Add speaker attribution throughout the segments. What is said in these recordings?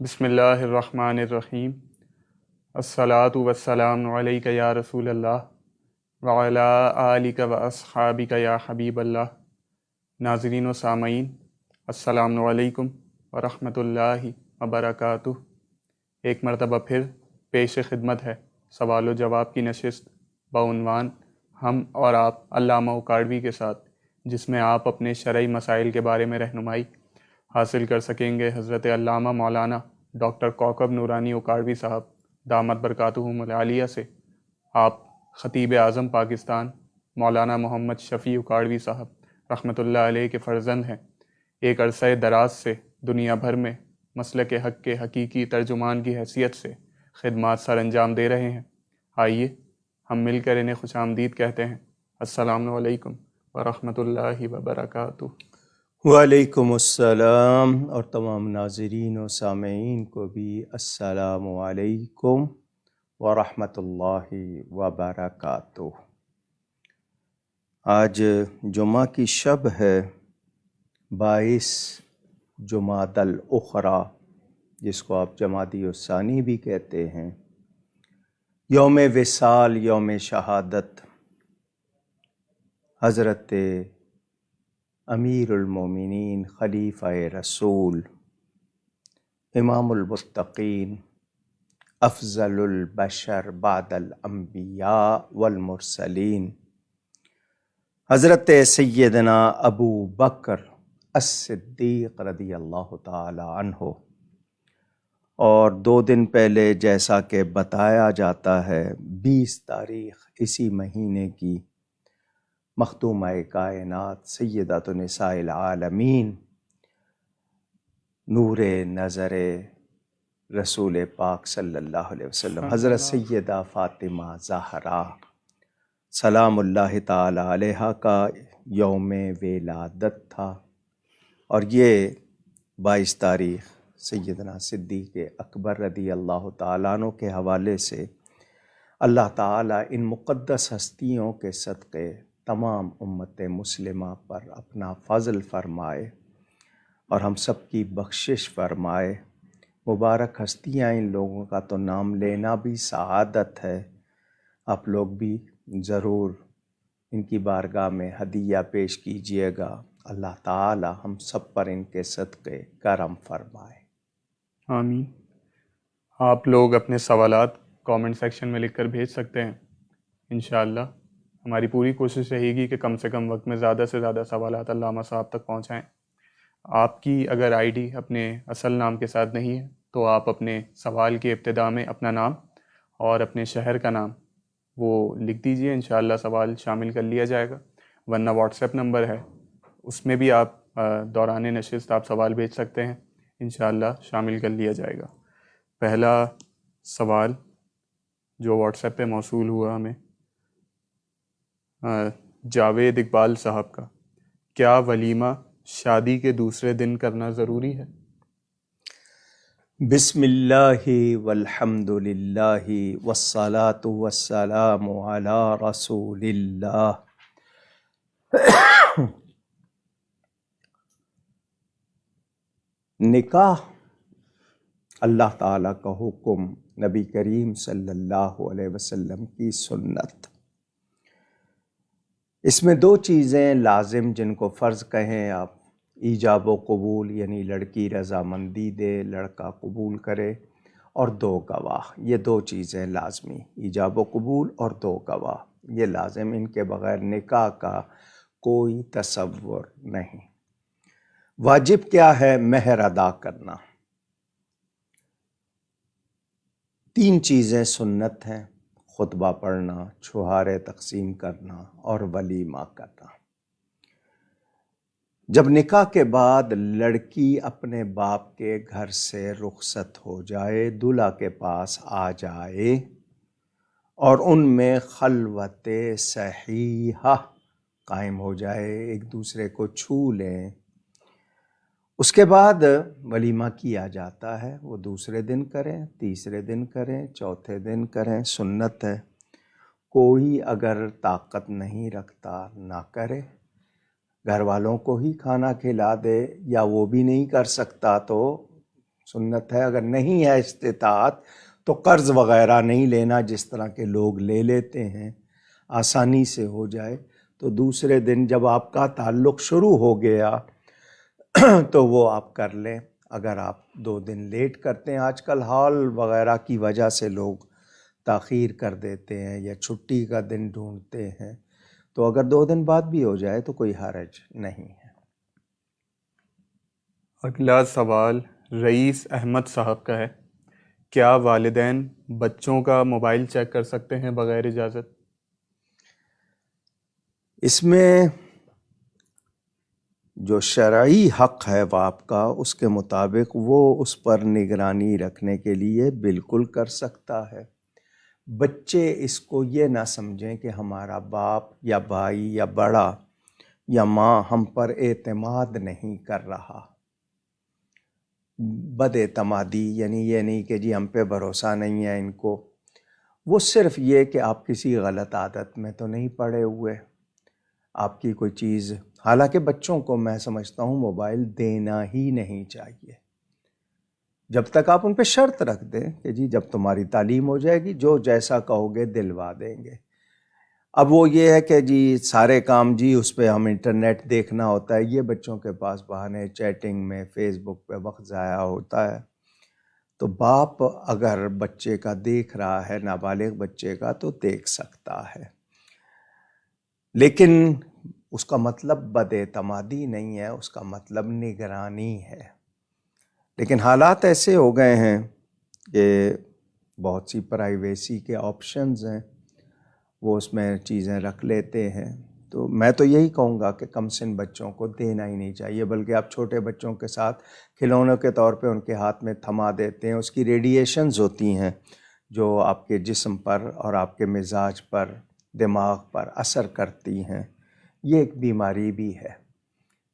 Speaker 1: بسم اللہ الرحمن الرحیم۔ الصلاۃ والسلام علیک یا رسول اللہ وعلی آلک و اصحابک یا حبیب اللہ۔ ناظرین و سامعین، السلام علیکم ورحمۃ اللہ وبرکاتہ۔ ایک مرتبہ پھر پیش خدمت ہے سوال و جواب کی نشست بعنوان ہم اور آپ علامہ اکاڑوی کے ساتھ، جس میں آپ اپنے شرعی مسائل کے بارے میں رہنمائی حاصل کر سکیں گے حضرت علامہ مولانا ڈاکٹر کوکب نورانی اکاڑوی صاحب دامت برکاتہم العالیہ سے۔ آپ خطیب اعظم پاکستان مولانا محمد شفیع اکاڑوی صاحب رحمۃ اللہ علیہ کے فرزند ہیں۔ ایک عرصہ دراز سے دنیا بھر میں مسلک حق کے حقیقی ترجمان کی حیثیت سے خدمات سر انجام دے رہے ہیں۔ آئیے ہم مل کر انہیں خوش آمدید کہتے ہیں۔ السلام علیکم ورحمۃ اللہ وبرکاتہ۔
Speaker 2: وعلیکم السلام، اور تمام ناظرین و سامعین کو بھی السلام علیکم ورحمۃ اللہ وبرکاتہ۔ آج جمعہ کی شب ہے، 22 جمادی الاخری، جس کو آپ جمادی الثانی بھی کہتے ہیں، یوم وصال، یوم شہادت حضرت امیر المومنین، خلیفہ رسول، امام المتقین، افضل البشر بعد الانبیاء والمرسلین، حضرت سیدنا ابو بکر الصدیق رضی اللہ تعالی عنہ۔ اور 2 دن پہلے جیسا کہ بتایا جاتا ہے، 20 تاریخ اسی مہینے کی مختومہ کائنات سیدۃ نساء العالمین، نور نظر رسول پاک صلی اللہ علیہ وسلم، حضرت سیدہ فاطمہ زہرا سلام اللہ تعالی علیہا کا یوم ولادت تھا۔ اور یہ 22 تاریخ سیدنا صدیق اکبر رضی اللہ تعالیٰ عنہ کے حوالے سے اللہ تعالیٰ ان مقدس ہستیوں کے صدقے تمام امت مسلمہ پر اپنا فضل فرمائے اور ہم سب کی بخشش فرمائے۔ مبارک ہستیاں، ان لوگوں کا تو نام لینا بھی سعادت ہے۔ آپ لوگ بھی ضرور ان کی بارگاہ میں ہدیہ پیش کیجئے گا۔ اللہ تعالی ہم سب پر ان کے صدقے کرم فرمائے،
Speaker 1: آمین۔ آپ لوگ اپنے سوالات کامنٹ سیکشن میں لکھ کر بھیج سکتے ہیں۔ انشاءاللہ ہماری پوری کوشش رہے گی کہ کم سے کم وقت میں زیادہ سے زیادہ سوالات علامہ صاحب تک پہنچائیں۔ آپ کی اگر آئی ڈی اپنے اصل نام کے ساتھ نہیں ہے تو آپ اپنے سوال کی ابتدا میں اپنا نام اور اپنے شہر کا نام وہ لکھ دیجئے، انشاءاللہ سوال شامل کر لیا جائے گا۔ ورنہ واٹس ایپ نمبر ہے، اس میں بھی آپ دوران نشست آپ سوال بھیج سکتے ہیں، انشاءاللہ شامل کر لیا جائے گا۔ پہلا سوال جو واٹس ایپ پہ موصول ہوا ہمیں جاوید اقبال صاحب کا، کیا ولیمہ شادی کے دوسرے دن کرنا ضروری ہے؟
Speaker 2: بسم اللہ والحمد للہ والصلاة والسلام علی رسول اللہ۔ نکاح اللہ تعالیٰ کا حکم، نبی کریم صلی اللہ علیہ وسلم کی سنت۔ اس میں 2 چیزیں لازم، جن کو فرض کہیں آپ، ایجاب و قبول، یعنی لڑکی رضامندی دے، لڑکا قبول کرے، اور 2 گواہ۔ یہ 2 چیزیں لازمی، ایجاب و قبول اور 2 گواہ، یہ لازم، ان کے بغیر نکاح کا کوئی تصور نہیں۔ واجب کیا ہے؟ مہر ادا کرنا۔ 3 چیزیں سنت ہیں: خطبہ پڑھنا، چھہارے تقسیم کرنا اور ولیمہ کرنا۔ جب نکاح کے بعد لڑکی اپنے باپ کے گھر سے رخصت ہو جائے، دولہا کے پاس آ جائے اور ان میں خلوت صحیحہ قائم ہو جائے، ایک دوسرے کو چھو لیں، اس کے بعد ولیمہ کیا جاتا ہے۔ وہ دوسرے دن کریں، تیسرے دن کریں، چوتھے دن کریں، سنت ہے۔ کوئی اگر طاقت نہیں رکھتا نہ کرے، گھر والوں کو ہی کھانا کھلا دے، یا وہ بھی نہیں کر سکتا تو سنت ہے. اگر نہیں ہے استطاعت تو قرض وغیرہ نہیں لینا، جس طرح کے لوگ لے لیتے ہیں آسانی سے ہو جائے. تو دوسرے دن جب آپ کا تعلق شروع ہو گیا تو وہ آپ کر لیں. اگر آپ 2 دن لیٹ کرتے ہیں، آج کل ہال وغیرہ کی وجہ سے لوگ تاخیر کر دیتے ہیں یا چھٹی کا دن ڈھونڈتے ہیں، تو اگر 2 دن بعد بھی ہو جائے تو کوئی حرج نہیں ہے.
Speaker 1: اگلا سوال رئیس احمد صاحب کا ہے، کیا والدین بچوں کا موبائل چیک کر سکتے ہیں بغیر اجازت؟
Speaker 2: اس میں جو شرعی حق ہے باپ کا، اس کے مطابق وہ اس پر نگرانی رکھنے کے لیے بالکل کر سکتا ہے. بچے اس کو یہ نہ سمجھیں کہ ہمارا باپ یا بھائی یا بڑا یا ماں ہم پر اعتماد نہیں کر رہا. بد اعتمادی یعنی یہ نہیں کہ جی ہم پہ بھروسہ نہیں ہے ان کو، وہ صرف یہ کہ آپ کسی غلط عادت میں تو نہیں پڑے ہوئے، آپ کی کوئی چیز. حالانکہ بچوں کو میں سمجھتا ہوں موبائل دینا ہی نہیں چاہیے جب تک آپ ان پہ شرط رکھ دیں کہ جی جب تمہاری تعلیم ہو جائے گی جو جیسا کہو گے دلوا دیں گے. اب وہ یہ ہے کہ جی سارے کام جی اس پہ ہم انٹرنیٹ دیکھنا ہوتا ہے، یہ بچوں کے پاس بہانے چیٹنگ میں فیس بک پہ وقت ضائع ہوتا ہے. تو باپ اگر بچے کا دیکھ رہا ہے، نابالغ بچے کا، تو دیکھ سکتا ہے، لیکن اس کا مطلب بد اعتمادی نہیں ہے، اس کا مطلب نگرانی ہے. لیکن حالات ایسے ہو گئے ہیں کہ بہت سی پرائیویسی کے آپشنز ہیں، وہ اس میں چیزیں رکھ لیتے ہیں. تو میں تو یہی کہوں گا کہ کم سن بچوں کو دینا ہی نہیں چاہیے، بلکہ آپ چھوٹے بچوں کے ساتھ کھلونوں کے طور پہ ان کے ہاتھ میں تھما دیتے ہیں. اس کی ریڈیشنز ہوتی ہیں جو آپ کے جسم پر اور آپ کے مزاج پر، دماغ پر اثر کرتی ہیں. یہ ایک بیماری بھی ہے.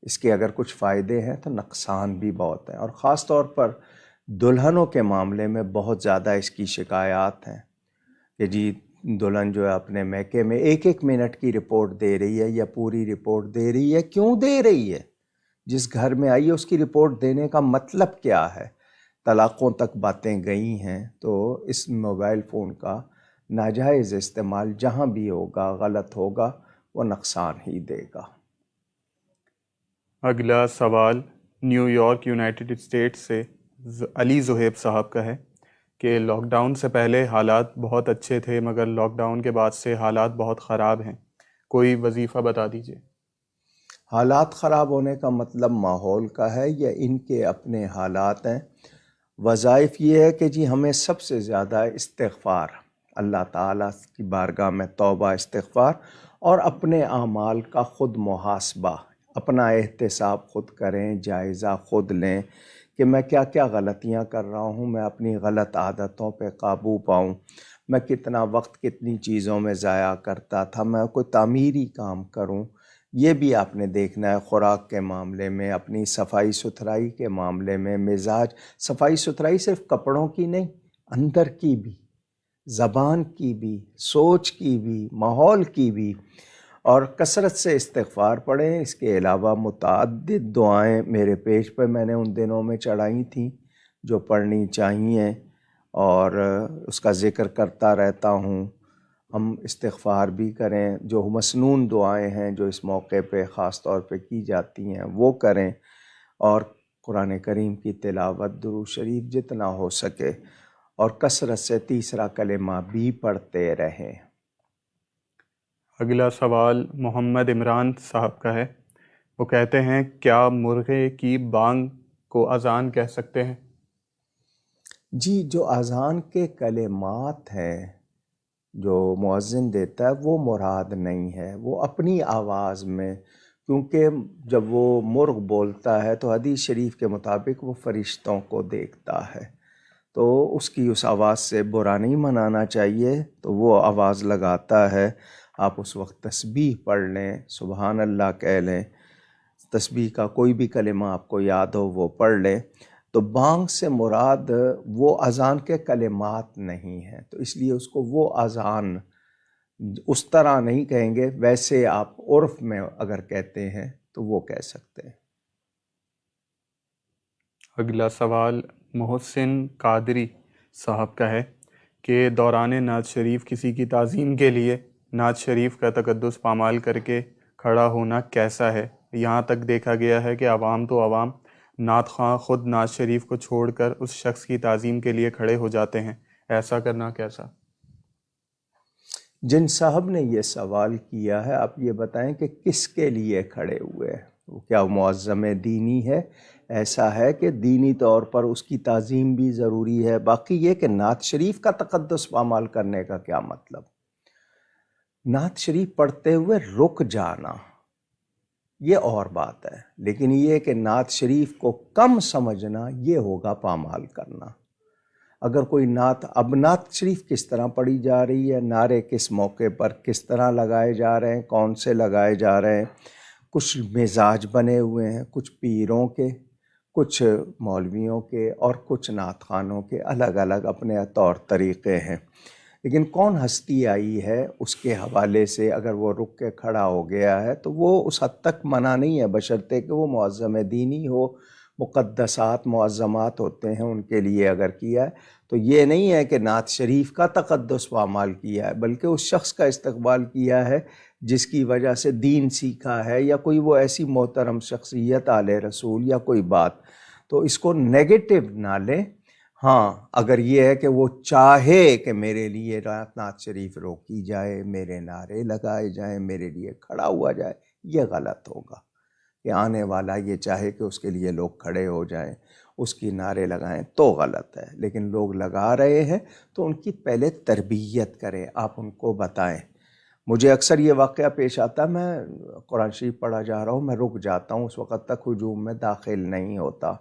Speaker 2: اس کے اگر کچھ فائدے ہیں تو نقصان بھی بہت ہیں، اور خاص طور پر دلہنوں کے معاملے میں بہت زیادہ اس کی شکایات ہیں کہ جی دلہن جو ہے اپنے میکے میں 1 منٹ کی رپورٹ دے رہی ہے یا پوری رپورٹ دے رہی ہے. کیوں دے رہی ہے؟ جس گھر میں آئی ہے اس کی رپورٹ دینے کا مطلب کیا ہے؟ طلاقوں تک باتیں گئی ہیں. تو اس موبائل فون کا ناجائز استعمال جہاں بھی ہوگا غلط ہوگا، وہ نقصان ہی دے گا.
Speaker 1: اگلا سوال نیو یارک یونائٹڈ اسٹیٹس سے علی زہیب صاحب کا ہے کہ لاک ڈاؤن سے پہلے حالات بہت اچھے تھے مگر لاک ڈاؤن کے بعد سے حالات بہت خراب ہیں، کوئی وظیفہ بتا دیجیے.
Speaker 2: حالات خراب ہونے کا مطلب ماحول کا ہے یا ان کے اپنے حالات ہیں؟ وظائف یہ ہے کہ جی ہمیں سب سے زیادہ استغفار، اللہ تعالیٰ کی بارگاہ میں توبہ استغفار، اور اپنے اعمال کا خود محاسبہ، اپنا احتساب خود کریں، جائزہ خود لیں کہ میں کیا کیا غلطیاں کر رہا ہوں، میں اپنی غلط عادتوں پہ قابو پاؤں، میں کتنا وقت کتنی چیزوں میں ضائع کرتا تھا، میں کوئی تعمیری کام کروں. یہ بھی آپ نے دیکھنا ہے خوراک کے معاملے میں، اپنی صفائی ستھرائی کے معاملے میں، مزاج. صفائی ستھرائی صرف کپڑوں کی نہیں، اندر کی بھی، زبان کی بھی، سوچ کی بھی، ماحول کی بھی. اور کثرت سے استغفار پڑھیں. اس کے علاوہ متعدد دعائیں میرے پیج پہ میں نے ان دنوں میں چڑھائی تھیں جو پڑھنی چاہیے، اور اس کا ذکر کرتا رہتا ہوں. ہم استغفار بھی کریں، جو مسنون دعائیں ہیں جو اس موقع پہ خاص طور پہ کی جاتی ہیں وہ کریں، اور قرآن کریم کی تلاوت، درود شریف جتنا ہو سکے، اور کثرت سے تیسرا کلمہ بھی پڑھتے رہیں.
Speaker 1: اگلا سوال محمد عمران صاحب کا ہے، وہ کہتے ہیں کیا مرغے کی بانگ کو اذان کہہ سکتے ہیں؟
Speaker 2: جی جو اذان کے کلمات ہیں جو مؤذن دیتا ہے وہ مراد نہیں ہے، وہ اپنی آواز میں، کیونکہ جب وہ مرغ بولتا ہے تو حدیث شریف کے مطابق وہ فرشتوں کو دیکھتا ہے، تو اس کی اس آواز سے برا نہیں منانا چاہیے. تو وہ آواز لگاتا ہے، آپ اس وقت تسبیح پڑھ لیں، سبحان اللہ کہہ لیں، تسبیح کا کوئی بھی کلمہ آپ کو یاد ہو وہ پڑھ لیں. تو بانگ سے مراد وہ اذان کے کلمات نہیں ہیں، تو اس لیے اس کو وہ اذان اس طرح نہیں کہیں گے. ویسے آپ عرف میں اگر کہتے ہیں تو وہ کہہ سکتے ہیں.
Speaker 1: اگلا سوال محسن قادری صاحب کا ہے کہ دوران نعت شریف کسی کی تعظیم کے لیے نعت شریف کا تقدس پامال کر کے کھڑا ہونا کیسا ہے؟ یہاں تک دیکھا گیا ہے کہ عوام تو عوام، نعت خواں خود نعت شریف کو چھوڑ کر اس شخص کی تعظیم کے لیے کھڑے ہو جاتے ہیں، ایسا کرنا کیسا؟
Speaker 2: جن صاحب نے یہ سوال کیا ہے، آپ یہ بتائیں کہ کس کے لیے کھڑے ہوئے ہیں؟ کیا معظم دینی ہے؟ ایسا ہے کہ دینی طور پر اس کی تعظیم بھی ضروری ہے۔ باقی یہ کہ نعت شریف کا تقدس پامال کرنے کا کیا مطلب؟ نعت شریف پڑھتے ہوئے رک جانا یہ اور بات ہے، لیکن یہ کہ نعت شریف کو کم سمجھنا یہ ہوگا پامال کرنا۔ اگر کوئی نعت شریف کس طرح پڑھی جا رہی ہے، نعرے کس موقع پر کس طرح لگائے جا رہے ہیں، کون سے لگائے جا رہے ہیں، کچھ مزاج بنے ہوئے ہیں، کچھ پیروں کے، کچھ مولویوں کے اور کچھ نعت خوانوں کے الگ الگ اپنے طور طریقے ہیں، لیکن کون ہستی آئی ہے اس کے حوالے سے اگر وہ رک کے کھڑا ہو گیا ہے تو وہ اس حد تک منع نہیں ہے، بشرطے کہ وہ معظم دینی ہو، مقدسات معظمات ہوتے ہیں ان کے لیے اگر کیا ہے تو یہ نہیں ہے کہ نعت شریف کا تقدس پامال کیا ہے، بلکہ اس شخص کا استقبال کیا ہے جس کی وجہ سے دین سیکھا ہے، یا کوئی وہ ایسی محترم شخصیت آل رسول یا کوئی بات، تو اس کو نیگیٹو نہ لیں۔ ہاں اگر یہ ہے کہ وہ چاہے کہ میرے لیے نعت شریف روکی جائے، میرے نعرے لگائے جائیں، میرے لیے کھڑا ہوا جائے، یہ غلط ہوگا کہ آنے والا یہ چاہے کہ اس کے لیے لوگ کھڑے ہو جائیں، اس کی نعرے لگائیں تو غلط ہے۔ لیکن لوگ لگا رہے ہیں تو ان کی پہلے تربیت کریں، آپ ان کو بتائیں۔ مجھے اکثر یہ واقعہ پیش آتا ہے، میں قرآن شریف پڑھا جا رہا ہوں، میں رک جاتا ہوں، اس وقت تک ہجوم میں داخل نہیں ہوتا،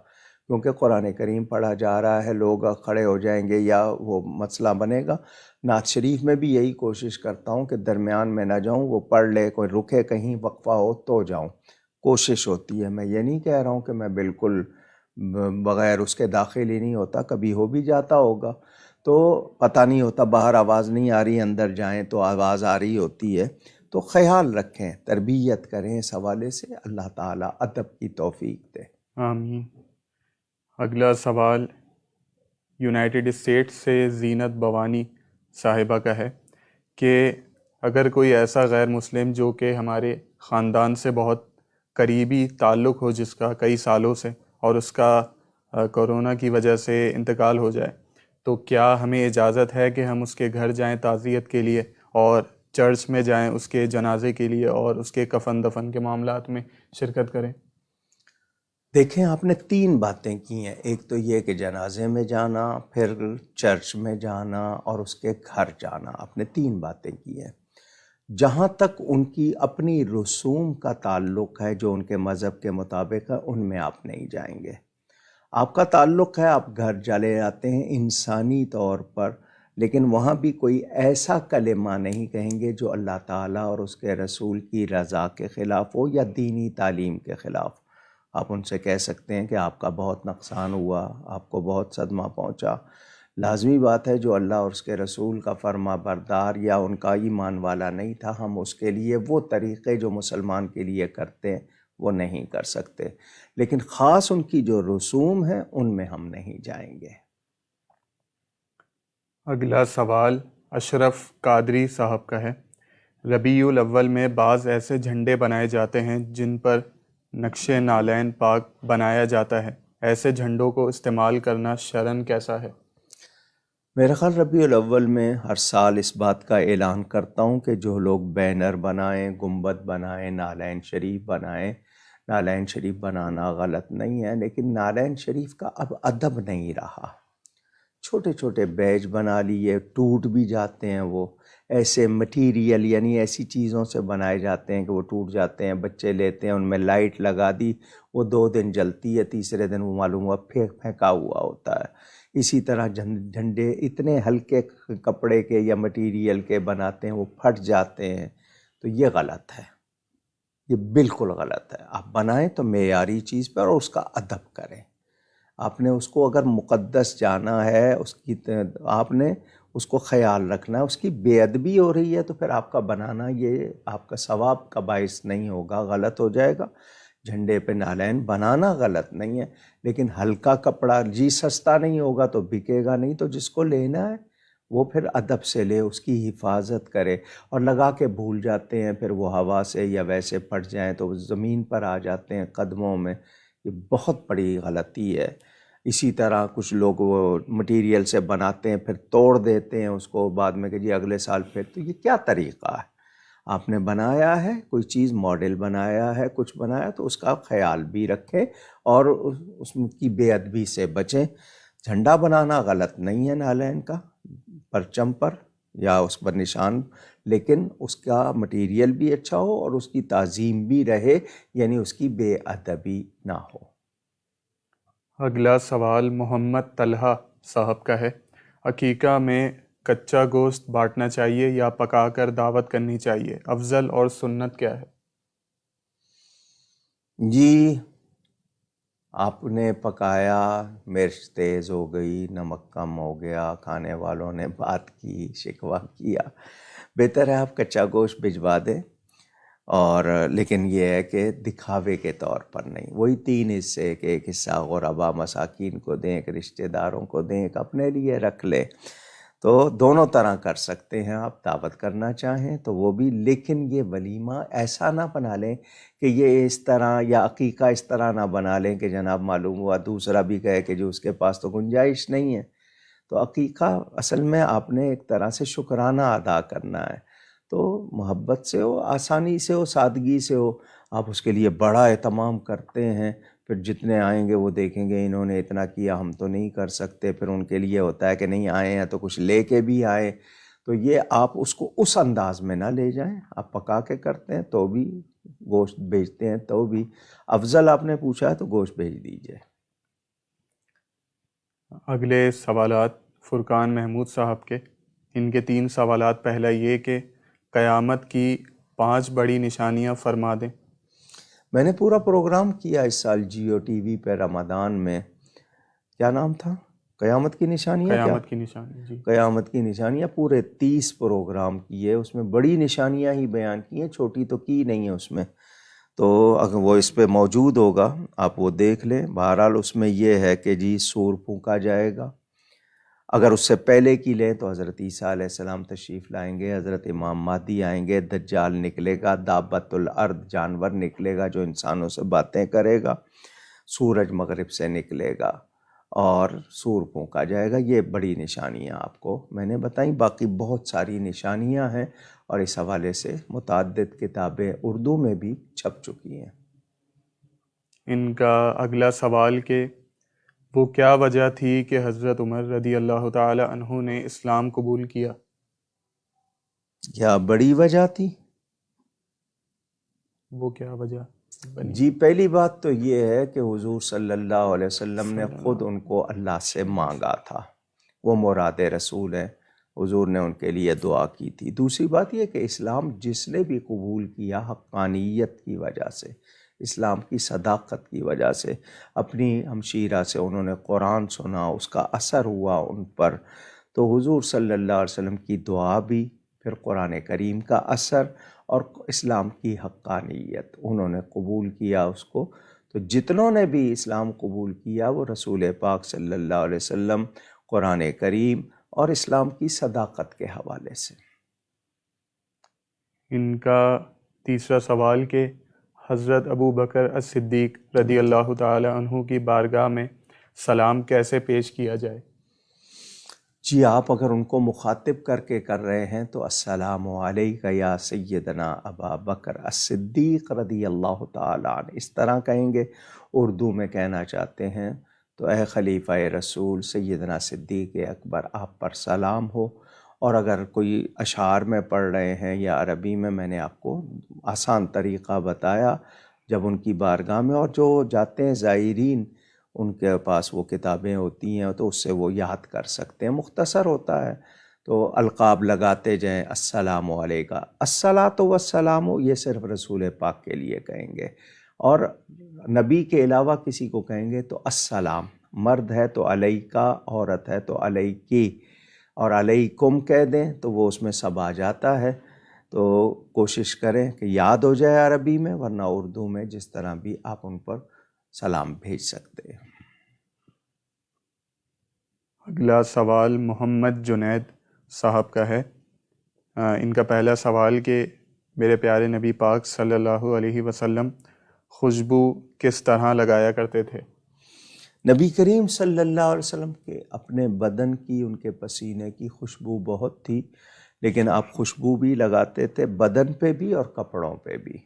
Speaker 2: کیونکہ قرآن کریم پڑھا جا رہا ہے، لوگ کھڑے ہو جائیں گے یا وہ مسئلہ بنے گا۔ نعت شریف میں بھی یہی کوشش کرتا ہوں کہ درمیان میں نہ جاؤں، وہ پڑھ لے، کوئی رکے کہیں وقفہ ہو تو جاؤں، کوشش ہوتی ہے۔ میں یہ نہیں کہہ رہا ہوں کہ میں بالکل بغیر اس کے داخل ہی نہیں ہوتا، کبھی ہو بھی جاتا ہوگا تو پتہ نہیں ہوتا، باہر آواز نہیں آ رہی، اندر جائیں تو آواز آ رہی ہوتی ہے، تو خیال رکھیں، تربیت کریں اس حوالے سے، اللہ تعالیٰ ادب کی توفیق دے۔
Speaker 1: آمین۔ اگلا سوال یونائٹڈ اسٹیٹس سے زینت بوانی صاحبہ کا ہے کہ اگر کوئی ایسا غیر مسلم جو کہ ہمارے خاندان سے بہت قریبی تعلق ہو، جس کا کئی سالوں سے، اور اس کا کورونا کی وجہ سے انتقال ہو جائے، تو کیا ہمیں اجازت ہے کہ ہم اس کے گھر جائیں تعزیت کے لیے، اور چرچ میں جائیں اس کے جنازے کے لیے، اور اس کے کفن دفن کے معاملات میں شرکت کریں؟
Speaker 2: دیکھیں، آپ نے 3 باتیں کی ہیں، ایک تو یہ کہ جنازے میں جانا، پھر چرچ میں جانا اور اس کے گھر جانا، آپ نے 3 باتیں کی ہیں۔ جہاں تک ان کی اپنی رسوم کا تعلق ہے جو ان کے مذہب کے مطابق ہے، ان میں آپ نہیں جائیں گے۔ آپ کا تعلق ہے، آپ گھر چلے جاتے ہیں انسانی طور پر، لیکن وہاں بھی کوئی ایسا کلمہ نہیں کہیں گے جو اللہ تعالیٰ اور اس کے رسول کی رضا کے خلاف ہو یا دینی تعلیم کے خلاف۔ آپ ان سے کہہ سکتے ہیں کہ آپ کا بہت نقصان ہوا، آپ کو بہت صدمہ پہنچا۔ لازمی بات ہے جو اللہ اور اس کے رسول کا فرما بردار یا ان کا ایمان والا نہیں تھا، ہم اس کے لیے وہ طریقے جو مسلمان کے لیے کرتے ہیں وہ نہیں کر سکتے، لیکن خاص ان کی جو رسوم ہیں ان میں ہم نہیں جائیں گے۔
Speaker 1: اگلا سوال اشرف قادری صاحب کا ہے۔ ربیع الاول میں بعض ایسے جھنڈے بنائے جاتے ہیں جن پر نقش نعلین پاک بنایا جاتا ہے، ایسے جھنڈوں کو استعمال کرنا شرعاً کیسا ہے؟
Speaker 2: میرا خیال ربیع الاول میں ہر سال اس بات کا اعلان کرتا ہوں کہ جو لوگ بینر بنائیں، گنبد بنائیں، نعلین شریف بنائیں، نعلین شریف بنانا غلط نہیں ہے، لیکن نعلین شریف کا اب ادب نہیں رہا۔ چھوٹے چھوٹے بیج بنا لیے، ٹوٹ بھی جاتے ہیں، وہ ایسے مٹیریل یعنی ایسی چیزوں سے بنائے جاتے ہیں کہ وہ ٹوٹ جاتے ہیں، بچے لیتے ہیں، ان میں لائٹ لگا دی، وہ 2 دن جلتی ہے، تیسرے دن وہ معلوم ہوا پھینکا ہوا ہوتا ہے۔ اسی طرح جھنڈے اتنے ہلکے کپڑے کے یا مٹیریل کے بناتے ہیں، وہ پھٹ جاتے ہیں، تو یہ غلط ہے، یہ بالکل غلط ہے۔ آپ بنائیں تو معیاری چیز پر اور اس کا ادب کریں۔ آپ نے اس کو اگر مقدس جانا ہے، اس کی آپ نے اس کو خیال رکھنا ہے، اس کی بے ادبی ہو رہی ہے تو پھر آپ کا بنانا یہ آپ کا ثواب کا باعث نہیں ہوگا، غلط ہو جائے گا۔ جھنڈے پہ نالین بنانا غلط نہیں ہے، لیکن ہلکا کپڑا جی سستا نہیں ہوگا تو بکے گا نہیں، تو جس کو لینا ہے وہ پھر ادب سے لے، اس کی حفاظت کرے، اور لگا کے بھول جاتے ہیں، پھر وہ ہوا سے یا ویسے پھٹ جائیں تو زمین پر آ جاتے ہیں قدموں میں، یہ بہت بڑی غلطی ہے۔ اسی طرح کچھ لوگ وہ مٹیریل سے بناتے ہیں پھر توڑ دیتے ہیں اس کو بعد میں کہ جی اگلے سال پھر، تو یہ کیا طریقہ ہے؟ آپ نے بنایا ہے کوئی چیز، ماڈل بنایا ہے، کچھ بنایا تو اس کا خیال بھی رکھیں اور اس کی بے ادبی سے بچیں۔ جھنڈا بنانا غلط نہیں ہے نالین کا، پرچم پر یا اس پر نشان، لیکن اس کا مٹیریل بھی اچھا ہو اور اس کی تعظیم بھی رہے، یعنی اس کی بے ادبی نہ ہو۔
Speaker 1: اگلا سوال محمد طلحہ صاحب کا ہے، عقیقہ میں کچا گوشت بانٹنا چاہیے یا پکا کر دعوت کرنی چاہیے؟ افضل اور سنت کیا ہے؟
Speaker 2: جی آپ نے پکایا، مرچ تیز ہو گئی، نمک کم ہو گیا، کھانے والوں نے بات کی، شکوہ کیا، بہتر ہے آپ کچا گوشت بھجوا دیں، اور لیکن یہ ہے کہ دکھاوے کے طور پر نہیں۔ وہی 3 حصے کہ ایک حصہ غربا مساکین کو دیں، ایک رشتہ داروں کو دیں، ایک اپنے لیے رکھ لیں، تو دونوں طرح کر سکتے ہیں آپ۔ دعوت کرنا چاہیں تو وہ بھی، لیکن یہ ولیمہ ایسا نہ بنا لیں کہ یہ اس طرح، یا عقیقہ اس طرح نہ بنا لیں کہ جناب معلوم ہوا دوسرا بھی کہے کہ جو اس کے پاس تو گنجائش نہیں ہے۔ تو عقیقہ اصل میں آپ نے ایک طرح سے شکرانہ ادا کرنا ہے، تو محبت سے ہو، آسانی سے ہو، سادگی سے ہو۔ آپ اس کے لیے بڑا اہتمام کرتے ہیں، پھر جتنے آئیں گے وہ دیکھیں گے انہوں نے اتنا کیا، ہم تو نہیں کر سکتے، پھر ان کے لیے ہوتا ہے کہ نہیں آئے ہیں تو کچھ لے کے بھی آئے، تو یہ آپ اس کو اس انداز میں نہ لے جائیں۔ آپ پکا کے کرتے ہیں تو بھی، گوشت بیچتے ہیں تو بھی، افضل آپ نے پوچھا ہے تو گوشت بھیج دیجئے۔
Speaker 1: اگلے سوالات فرقان محمود صاحب کے، ان کے 3 سوالات۔ پہلا یہ کہ قیامت کی 5 بڑی نشانیاں فرما دیں۔
Speaker 2: میں نے پورا پروگرام کیا اس سال جیو ٹی وی پہ رمضان میں، کیا نام تھا؟ قیامت کی نشانیاں، کیا
Speaker 1: قیامت کی نشانی، جی۔
Speaker 2: قیامت کی نشانیاں، پورے 30 پروگرام کیے، اس میں بڑی نشانیاں ہی بیان کی ہیں، چھوٹی تو کی نہیں ہے اس میں، تو اگر وہ اس پہ موجود ہوگا آپ وہ دیکھ لیں۔ بہرحال اس میں یہ ہے کہ جی سور پھونکا جائے گا، اگر اس سے پہلے کی لیں تو حضرت عیسیٰ علیہ السلام تشریف لائیں گے، حضرت امام مہدی آئیں گے، دجال نکلے گا، دابت الارض جانور نکلے گا جو انسانوں سے باتیں کرے گا، سورج مغرب سے نکلے گا اور سور پھونکا جائے گا۔ یہ بڑی نشانیاں آپ کو میں نے بتائیں، باقی بہت ساری نشانیاں ہیں اور اس حوالے سے متعدد کتابیں اردو میں بھی چھپ چکی ہیں۔
Speaker 1: ان کا اگلا سوال کہ وہ کیا وجہ تھی کہ حضرت عمر رضی اللہ تعالی عنہ نے اسلام قبول کیا؟
Speaker 2: کیا بڑی وجہ تھی؟
Speaker 1: وہ کیا وجہ بنی؟
Speaker 2: جی پہلی بات تو یہ ہے کہ حضور صلی اللہ علیہ وسلم نے خود ان کو اللہ سے مانگا تھا، وہ مراد رسول ہے، حضور نے ان کے لیے دعا کی تھی۔ دوسری بات یہ کہ اسلام جس نے بھی قبول کیا حقانیت کی وجہ سے، اسلام کی صداقت کی وجہ سے، اپنی ہمشیرہ سے انہوں نے قرآن سنا، اس کا اثر ہوا ان پر، تو حضور صلی اللہ علیہ وسلم کی دعا بھی، پھر قرآن کریم کا اثر اور اسلام کی حقانیت، انہوں نے قبول کیا اس کو۔ تو جتنوں نے بھی اسلام قبول کیا وہ رسول پاک صلی اللہ علیہ وسلم، قرآن کریم اور اسلام کی صداقت کے حوالے سے۔
Speaker 1: ان کا تیسرا سوال کہ حضرت ابو بکر الصدیق رضی اللہ تعالی عنہ کی بارگاہ میں سلام کیسے پیش کیا جائے؟
Speaker 2: جی آپ اگر ان کو مخاطب کر کے کر رہے ہیں تو السلام علیک یا سیدنا ابا بکر الصدیق رضی اللہ تعالیٰ عنہ، اس طرح کہیں گے۔ اردو میں کہنا چاہتے ہیں تو اے خلیفہ رسول سیدنا صدیق اکبر آپ پر سلام ہو، اور اگر کوئی اشعار میں پڑھ رہے ہیں یا عربی میں نے آپ کو آسان طریقہ بتایا جب ان کی بارگاہ میں، اور جو جاتے ہیں زائرین ان کے پاس وہ کتابیں ہوتی ہیں تو اس سے وہ یاد کر سکتے ہیں، مختصر ہوتا ہے، تو القاب لگاتے جائیں، السلام علیکہ، الصلاۃ والسلام، یہ صرف رسول پاک کے لیے کہیں گے، اور نبی کے علاوہ کسی کو کہیں گے تو السلام، مرد ہے تو علیکہ، عورت ہے تو علیکی، اور علیکم کہہ دیں تو وہ اس میں سب آ جاتا ہے۔ تو کوشش کریں کہ یاد ہو جائے عربی میں، ورنہ اردو میں جس طرح بھی آپ ان پر سلام بھیج سکتے ہیں۔
Speaker 1: اگلا سوال محمد جنید صاحب کا ہے۔ ان کا پہلا سوال کہ میرے پیارے نبی پاک صلی اللہ علیہ وسلم خوشبو کس طرح لگایا کرتے تھے؟
Speaker 2: نبی کریم صلی اللہ علیہ وسلم کے اپنے بدن کی، ان کے پسینے کی خوشبو بہت تھی، لیکن آپ خوشبو بھی لگاتے تھے بدن پہ بھی اور کپڑوں پہ بھی،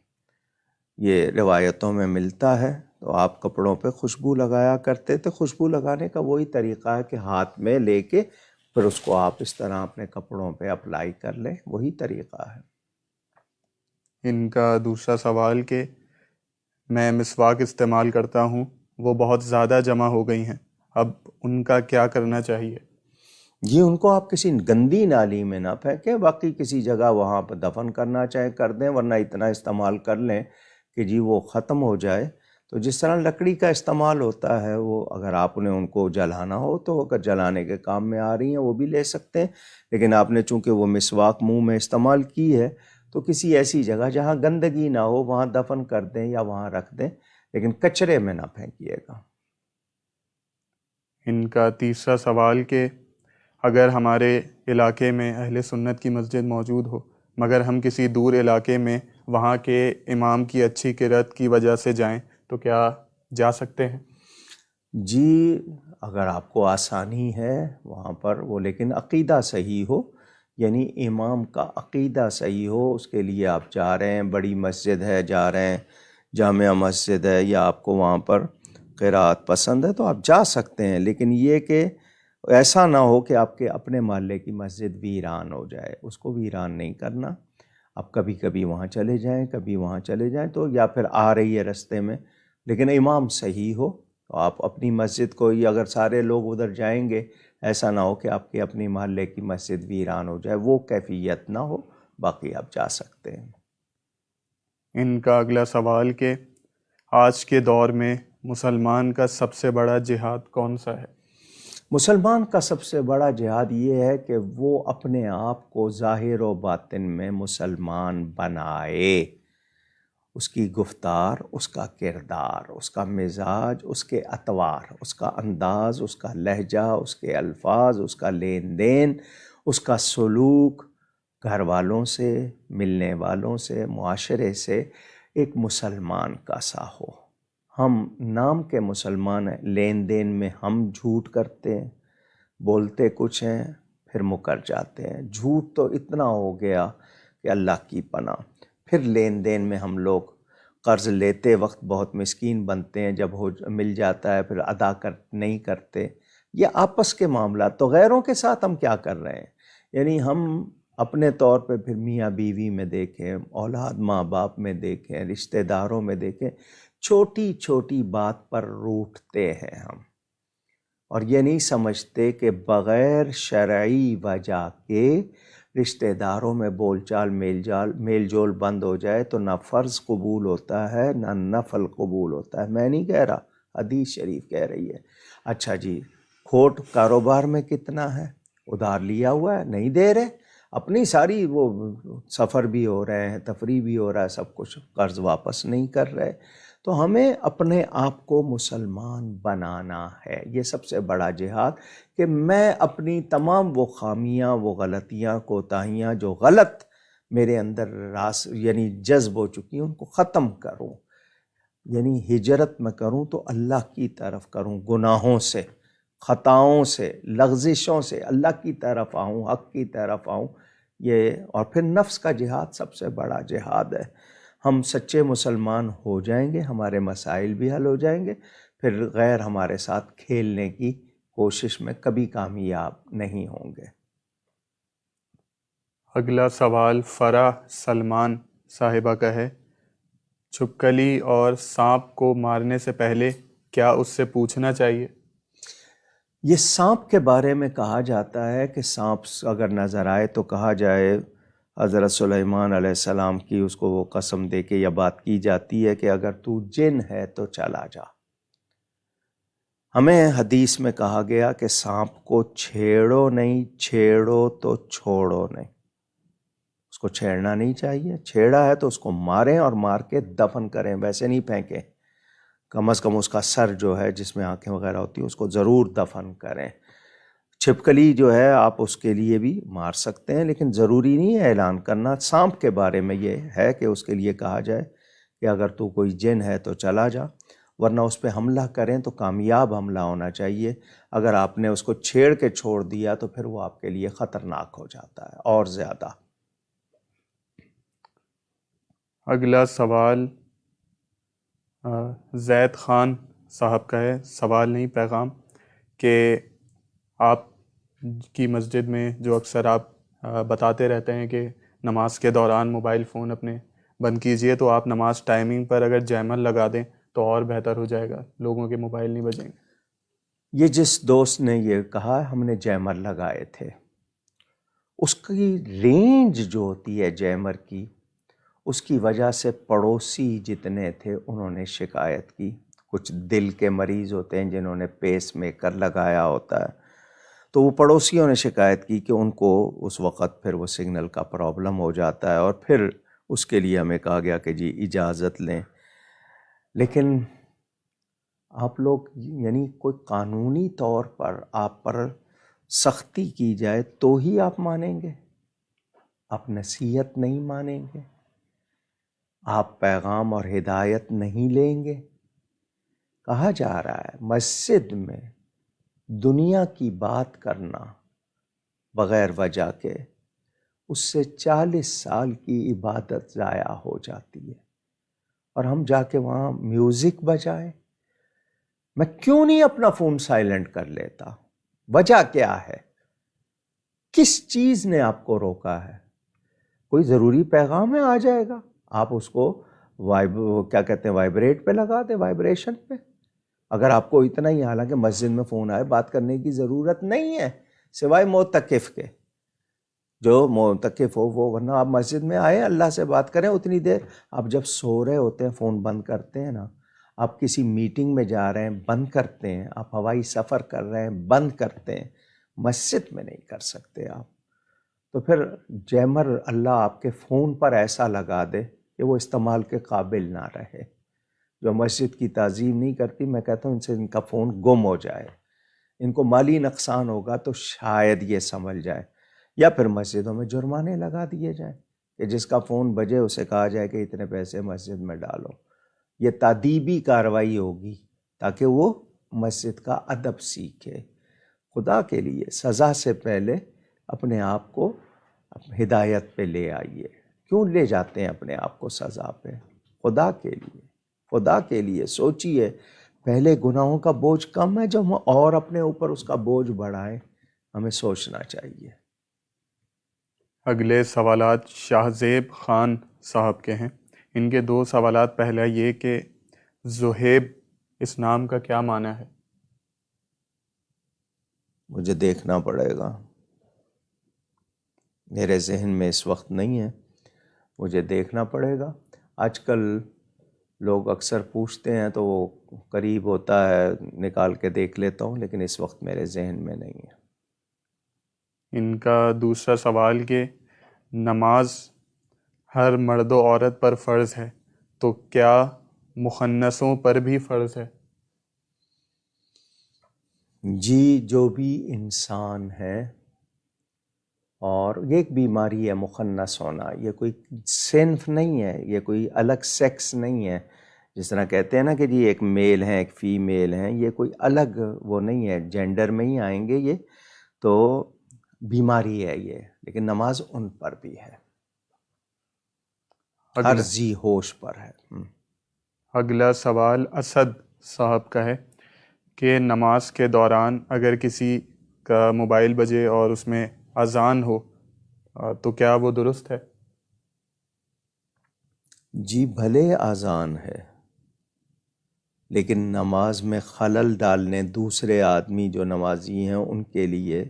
Speaker 2: یہ روایتوں میں ملتا ہے۔ تو آپ کپڑوں پہ خوشبو لگایا کرتے تھے۔ خوشبو لگانے کا وہی طریقہ ہے کہ ہاتھ میں لے کے پھر اس کو آپ اس طرح اپنے کپڑوں پہ اپلائی کر لیں، وہی طریقہ ہے۔
Speaker 1: ان کا دوسرا سوال کہ میں مسواک استعمال کرتا ہوں، وہ بہت زیادہ جمع ہو گئی ہیں، اب ان کا کیا کرنا چاہیے؟
Speaker 2: جی، ان کو آپ کسی گندی نالی میں نہ پھینکیں، باقی کسی جگہ وہاں پہ دفن کرنا چاہیں کر دیں، ورنہ اتنا استعمال کر لیں کہ جی وہ ختم ہو جائے۔ تو جس طرح لکڑی کا استعمال ہوتا ہے، وہ اگر آپ نے ان کو جلانا ہو تو اگر جلانے کے کام میں آ رہی ہیں وہ بھی لے سکتے ہیں، لیکن آپ نے چونکہ وہ مسواک منہ میں استعمال کی ہے تو کسی ایسی جگہ جہاں گندگی نہ ہو وہاں دفن کر دیں یا وہاں رکھ دیں، لیکن کچرے میں نہ پھینکیے گا۔
Speaker 1: ان کا تیسرا سوال کہ اگر ہمارے علاقے میں اہل سنت کی مسجد موجود ہو مگر ہم کسی دور علاقے میں وہاں کے امام کی اچھی قرأت کی وجہ سے جائیں تو کیا جا سکتے ہیں؟
Speaker 2: جی، اگر آپ کو آسانی ہے وہاں پر وہ، لیکن عقیدہ صحیح ہو، یعنی امام کا عقیدہ صحیح ہو، اس کے لیے آپ جا رہے ہیں، بڑی مسجد ہے جا رہے ہیں، جامع مسجد ہے، یا آپ کو وہاں پر قرأت پسند ہے تو آپ جا سکتے ہیں، لیکن یہ کہ ایسا نہ ہو کہ آپ کے اپنے محلے کی مسجد ویران ہو جائے، اس کو ویران نہیں کرنا۔ آپ کبھی کبھی وہاں چلے جائیں، کبھی وہاں چلے جائیں، تو یا پھر آ رہی ہے رستے میں لیکن امام صحیح ہو تو آپ اپنی مسجد کو ہی، اگر سارے لوگ ادھر جائیں گے ایسا نہ ہو کہ آپ کے اپنی محلے کی مسجد ویران ہو جائے، وہ کیفیت نہ ہو، باقی آپ جا سکتے ہیں۔
Speaker 1: ان کا اگلا سوال کہ آج کے دور میں مسلمان کا سب سے بڑا جہاد کون سا ہے؟
Speaker 2: مسلمان کا سب سے بڑا جہاد یہ ہے کہ وہ اپنے آپ کو ظاہر و باطن میں مسلمان بنائے، اس کی گفتار، اس کا کردار، اس کا مزاج، اس کے اطوار، اس کا انداز، اس کا لہجہ، اس کے الفاظ، اس کا لین دین، اس کا سلوک، گھر والوں سے، ملنے والوں سے، معاشرے سے ایک مسلمان کا سا ہو۔ ہم نام کے مسلمان ہیں، لین دین میں ہم جھوٹ کرتے ہیں، بولتے کچھ ہیں پھر مکر جاتے ہیں، جھوٹ تو اتنا ہو گیا کہ اللہ کی پناہ۔ پھر لین دین میں ہم لوگ قرض لیتے وقت بہت مسکین بنتے ہیں، جب مل جاتا ہے پھر ادا نہیں کرتے۔ یہ آپس کے معاملات، تو غیروں کے ساتھ ہم کیا کر رہے ہیں؟ یعنی ہم اپنے طور پہ پھر میاں بیوی میں دیکھیں، اولاد ماں باپ میں دیکھیں، رشتہ داروں میں دیکھیں، چھوٹی چھوٹی بات پر روٹھتے ہیں ہم، اور یہ نہیں سمجھتے کہ بغیر شرعی وجہ کے رشتہ داروں میں بول چال میل جول بند ہو جائے تو نہ فرض قبول ہوتا ہے نہ نفل قبول ہوتا ہے۔ میں نہیں کہہ رہا، حدیث شریف کہہ رہی ہے۔ اچھا جی، کھوٹ کاروبار میں کتنا ہے؟ ادھار لیا ہوا ہے، نہیں دے رہے، اپنی ساری وہ سفر بھی ہو رہے ہیں، تفریح بھی ہو رہا ہے، سب کچھ، قرض واپس نہیں کر رہے۔ تو ہمیں اپنے آپ کو مسلمان بنانا ہے، یہ سب سے بڑا جہاد، کہ میں اپنی تمام وہ خامیاں، وہ غلطیاں، کوتاہیاں جو غلط میرے اندر یعنی جذب ہو چکی ہیں، ان کو ختم کروں، یعنی ہجرت میں کروں تو اللہ کی طرف کروں، گناہوں سے، خطاؤں سے، لغزشوں سے اللہ کی طرف آؤں، حق کی طرف آؤں۔ یہ اور پھر نفس کا جہاد سب سے بڑا جہاد ہے۔ ہم سچے مسلمان ہو جائیں گے، ہمارے مسائل بھی حل ہو جائیں گے، پھر غیر ہمارے ساتھ کھیلنے کی کوشش میں کبھی کامیاب نہیں ہوں گے۔
Speaker 1: اگلا سوال فرح سلمان صاحبہ کا ہے۔ چھپکلی اور سانپ کو مارنے سے پہلے کیا اس سے پوچھنا چاہیے؟
Speaker 2: یہ سانپ کے بارے میں کہا جاتا ہے کہ سانپ اگر نظر آئے تو کہا جائے، حضرت سلیمان علیہ السلام کی اس کو وہ قسم دے کے یہ بات کی جاتی ہے کہ اگر تو جن ہے تو چلا جا۔ ہمیں حدیث میں کہا گیا کہ سانپ کو چھیڑو نہیں، چھیڑو تو چھوڑو نہیں، اس کو چھیڑنا نہیں چاہیے. چھیڑا ہے تو اس کو ماریں اور مار کے دفن کریں, ویسے نہیں پھینکیں. کم از کم اس کا سر جو ہے جس میں آنکھیں وغیرہ ہوتی ہیں اس کو ضرور دفن کریں. چھپکلی جو ہے آپ اس کے لیے بھی مار سکتے ہیں, لیکن ضروری نہیں ہے اعلان کرنا. سانپ کے بارے میں یہ ہے کہ اس کے لیے کہا جائے کہ اگر تو کوئی جن ہے تو چلا جا, ورنہ اس پہ حملہ کریں تو کامیاب حملہ ہونا چاہیے. اگر آپ نے اس کو چھیڑ کے چھوڑ دیا تو پھر وہ آپ کے لیے خطرناک ہو جاتا ہے اور زیادہ.
Speaker 1: اگلا سوال زید خان صاحب کا ہے, سوال نہیں پیغام, کہ آپ کی مسجد میں جو اکثر آپ بتاتے رہتے ہیں کہ نماز کے دوران موبائل فون اپنے بند کیجئے, تو آپ نماز ٹائمنگ پر اگر جیمر لگا دیں تو اور بہتر ہو جائے گا, لوگوں کے موبائل نہیں بجیں گے.
Speaker 2: یہ جس دوست نے یہ کہا ہم نے جیمر لگائے تھے, اس کی رینج جو ہوتی ہے جیمر کی, اس کی وجہ سے پڑوسی جتنے تھے انہوں نے شکایت کی. کچھ دل کے مریض ہوتے ہیں جنہوں نے پیس میکر لگایا ہوتا ہے, تو وہ پڑوسیوں نے شکایت کی کہ ان کو اس وقت پھر وہ سگنل کا پرابلم ہو جاتا ہے, اور پھر اس کے لیے ہمیں کہا گیا کہ جی اجازت لیں. لیکن آپ لوگ یعنی کوئی قانونی طور پر آپ پر سختی کی جائے تو ہی آپ مانیں گے, آپ نصیحت نہیں مانیں گے, آپ پیغام اور ہدایت نہیں لیں گے. کہا جا رہا ہے مسجد میں دنیا کی بات کرنا بغیر وجہ کے, اس سے 40 سال کی عبادت ضائع ہو جاتی ہے. اور ہم جا کے وہاں میوزک بجائے. میں کیوں نہیں اپنا فون سائلنٹ کر لیتا؟ وجہ کیا ہے؟ کس چیز نے آپ کو روکا ہے؟ کوئی ضروری پیغام ہے, آ جائے گا, آپ اس کو کیا کہتے ہیں وائبریٹ پہ لگا دیں, وائبریشن پہ. اگر آپ کو اتنا ہی, حالانکہ مسجد میں فون آئے بات کرنے کی ضرورت نہیں ہے سوائے معتکف کے. جو معتکف ہو وہ, ورنہ آپ مسجد میں آئے اللہ سے بات کریں اتنی دیر. آپ جب سو رہے ہوتے ہیں فون بند کرتے ہیں نا, آپ کسی میٹنگ میں جا رہے ہیں بند کرتے ہیں, آپ ہوائی سفر کر رہے ہیں بند کرتے ہیں, مسجد میں نہیں کر سکتے آپ. تو پھر جیمر اللہ آپ کے فون پر ایسا لگا دے کہ وہ استعمال کے قابل نہ رہے. جو مسجد کی تعظیم نہیں کرتی, میں کہتا ہوں ان سے ان کا فون گم ہو جائے. ان کو مالی نقصان ہوگا تو شاید یہ سنبھل جائے, یا پھر مسجدوں میں جرمانے لگا دیے جائیں کہ جس کا فون بجے اسے کہا جائے کہ اتنے پیسے مسجد میں ڈالو. یہ تادیبی کارروائی ہوگی تاکہ وہ مسجد کا ادب سیکھے. خدا کے لیے سزا سے پہلے اپنے آپ کو ہدایت پہ لے آئیے. کیوں لے جاتے ہیں اپنے آپ کو سزا پہ؟ خدا کے لیے, خدا کے لیے سوچئے. پہلے گناہوں کا بوجھ کم ہے, جو ہم اور اپنے اوپر اس کا بوجھ بڑھائیں, ہمیں سوچنا چاہیے.
Speaker 1: اگلے سوالات شاہ زیب خان صاحب کے ہیں. ان کے 2 سوالات. پہلا یہ کہ زہیب اس نام کا کیا معنی ہے؟
Speaker 2: مجھے دیکھنا پڑے گا, میرے ذہن میں اس وقت نہیں ہے, مجھے دیکھنا پڑے گا. آج کل لوگ اکثر پوچھتے ہیں تو وہ قریب ہوتا ہے نکال کے دیکھ لیتا ہوں, لیکن اس وقت میرے ذہن میں نہیں ہے.
Speaker 1: ان کا دوسرا سوال کہ نماز ہر مرد و عورت پر فرض ہے, تو کیا مخنثوں پر بھی فرض ہے؟
Speaker 2: جی, جو بھی انسان ہے, اور یہ ایک بیماری ہے مخنث ہونا, یہ کوئی صنف نہیں ہے, یہ کوئی الگ سیکس نہیں ہے. جس طرح کہتے ہیں نا کہ جی ایک میل ہیں ایک فیمیل ہیں, یہ کوئی الگ وہ نہیں ہے, جینڈر میں ہی آئیں گے یہ, تو بیماری ہے یہ. لیکن نماز ان پر بھی ہے, ہر ذی ہوش پر ہے.
Speaker 1: اگلا سوال اسد صاحب کا ہے کہ نماز کے دوران اگر کسی کا موبائل بجے اور اس میں اذان ہو تو کیا وہ درست ہے؟
Speaker 2: جی بھلے اذان ہے, لیکن نماز میں خلل ڈالنے دوسرے آدمی جو نمازی ہیں ان کے لیے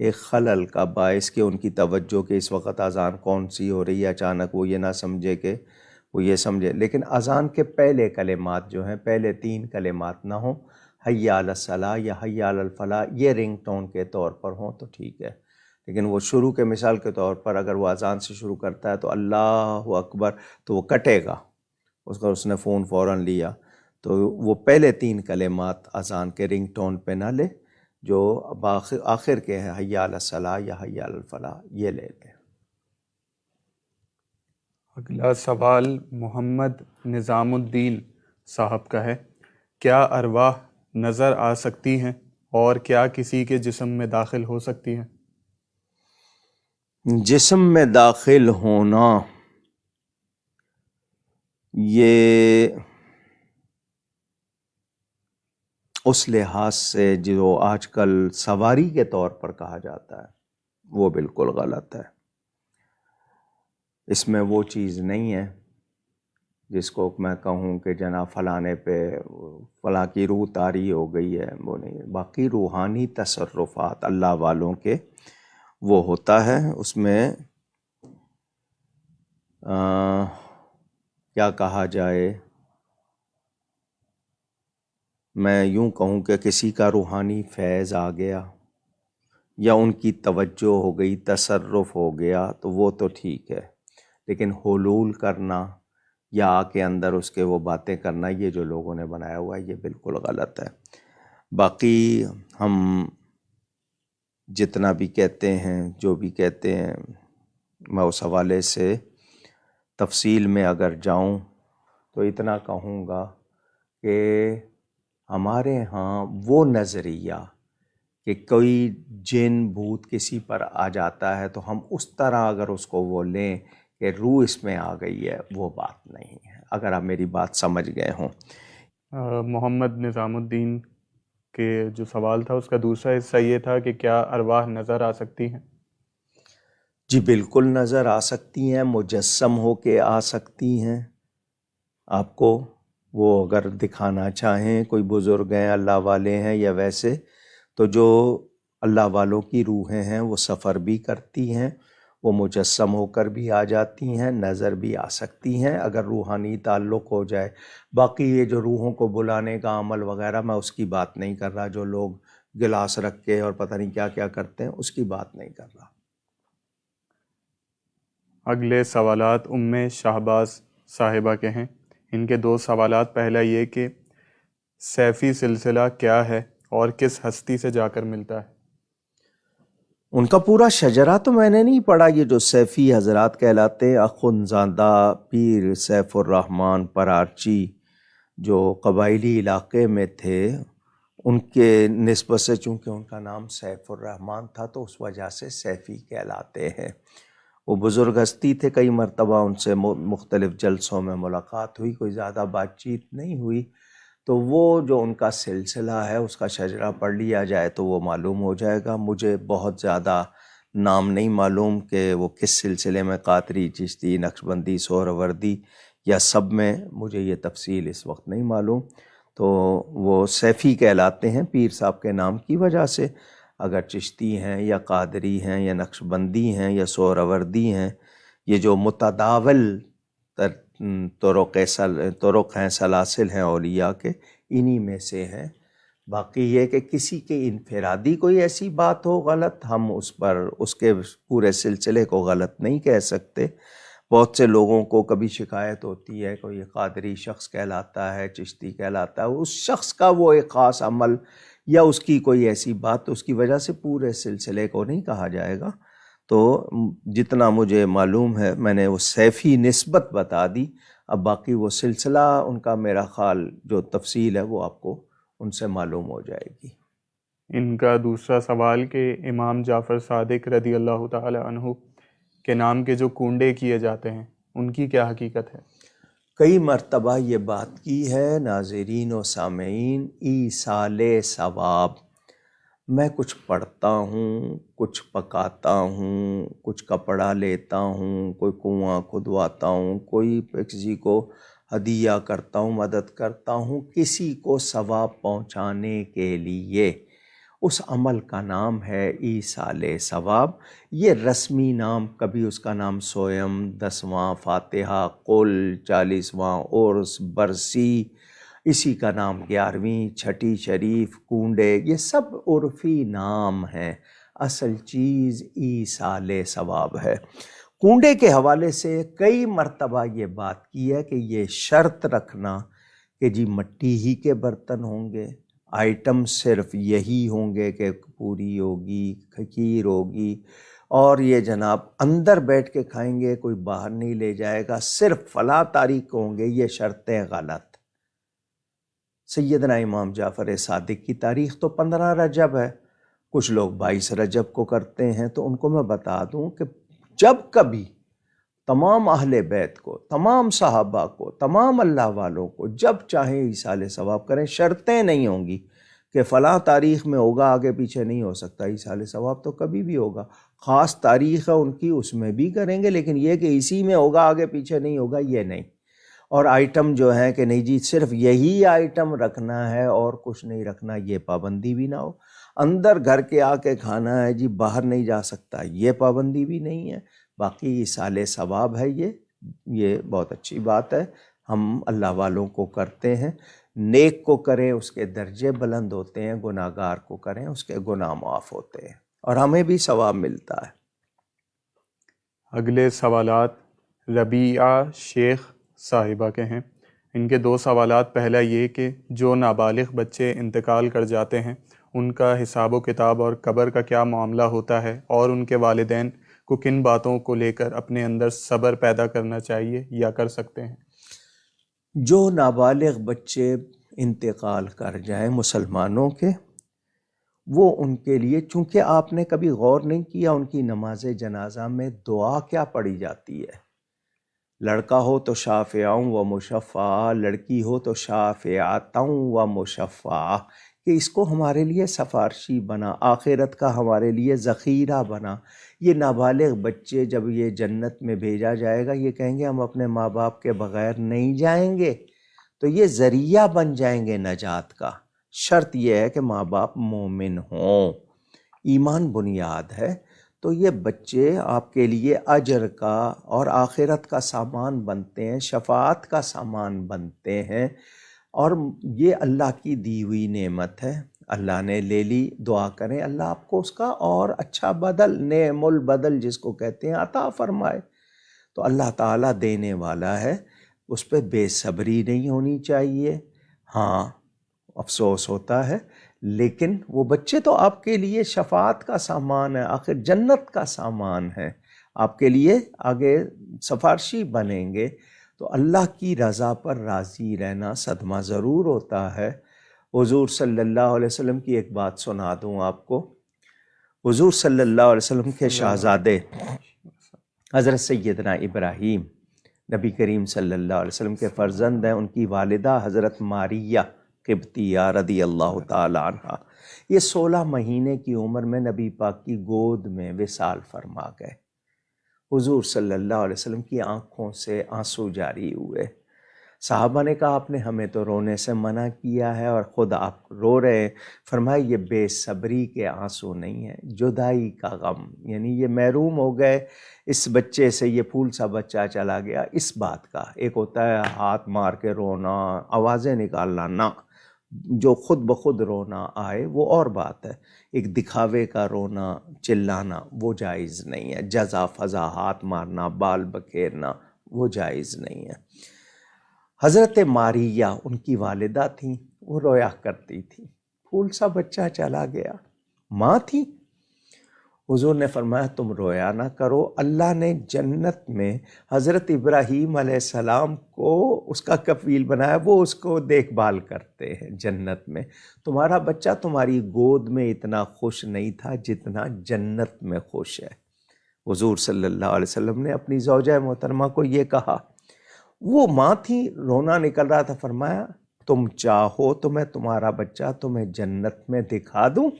Speaker 2: ایک خلل کا باعث کہ ان کی توجہ کہ اس وقت اذان کون سی ہو رہی ہے, اچانک وہ یہ نہ سمجھے کہ وہ یہ سمجھے. لیکن اذان کے پہلے کلمات جو ہیں, پہلے 3 کلمات نہ ہوں, حی علی الصلاۃ یا حی علی الفلاح, یہ رنگ ٹون کے طور پر ہوں تو ٹھیک ہے. لیکن وہ شروع کے مثال کے طور پر اگر وہ اذان سے شروع کرتا ہے تو اللہ اکبر تو وہ کٹے گا، اس نے فون فوراً لیا، تو وہ پہلے 3 کلمات اذان کے رنگ ٹون پہ نہ لے، جو آخر کے ہیں حی علی الصلاح یا حی علی الفلاح، یہ لے لے۔
Speaker 1: اگلا سوال محمد نظام الدین صاحب کا ہے، کیا ارواح نظر آ سکتی ہیں اور کیا کسی کے جسم میں داخل ہو سکتی ہیں؟
Speaker 2: جسم میں داخل ہونا یہ اس لحاظ سے جو آج کل سواری کے طور پر کہا جاتا ہے وہ بالکل غلط ہے۔ اس میں وہ چیز نہیں ہے جس کو میں کہوں کہ جناب فلانے پہ فلاں کی روح طاری ہو گئی ہے، وہ نہیں۔ باقی روحانی تصرفات اللہ والوں کے وہ ہوتا ہے، اس میں کیا کہا جائے، میں یوں کہوں کہ کسی کا روحانی فیض آ گیا یا ان کی توجہ ہو گئی، تصرف ہو گیا تو وہ تو ٹھیک ہے، لیکن حلول کرنا یا آ کے اندر اس کے وہ باتیں کرنا، یہ جو لوگوں نے بنایا ہوا ہے یہ بالکل غلط ہے۔ باقی ہم جتنا بھی کہتے ہیں، جو بھی کہتے ہیں، میں اس حوالے سے تفصیل میں اگر جاؤں تو اتنا کہوں گا کہ ہمارے ہاں وہ نظریہ کہ کوئی جن بھوت کسی پر آ جاتا ہے تو ہم اس طرح اگر اس کو وہ لیں کہ روح اس میں آ گئی ہے، وہ بات نہیں ہے، اگر آپ میری بات سمجھ گئے ہوں۔
Speaker 1: محمد نظام الدین کے جو سوال تھا اس کا دوسرا حصہ یہ تھا کہ کیا ارواح نظر آ سکتی ہیں؟
Speaker 2: جی بالکل نظر آ سکتی ہیں، مجسم ہو کے آ سکتی ہیں آپ کو، وہ اگر دکھانا چاہیں، کوئی بزرگ ہیں، اللہ والے ہیں یا ویسے، تو جو اللہ والوں کی روحیں ہیں وہ سفر بھی کرتی ہیں، وہ مجسم ہو کر بھی آ جاتی ہیں، نظر بھی آ سکتی ہیں اگر روحانی تعلق ہو جائے۔ باقی یہ جو روحوں کو بلانے کا عمل وغیرہ، میں اس کی بات نہیں کر رہا، جو لوگ گلاس رکھ کے اور پتہ نہیں کیا کیا کرتے ہیں، اس کی بات نہیں کر رہا۔
Speaker 1: اگلے سوالات شہباز صاحبہ کے ہیں، ان کے 2 سوالات، پہلا یہ کہ سیفی سلسلہ کیا ہے اور کس ہستی سے جا کر ملتا ہے؟
Speaker 2: ان کا پورا شجرہ تو میں نے نہیں پڑھا، یہ جو سیفی حضرات کہلاتے ہیں، اخندزادہ پیر سیف الرحمن پرارچی جو قبائلی علاقے میں تھے، ان کے نسبت سے چونکہ ان کا نام سیف الرحمن تھا تو اس وجہ سے سیفی کہلاتے ہیں۔ وہ بزرگ ہستی تھے، کئی مرتبہ ان سے مختلف جلسوں میں ملاقات ہوئی، کوئی زیادہ بات چیت نہیں ہوئی، تو وہ جو ان کا سلسلہ ہے اس کا شجرہ پڑھ لیا جائے تو وہ معلوم ہو جائے گا۔ مجھے بہت زیادہ نام نہیں معلوم کہ وہ کس سلسلے میں، قادری، چشتی، نقشبندی، سہروردی یا سب میں، مجھے یہ تفصیل اس وقت نہیں معلوم۔ تو وہ سیفی کہلاتے ہیں پیر صاحب کے نام کی وجہ سے۔ اگر چشتی ہیں یا قادری ہیں یا نقشبندی ہیں یا سہروردی ہیں، یہ جو متداول طرق ہیں، سلاسل ہیں اولیاء کے، انہی میں سے ہیں۔ باقی یہ کہ کسی کے انفرادی کوئی ایسی بات ہو غلط، ہم اس پر اس کے پورے سلسلے کو غلط نہیں کہہ سکتے۔ بہت سے لوگوں کو کبھی شکایت ہوتی ہے، کوئی قادری شخص کہلاتا ہے، چشتی کہلاتا ہے، اس شخص کا وہ ایک خاص عمل یا اس کی کوئی ایسی بات، اس کی وجہ سے پورے سلسلے کو نہیں کہا جائے گا۔ تو جتنا مجھے معلوم ہے میں نے وہ سیفی نسبت بتا دی، اب باقی وہ سلسلہ ان کا میرا خیال جو تفصیل ہے وہ آپ کو ان سے معلوم ہو جائے گی۔
Speaker 1: ان کا دوسرا سوال کہ امام جعفر صادق رضی اللہ تعالی عنہ کے نام کے جو کنڈے کیے جاتے ہیں ان کی کیا حقیقت ہے؟
Speaker 2: کئی مرتبہ یہ بات کی ہے ناظرین و سامعین، ایصال ثواب، میں کچھ پڑھتا ہوں، کچھ پکاتا ہوں، کچھ کپڑا لیتا ہوں، کوئی کنواں کھدواتا ہوں، کوئی کسی کو ہدیہ کرتا ہوں، مدد کرتا ہوں کسی کو ثواب پہنچانے کے لیے، اس عمل کا نام ہے ایصال ثواب۔ یہ رسمی نام، کبھی اس کا نام سویم، 10واں فاتحہ، قل، 40واں عرس، برسی، اسی کا نام 11ویں، چھٹی شریف، کنڈے، یہ سب عرفی نام ہیں۔ اصل چیز ایصال ثواب ہے۔ کنڈے کے حوالے سے کئی مرتبہ یہ بات کی ہے کہ یہ شرط رکھنا کہ جی مٹی ہی کے برتن ہوں گے، آئٹم صرف یہی ہوں گے کہ پوری ہوگی، کھیر ہوگی، اور یہ جناب اندر بیٹھ کے کھائیں گے، کوئی باہر نہیں لے جائے گا، صرف فلاں تاریخ ہوں گے، یہ شرطیں غلط۔ سیدنا امام جعفر صادق کی تاریخ تو 15 رجب ہے، کچھ لوگ 22 رجب کو کرتے ہیں، تو ان کو میں بتا دوں کہ جب کبھی تمام اہل بیت کو، تمام صحابہ کو، تمام اللہ والوں کو جب چاہیں ایصال ثواب کریں، شرطیں نہیں ہوں گی کہ فلاں تاریخ میں ہوگا، آگے پیچھے نہیں ہو سکتا۔ ایصال ثواب تو کبھی بھی ہوگا، خاص تاریخ ہے ان کی، اس میں بھی کریں گے، لیکن یہ کہ اسی میں ہوگا آگے پیچھے نہیں ہوگا، یہ نہیں۔ اور آئٹم جو ہیں کہ نہیں جی صرف یہی آئٹم رکھنا ہے اور کچھ نہیں رکھنا، یہ پابندی بھی نہ ہو۔ اندر گھر کے آ کے کھانا ہے جی، باہر نہیں جا سکتا، یہ پابندی بھی نہیں ہے۔ باقی ایصال ثواب ہے، یہ بہت اچھی بات ہے، ہم اللہ والوں کو کرتے ہیں۔ نیک کو کریں اس کے درجے بلند ہوتے ہیں، گناہ گار کو کریں اس کے گناہ معاف ہوتے ہیں، اور ہمیں بھی ثواب ملتا ہے۔
Speaker 1: اگلے سوالات ربیعہ شیخ صاحبہ کے ہیں۔ ان کے 2 سوالات، پہلا یہ کہ جو نابالغ بچے انتقال کر جاتے ہیں ان کا حساب و کتاب اور قبر کا کیا معاملہ ہوتا ہے، اور ان کے والدین کو کن باتوں کو لے کر اپنے اندر صبر پیدا کرنا چاہیے یا کر سکتے ہیں؟
Speaker 2: جو نابالغ بچے انتقال کر جائیں مسلمانوں کے، وہ ان کے لیے، چونکہ آپ نے کبھی غور نہیں کیا ان کی نماز جنازہ میں دعا کیا پڑھی جاتی ہے۔ لڑکا ہو تو شافعاں و مشفع، لڑکی ہو تو شافعاتاں و مشفع، کہ اس کو ہمارے لیے سفارشی بنا، آخرت کا ہمارے لیے ذخیرہ بنا۔ یہ نابالغ بچے جب یہ جنت میں بھیجا جائے گا، یہ کہیں گے ہم اپنے ماں باپ کے بغیر نہیں جائیں گے، تو یہ ذریعہ بن جائیں گے نجات کا۔ شرط یہ ہے کہ ماں باپ مومن ہوں، ایمان بنیاد ہے۔ تو یہ بچے آپ کے لیے اجر کا اور آخرت کا سامان بنتے ہیں، شفاعت کا سامان بنتے ہیں، اور یہ اللہ کی دی ہوئی نعمت ہے، اللہ نے لے لی۔ دعا کریں اللہ آپ کو اس کا اور اچھا بدل، نعم البدل جس کو کہتے ہیں، عطا فرمائے۔ تو اللہ تعالیٰ دینے والا ہے، اس پہ بے صبری نہیں ہونی چاہیے۔ ہاں افسوس ہوتا ہے، لیکن وہ بچے تو آپ کے لیے شفاعت کا سامان ہے، آخر جنت کا سامان ہے، آپ کے لیے آگے سفارشی بنیں گے۔ تو اللہ کی رضا پر راضی رہنا صدمہ ضرور ہوتا ہے۔ حضور صلی اللہ علیہ وسلم کی ایک بات سنا دوں آپ کو۔ حضور صلی اللہ علیہ وسلم کے شہزادے حضرت سیدنا ابراہیم نبی کریم صلی اللہ علیہ وسلم کے فرزند ہیں، ان کی والدہ حضرت ماریہ قبطیہ رضی اللہ تعالی عنہ، یہ 16 مہینے کی عمر میں نبی پاک کی گود میں وصال فرما گئے۔ حضور صلی اللہ علیہ وسلم کی آنکھوں سے آنسو جاری ہوئے۔ صحابہ نے کہا آپ نے ہمیں تو رونے سے منع کیا ہے اور خود آپ رو رہے ہیں۔ فرمایا یہ بے صبری کے آنسو نہیں ہیں، جدائی کا غم، یعنی یہ محروم ہو گئے اس بچے سے، یہ پھول سا بچہ چلا گیا، اس بات کا۔ ایک ہوتا ہے ہاتھ مار کے رونا، آوازیں نکالنا، نہ، جو خود بخود رونا آئے وہ اور بات ہے۔ ایک دکھاوے کا رونا، چلانا، وہ جائز نہیں ہے۔ جزا فضا، ہاتھ مارنا، بال بکھیرنا، وہ جائز نہیں ہے۔ حضرت ماریہ ان کی والدہ تھیں، وہ رویا کرتی تھیں، پھول سا بچہ چلا گیا، ماں تھی۔ حضور نے فرمایا تم رویا نہ کرو، اللہ نے جنت میں حضرت ابراہیم علیہ السلام کو اس کا کفیل بنایا، وہ اس کو دیکھ بھال کرتے ہیں جنت میں۔ تمہارا بچہ تمہاری گود میں اتنا خوش نہیں تھا جتنا جنت میں خوش ہے۔ حضور صلی اللہ علیہ وسلم نے اپنی زوجہ محترمہ کو یہ کہا، وہ ماں تھی، رونا نکل رہا تھا، فرمایا تم چاہو تو میں تمہارا بچہ تمہیں جنت میں دکھا دوں۔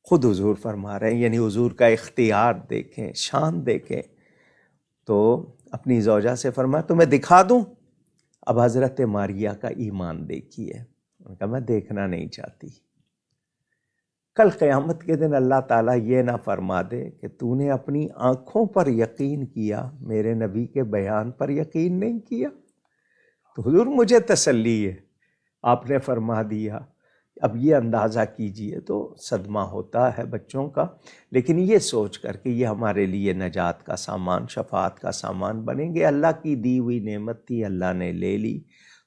Speaker 2: خود حضور فرما رہے ہیں، یعنی حضور کا اختیار دیکھیں، شان دیکھیں۔ تو اپنی زوجہ سے فرمایا تمہیں دکھا دوں۔ اب حضرت ماریہ کا ایمان دیکھیے، انہوں نے کہا میں دیکھنا نہیں چاہتی۔ کل قیامت کے دن اللہ تعالیٰ یہ نہ فرما دے کہ تو نے اپنی آنکھوں پر یقین کیا، میرے نبی کے بیان پر یقین نہیں کیا۔ تو حضور مجھے تسلی ہے، آپ نے فرما دیا اب یہ اندازہ کیجئے تو صدمہ ہوتا ہے بچوں کا، لیکن یہ سوچ کر کہ یہ ہمارے لیے نجات کا سامان، شفاعت کا سامان بنیں گے۔ اللہ کی دی ہوئی نعمت تھی، اللہ نے لے لی،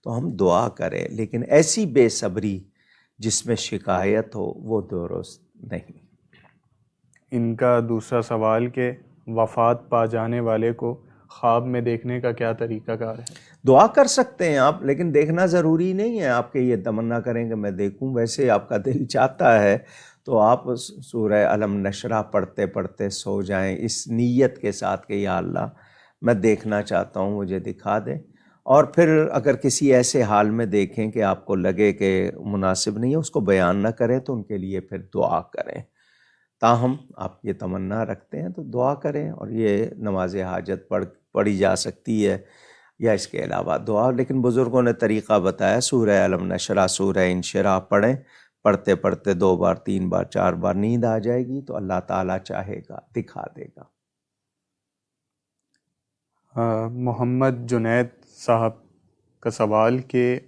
Speaker 2: تو ہم دعا کریں، لیکن ایسی بے صبری جس میں شکایت ہو وہ درست نہیں۔
Speaker 1: ان کا دوسرا سوال کہ وفات پا جانے والے کو خواب میں دیکھنے کا کیا طریقہ کار ہے؟
Speaker 2: دعا کر سکتے ہیں آپ، لیکن دیکھنا ضروری نہیں ہے آپ کے یہ تمنا کریں کہ میں دیکھوں، ویسے آپ کا دل چاہتا ہے تو آپ سورہ علم نشرہ پڑھتے پڑھتے سو جائیں اس نیت کے ساتھ کہ یا اللہ میں دیکھنا چاہتا ہوں، مجھے دکھا دیں۔ اور پھر اگر کسی ایسے حال میں دیکھیں کہ آپ کو لگے کہ مناسب نہیں ہے، اس کو بیان نہ کریں تو ان کے لیے پھر دعا کریں۔ تاہم آپ یہ تمنا رکھتے ہیں تو دعا کریں، اور یہ نماز حاجت پڑھی جا سکتی ہے یا اس کے علاوہ دعا، لیکن بزرگوں نے طریقہ بتایا، سورہ علم نشرہ، سورہ انشراح پڑھیں، پڑھتے پڑھتے 2 بار 3 بار 4 بار نیند آ جائے گی تو اللہ تعالیٰ چاہے گا دکھا دے گا۔
Speaker 1: محمد جنید صاحب کا سوال کہ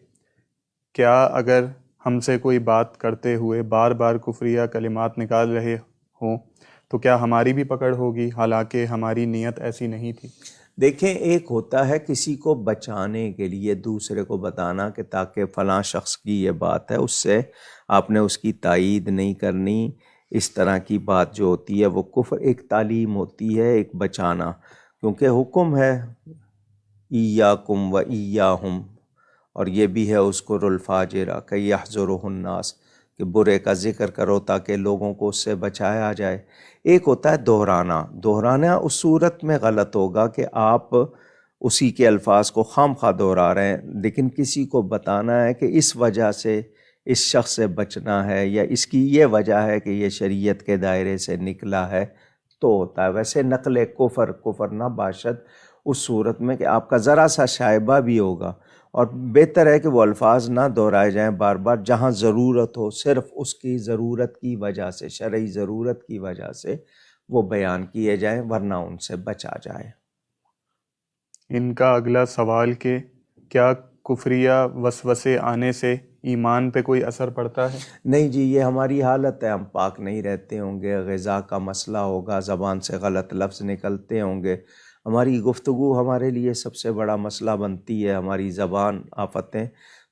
Speaker 1: کیا اگر ہم سے کوئی بات کرتے ہوئے بار بار کفریہ کلمات نکال رہے ہوں تو کیا ہماری بھی پکڑ ہوگی، حالانکہ ہماری نیت ایسی نہیں تھی؟
Speaker 2: دیکھیں، ایک ہوتا ہے کسی کو بچانے کے لیے دوسرے کو بتانا کہ تاکہ فلاں شخص کی یہ بات ہے، اس سے آپ نے اس کی تائید نہیں کرنی، اس طرح کی بات جو ہوتی ہے وہ کفر، ایک تعلیم ہوتی ہے، ایک بچانا، کیونکہ حکم ہے ایاکم و ایاہم، اور یہ بھی ہے اذکر الفاجر کی یحذرہ الناس، کہ برے کا ذکر کرو تاکہ لوگوں کو اس سے بچایا جائے۔ ایک ہوتا ہے دہرانا اس صورت میں غلط ہوگا کہ آپ اسی کے الفاظ کو خام خواہ دہرا رہے ہیں، لیکن کسی کو بتانا ہے کہ اس وجہ سے اس شخص سے بچنا ہے، یا اس کی یہ وجہ ہے کہ یہ شریعت کے دائرے سے نکلا ہے، تو ہوتا ہے۔ ویسے نقل کفر نہ باشد اس صورت میں کہ آپ کا ذرا سا شائبہ بھی ہوگا، اور بہتر ہے کہ وہ الفاظ نہ دہرائے جائیں بار بار، جہاں ضرورت ہو صرف اس کی ضرورت کی وجہ سے، شرعی ضرورت کی وجہ سے وہ بیان کیے جائیں، ورنہ ان سے بچا جائے۔
Speaker 1: ان کا اگلا سوال کہ کیا کفریہ وسوسے آنے سے ایمان پہ کوئی اثر پڑتا ہے؟
Speaker 2: نہیں جی، یہ ہماری حالت ہے، ہم پاک نہیں رہتے ہوں گے، غذا کا مسئلہ ہوگا، زبان سے غلط لفظ نکلتے ہوں گے، ہماری گفتگو ہمارے لیے سب سے بڑا مسئلہ بنتی ہے، ہماری زبان آفتیں،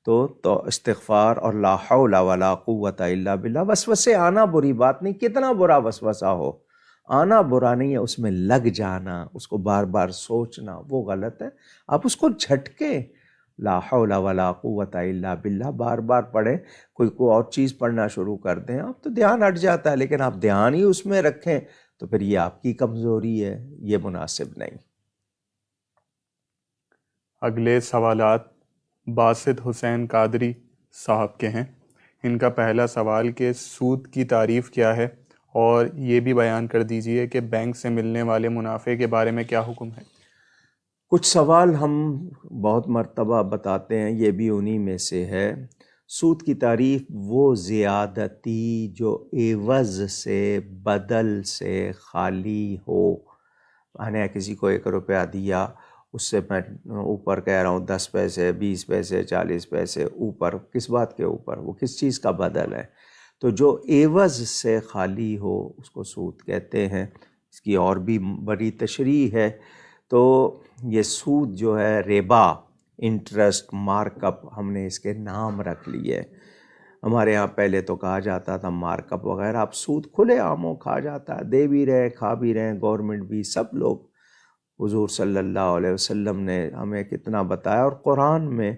Speaker 2: تو استغفار اور لا حول ولا قوت الا باللہ۔ وسوسے آنا بری بات نہیں، کتنا برا وسوسہ ہو، آنا برا نہیں ہے، اس میں لگ جانا، اس کو بار بار سوچنا وہ غلط ہے۔ آپ اس کو جھٹکے لا حول ولا قوت الا باللہ بار بار پڑھیں، کوئی اور چیز پڑھنا شروع کر دیں آپ تو دھیان ہٹ جاتا ہے، لیکن آپ دھیان ہی اس میں رکھیں تو پھر یہ آپ کی کمزوری ہے، یہ مناسب نہیں۔
Speaker 1: اگلے سوالات باسط حسین قادری صاحب کے ہیں۔ ان کا پہلا سوال کہ سود کی تعریف کیا ہے، اور یہ بھی بیان کر دیجئے کہ بینک سے ملنے والے منافع کے بارے میں کیا حکم ہے؟
Speaker 2: کچھ سوال ہم بہت مرتبہ بتاتے ہیں، یہ بھی انہی میں سے ہے۔ سود کی تعریف وہ زیادتی جو عوض سے، بدل سے خالی ہو، یعنی کسی کو 1 روپیہ دیا، اس سے میں اوپر کہہ رہا ہوں 10 پیسے 20 پیسے 40 پیسے اوپر، کس بات کے اوپر؟ وہ کس چیز کا بدل ہے؟ تو جو عوض سے خالی ہو اس کو سود کہتے ہیں۔ اس کی اور بھی بڑی تشریح ہے۔ تو یہ سود جو ہے ربا، انٹرسٹ، مارک اپ، ہم نے اس کے نام رکھ لیے۔ ہمارے ہاں پہلے تو کہا جاتا تھا مارک اپ وغیرہ، اب سود کھلے عاموں کھا جاتا ہے، دے بھی رہے کھا بھی رہے، گورنمنٹ بھی، سب لوگ۔ حضور صلی اللہ علیہ وسلم نے ہمیں کتنا بتایا، اور قرآن میں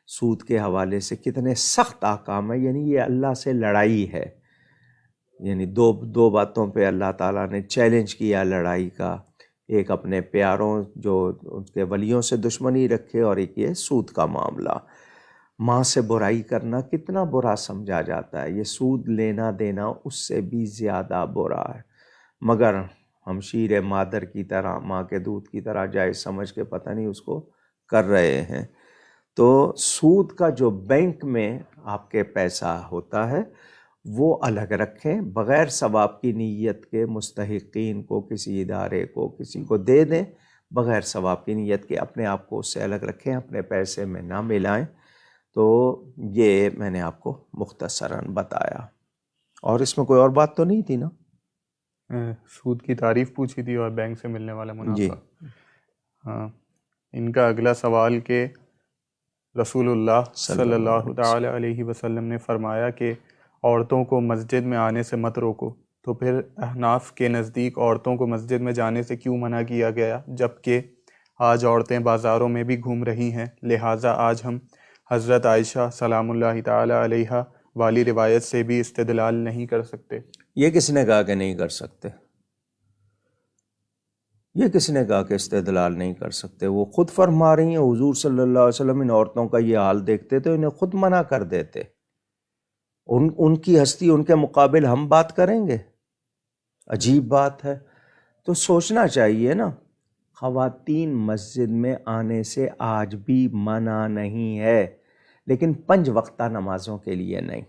Speaker 2: سود کے حوالے سے کتنے سخت احکام ہیں، یعنی یہ اللہ سے لڑائی ہے، یعنی دو باتوں پہ اللہ تعالیٰ نے چیلنج کیا لڑائی کا، ایک اپنے پیاروں جو ان کے ولیوں سے دشمنی رکھے، اور ایک یہ سود کا معاملہ۔ ماں سے برائی کرنا کتنا برا سمجھا جاتا ہے، یہ سود لینا دینا اس سے بھی زیادہ برا ہے، مگر ہم شیر مادر کی طرح، ماں کے دودھ کی طرح جائز سمجھ کے پتہ نہیں اس کو کر رہے ہیں۔ تو سود کا جو بینک میں آپ کے پیسہ ہوتا ہے وہ الگ رکھیں، بغیر ثواب کی نیت کے مستحقین کو، کسی ادارے کو، کسی کو دے دیں، بغیر ثواب کی نیت کے اپنے آپ کو اس سے الگ رکھیں، اپنے پیسے میں نہ ملائیں۔ تو یہ میں نے آپ کو مختصراً بتایا، اور اس میں کوئی اور بات تو نہیں تھی نا؟
Speaker 1: سود کی تعریف پوچھی تھی اور بینک سے ملنے والا
Speaker 2: جی
Speaker 1: منافع۔ ہاں، ان کا اگلا سوال کہ رسول اللہ صلی اللہ تعالی علیہ وسلم نے فرمایا کہ عورتوں کو مسجد میں آنے سے مت روکو، تو پھر احناف کے نزدیک عورتوں کو مسجد میں جانے سے کیوں منع کیا گیا، جبکہ آج عورتیں بازاروں میں بھی گھوم رہی ہیں؟ لہٰذا آج ہم حضرت عائشہ سلام اللہ تعالی علیہا والی روایت سے بھی استدلال نہیں کر سکتے۔
Speaker 2: یہ کس نے کہا کہ نہیں کر سکتے؟ یہ کس نے کہا کہ استدلال نہیں کر سکتے؟ وہ خود فرما رہی ہیں، حضور صلی اللہ علیہ وسلم ان عورتوں کا یہ حال دیکھتے تو انہیں خود منع کر دیتے۔ ان کی ہستی، ان کے مقابل ہم بات کریں گے؟ عجیب بات ہے۔ تو سوچنا چاہیے نا، خواتین مسجد میں آنے سے آج بھی منع نہیں ہے، لیکن 5 وقتہ نمازوں کے لیے نہیں۔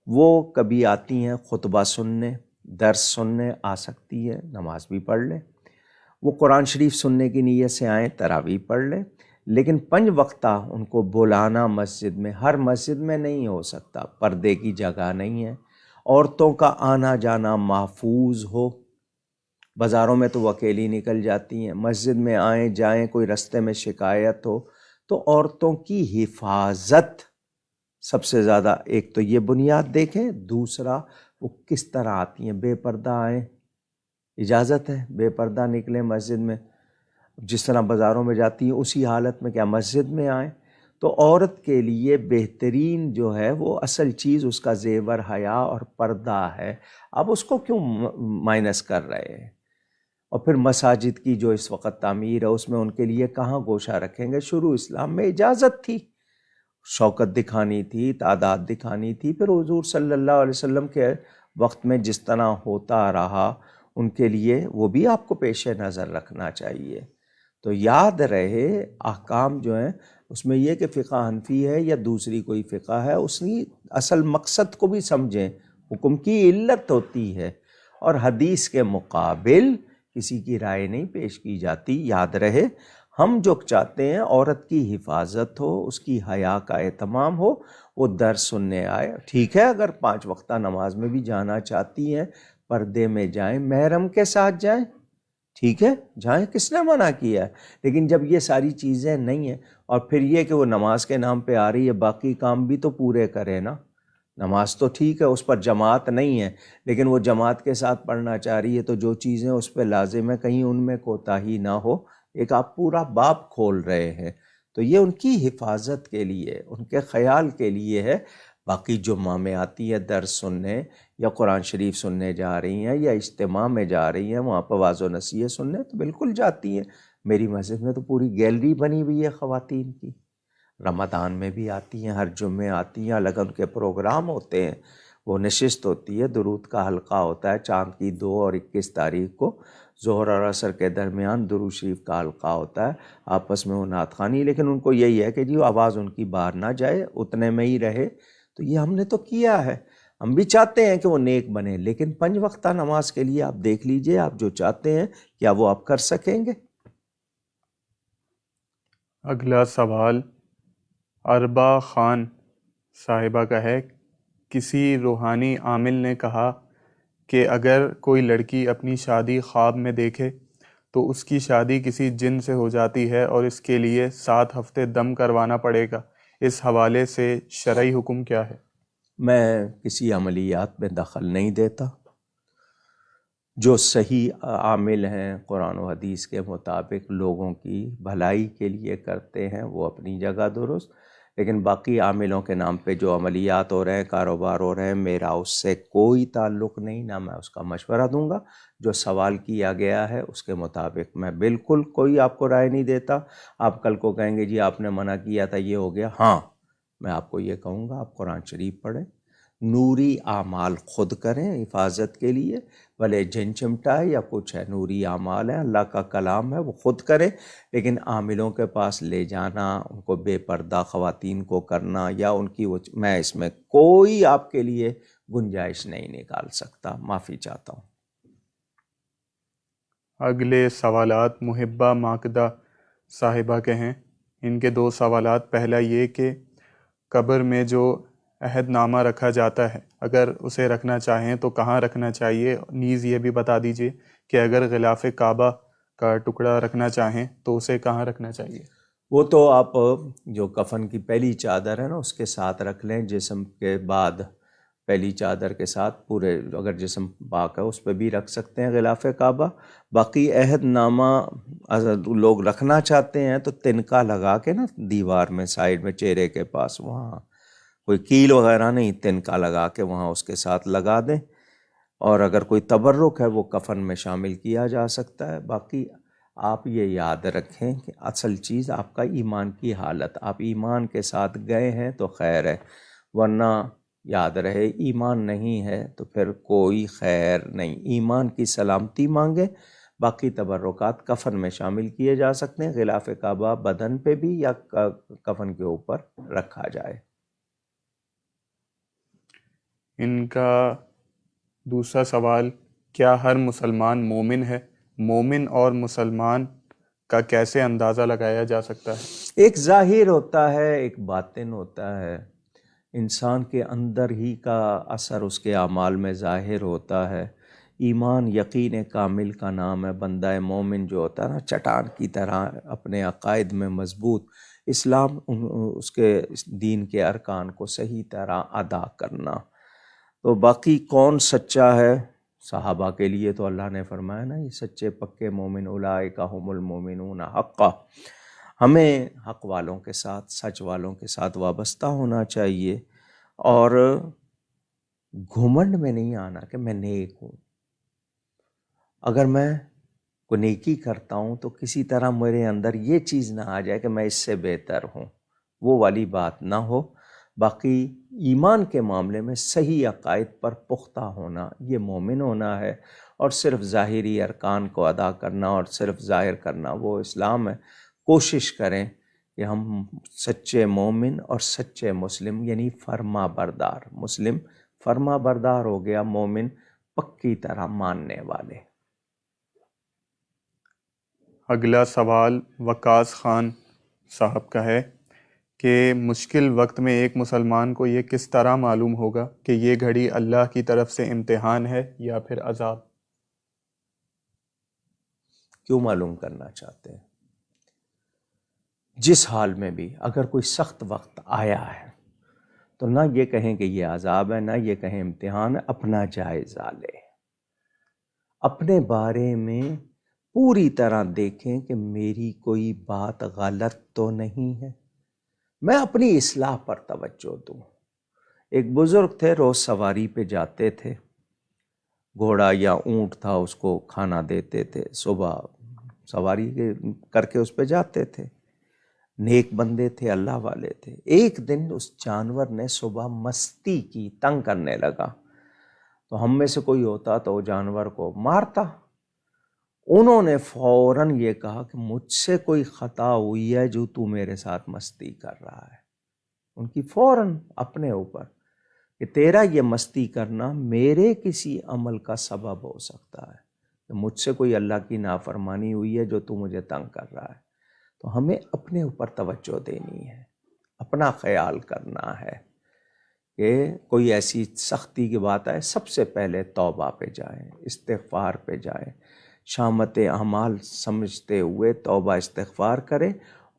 Speaker 2: وہ کبھی آتی ہیں خطبہ سننے، درس سننے آ سکتی ہے، نماز بھی پڑھ لیں۔ وہ قرآن شریف سننے کی نیت سے آئیں، تراویح پڑھ لیں، لیکن 5 وقتہ ان کو بلانا مسجد میں، ہر مسجد میں نہیں ہو سکتا، پردے کی جگہ نہیں ہے۔ عورتوں کا آنا جانا محفوظ ہو، بازاروں میں تو وہ اکیلی نکل جاتی ہیں، مسجد میں آئیں جائیں، کوئی رستے میں شکایت ہو، تو عورتوں کی حفاظت سب سے زیادہ، ایک تو یہ بنیاد دیکھیں، دوسرا وہ کس طرح آتی ہیں، بے پردہ آئیں، اجازت ہے بے پردہ نکلیں مسجد میں، جس طرح بازاروں میں جاتی ہیں اسی حالت میں کیا مسجد میں آئیں؟ تو عورت کے لیے بہترین جو ہے وہ اصل چیز اس کا زیور حیا اور پردہ ہے۔ اب اس کو کیوں مائنس کر رہے ہیں؟ اور پھر مساجد کی جو اس وقت تعمیر ہے اس میں ان کے لیے کہاں گوشہ رکھیں گے؟ شروع اسلام میں اجازت تھی، شوکت دکھانی تھی، تعداد دکھانی تھی، پھر حضور صلی اللہ علیہ وسلم کے وقت میں جس طرح ہوتا رہا ان کے لیے وہ بھی آپ کو پیش نظر رکھنا چاہیے۔ تو یاد رہے احکام جو ہیں اس میں یہ کہ فقہ حنفی ہے یا دوسری کوئی فقہ ہے، اس کی اصل مقصد کو بھی سمجھیں، حکم کی علت ہوتی ہے، اور حدیث کے مقابل کسی کی رائے نہیں پیش کی جاتی۔ یاد رہے ہم جو چاہتے ہیں عورت کی حفاظت ہو، اس کی حیا کا اہتمام ہو، وہ درس سننے آئے، ٹھیک ہے، اگر 5 وقتہ نماز میں بھی جانا چاہتی ہیں پردے میں جائیں، محرم کے ساتھ جائیں، ٹھیک ہے، جائیں، کس نے منع کیا ہے؟ لیکن جب یہ ساری چیزیں نہیں ہیں، اور پھر یہ کہ وہ نماز کے نام پہ آ رہی ہے، باقی کام بھی تو پورے کرے نا۔ نماز تو ٹھیک ہے اس پر جماعت نہیں ہے، لیکن وہ جماعت کے ساتھ پڑھنا چاہ رہی ہے تو جو چیزیں اس پہ لازم ہے کہیں ان میں کوتاہی نہ ہو۔ ایک آپ پورا باب کھول رہے ہیں، تو یہ ان کی حفاظت کے لیے، ان کے خیال کے لیے ہے۔ باقی جمعہ میں آتی ہے درس سننے یا قرآن شریف سننے جا رہی ہیں یا اجتماع میں جا رہی ہیں، وہاں پہ واعظ و نصیحت سننے تو بالکل جاتی ہیں۔ میری مسجد میں تو پوری گیلری بنی ہوئی ہے خواتین کی، رمضان میں بھی آتی ہیں، ہر جمعے آتی ہیں، الگ ان کے پروگرام ہوتے ہیں، وہ نشست ہوتی ہے، درود کا حلقہ ہوتا ہے، چاند کی 2 اور 21 تاریخ کو ظہر اور عصر کے درمیان درود شریف کا حلقہ ہوتا ہے، آپس میں وہ نعت خوانی، لیکن ان کو یہی ہے کہ جی آواز ان کی باہر نہ جائے، اتنے میں ہی رہے۔ تو یہ ہم نے تو کیا ہے، ہم بھی چاہتے ہیں کہ وہ نیک بنے، لیکن 5 وقتہ نماز کے لیے آپ دیکھ لیجئے، آپ جو چاہتے ہیں کیا وہ آپ کر سکیں گے؟
Speaker 1: اگلا سوال اربا خان صاحبہ کا ہے۔ کسی روحانی عامل نے کہا کہ اگر کوئی لڑکی اپنی شادی خواب میں دیکھے تو اس کی شادی کسی جن سے ہو جاتی ہے اور اس کے لیے 7 ہفتے دم کروانا پڑے گا، اس حوالے سے شرعی حکم کیا ہے؟
Speaker 2: میں کسی عملیات میں دخل نہیں دیتا، جو صحیح عامل ہیں قرآن و حدیث کے مطابق لوگوں کی بھلائی کے لیے کرتے ہیں وہ اپنی جگہ درست، لیکن باقی عاملوں کے نام پہ جو عملیات ہو رہے ہیں، کاروبار ہو رہے ہیں، میرا اس سے کوئی تعلق نہیں، نہ میں اس کا مشورہ دوں گا۔ جو سوال کیا گیا ہے اس کے مطابق میں بالکل کوئی آپ کو رائے نہیں دیتا۔ آپ کل کو کہیں گے جی آپ نے منع کیا تھا یہ ہو گیا، ہاں میں آپ کو یہ کہوں گا آپ قرآن شریف پڑھیں، نوری اعمال خود کریں حفاظت کے لیے، بھلے جن چمٹا ہے یا کچھ ہے، نوری اعمال ہے، اللہ کا کلام ہے، وہ خود کریں، لیکن عاملوں کے پاس لے جانا، ان کو بے پردہ خواتین کو کرنا یا ان کی میں اس میں کوئی آپ کے لیے گنجائش نہیں نکال سکتا، معافی چاہتا ہوں۔
Speaker 1: اگلے سوالات محبہ ماکدہ صاحبہ کے ہیں۔ ان کے 2 سوالات، پہلا یہ کہ قبر میں جو عہد نامہ رکھا جاتا ہے، اگر اسے رکھنا چاہیں تو کہاں رکھنا چاہیے؟ نیز یہ بھی بتا دیجیے کہ اگر غلاف کعبہ کا ٹکڑا رکھنا چاہیں تو اسے کہاں رکھنا چاہیے؟
Speaker 2: وہ تو آپ جو کفن کی پہلی چادر ہے نا اس کے ساتھ رکھ لیں، جسم کے بعد پہلی چادر کے ساتھ پورے، اگر جسم پاک ہے اس پہ بھی رکھ سکتے ہیں غلاف کعبہ۔ باقی عہد نامہ اگر لوگ رکھنا چاہتے ہیں تو تنکا لگا کے نا دیوار میں سائیڈ میں چہرے کے پاس، وہاں کوئی کیل وغیرہ نہیں، تنکا لگا کے وہاں اس کے ساتھ لگا دیں، اور اگر کوئی تبرک ہے وہ کفن میں شامل کیا جا سکتا ہے۔ باقی آپ یہ یاد رکھیں کہ اصل چیز آپ کا ایمان کی حالت، آپ ایمان کے ساتھ گئے ہیں تو خیر ہے، ورنہ یاد رہے ایمان نہیں ہے تو پھر کوئی خیر نہیں۔ ایمان کی سلامتی مانگے، باقی تبرکات کفن میں شامل کیے جا سکتے ہیں، غلاف کعبہ بدن پہ بھی یا کفن کے اوپر رکھا جائے۔
Speaker 1: ان کا دوسرا سوال، کیا ہر مسلمان مومن ہے؟ مومن اور مسلمان کا کیسے اندازہ لگایا جا سکتا ہے؟
Speaker 2: ایک ظاہر ہوتا ہے، ایک باطن ہوتا ہے۔ انسان کے اندر ہی کا اثر اس کے اعمال میں ظاہر ہوتا ہے۔ ایمان یقین کامل کا نام ہے۔ بندہ مومن جو ہوتا ہے نا، چٹان کی طرح اپنے عقائد میں مضبوط، اسلام اس کے دین کے ارکان کو صحیح طرح ادا کرنا۔ تو باقی کون سچا ہے؟ صحابہ کے لیے تو اللہ نے فرمایا نا، یہ سچے پکے مومن اولئک ھم المؤمنون حقا۔ ہمیں حق والوں کے ساتھ، سچ والوں کے ساتھ وابستہ ہونا چاہیے، اور گھمنڈ میں نہیں آنا کہ میں نیک ہوں۔ اگر میں کوئی نیکی کرتا ہوں تو کسی طرح میرے اندر یہ چیز نہ آ جائے کہ میں اس سے بہتر ہوں، وہ والی بات نہ ہو۔ باقی ایمان کے معاملے میں صحیح عقائد پر پختہ ہونا، یہ مومن ہونا ہے، اور صرف ظاہری ارکان کو ادا کرنا اور صرف ظاہر کرنا وہ اسلام ہے۔ کوشش کریں کہ ہم سچے مومن اور سچے مسلم، یعنی فرما بردار، مسلم فرما بردار ہو گیا، مومن پکی طرح ماننے والے۔
Speaker 1: اگلا سوال وقاص خان صاحب کا ہے کہ مشکل وقت میں ایک مسلمان کو یہ کس طرح معلوم ہوگا کہ یہ گھڑی اللہ کی طرف سے امتحان ہے یا پھر عذاب؟
Speaker 2: کیوں معلوم کرنا چاہتے ہیں؟ جس حال میں بھی اگر کوئی سخت وقت آیا ہے تو نہ یہ کہیں کہ یہ عذاب ہے، نہ یہ کہیں امتحان ہے، اپنا جائزہ لے، اپنے بارے میں پوری طرح دیکھیں کہ میری کوئی بات غلط تو نہیں ہے، میں اپنی اصلاح پر توجہ دوں۔ ایک بزرگ تھے، روز سواری پہ جاتے تھے، گھوڑا یا اونٹ تھا، اس کو کھانا دیتے تھے، صبح سواری کر کے اس پہ جاتے تھے، نیک بندے تھے، اللہ والے تھے۔ ایک دن اس جانور نے صبح مستی کی، تنگ کرنے لگا، تو ہم میں سے کوئی ہوتا تو وہ جانور کو مارتا۔ انہوں نے فوراً یہ کہا کہ مجھ سے کوئی خطا ہوئی ہے جو تو میرے ساتھ مستی کر رہا ہے۔ ان کی فوراً اپنے اوپر کہ تیرا یہ مستی کرنا میرے کسی عمل کا سبب ہو سکتا ہے، کہ مجھ سے کوئی اللہ کی نافرمانی ہوئی ہے جو تو مجھے تنگ کر رہا ہے۔ تو ہمیں اپنے اوپر توجہ دینی ہے، اپنا خیال کرنا ہے کہ کوئی ایسی سختی کی بات آئے، سب سے پہلے توبہ پہ جائیں، استغفار پہ جائیں، شامت اعمال سمجھتے ہوئے توبہ استغفار کریں،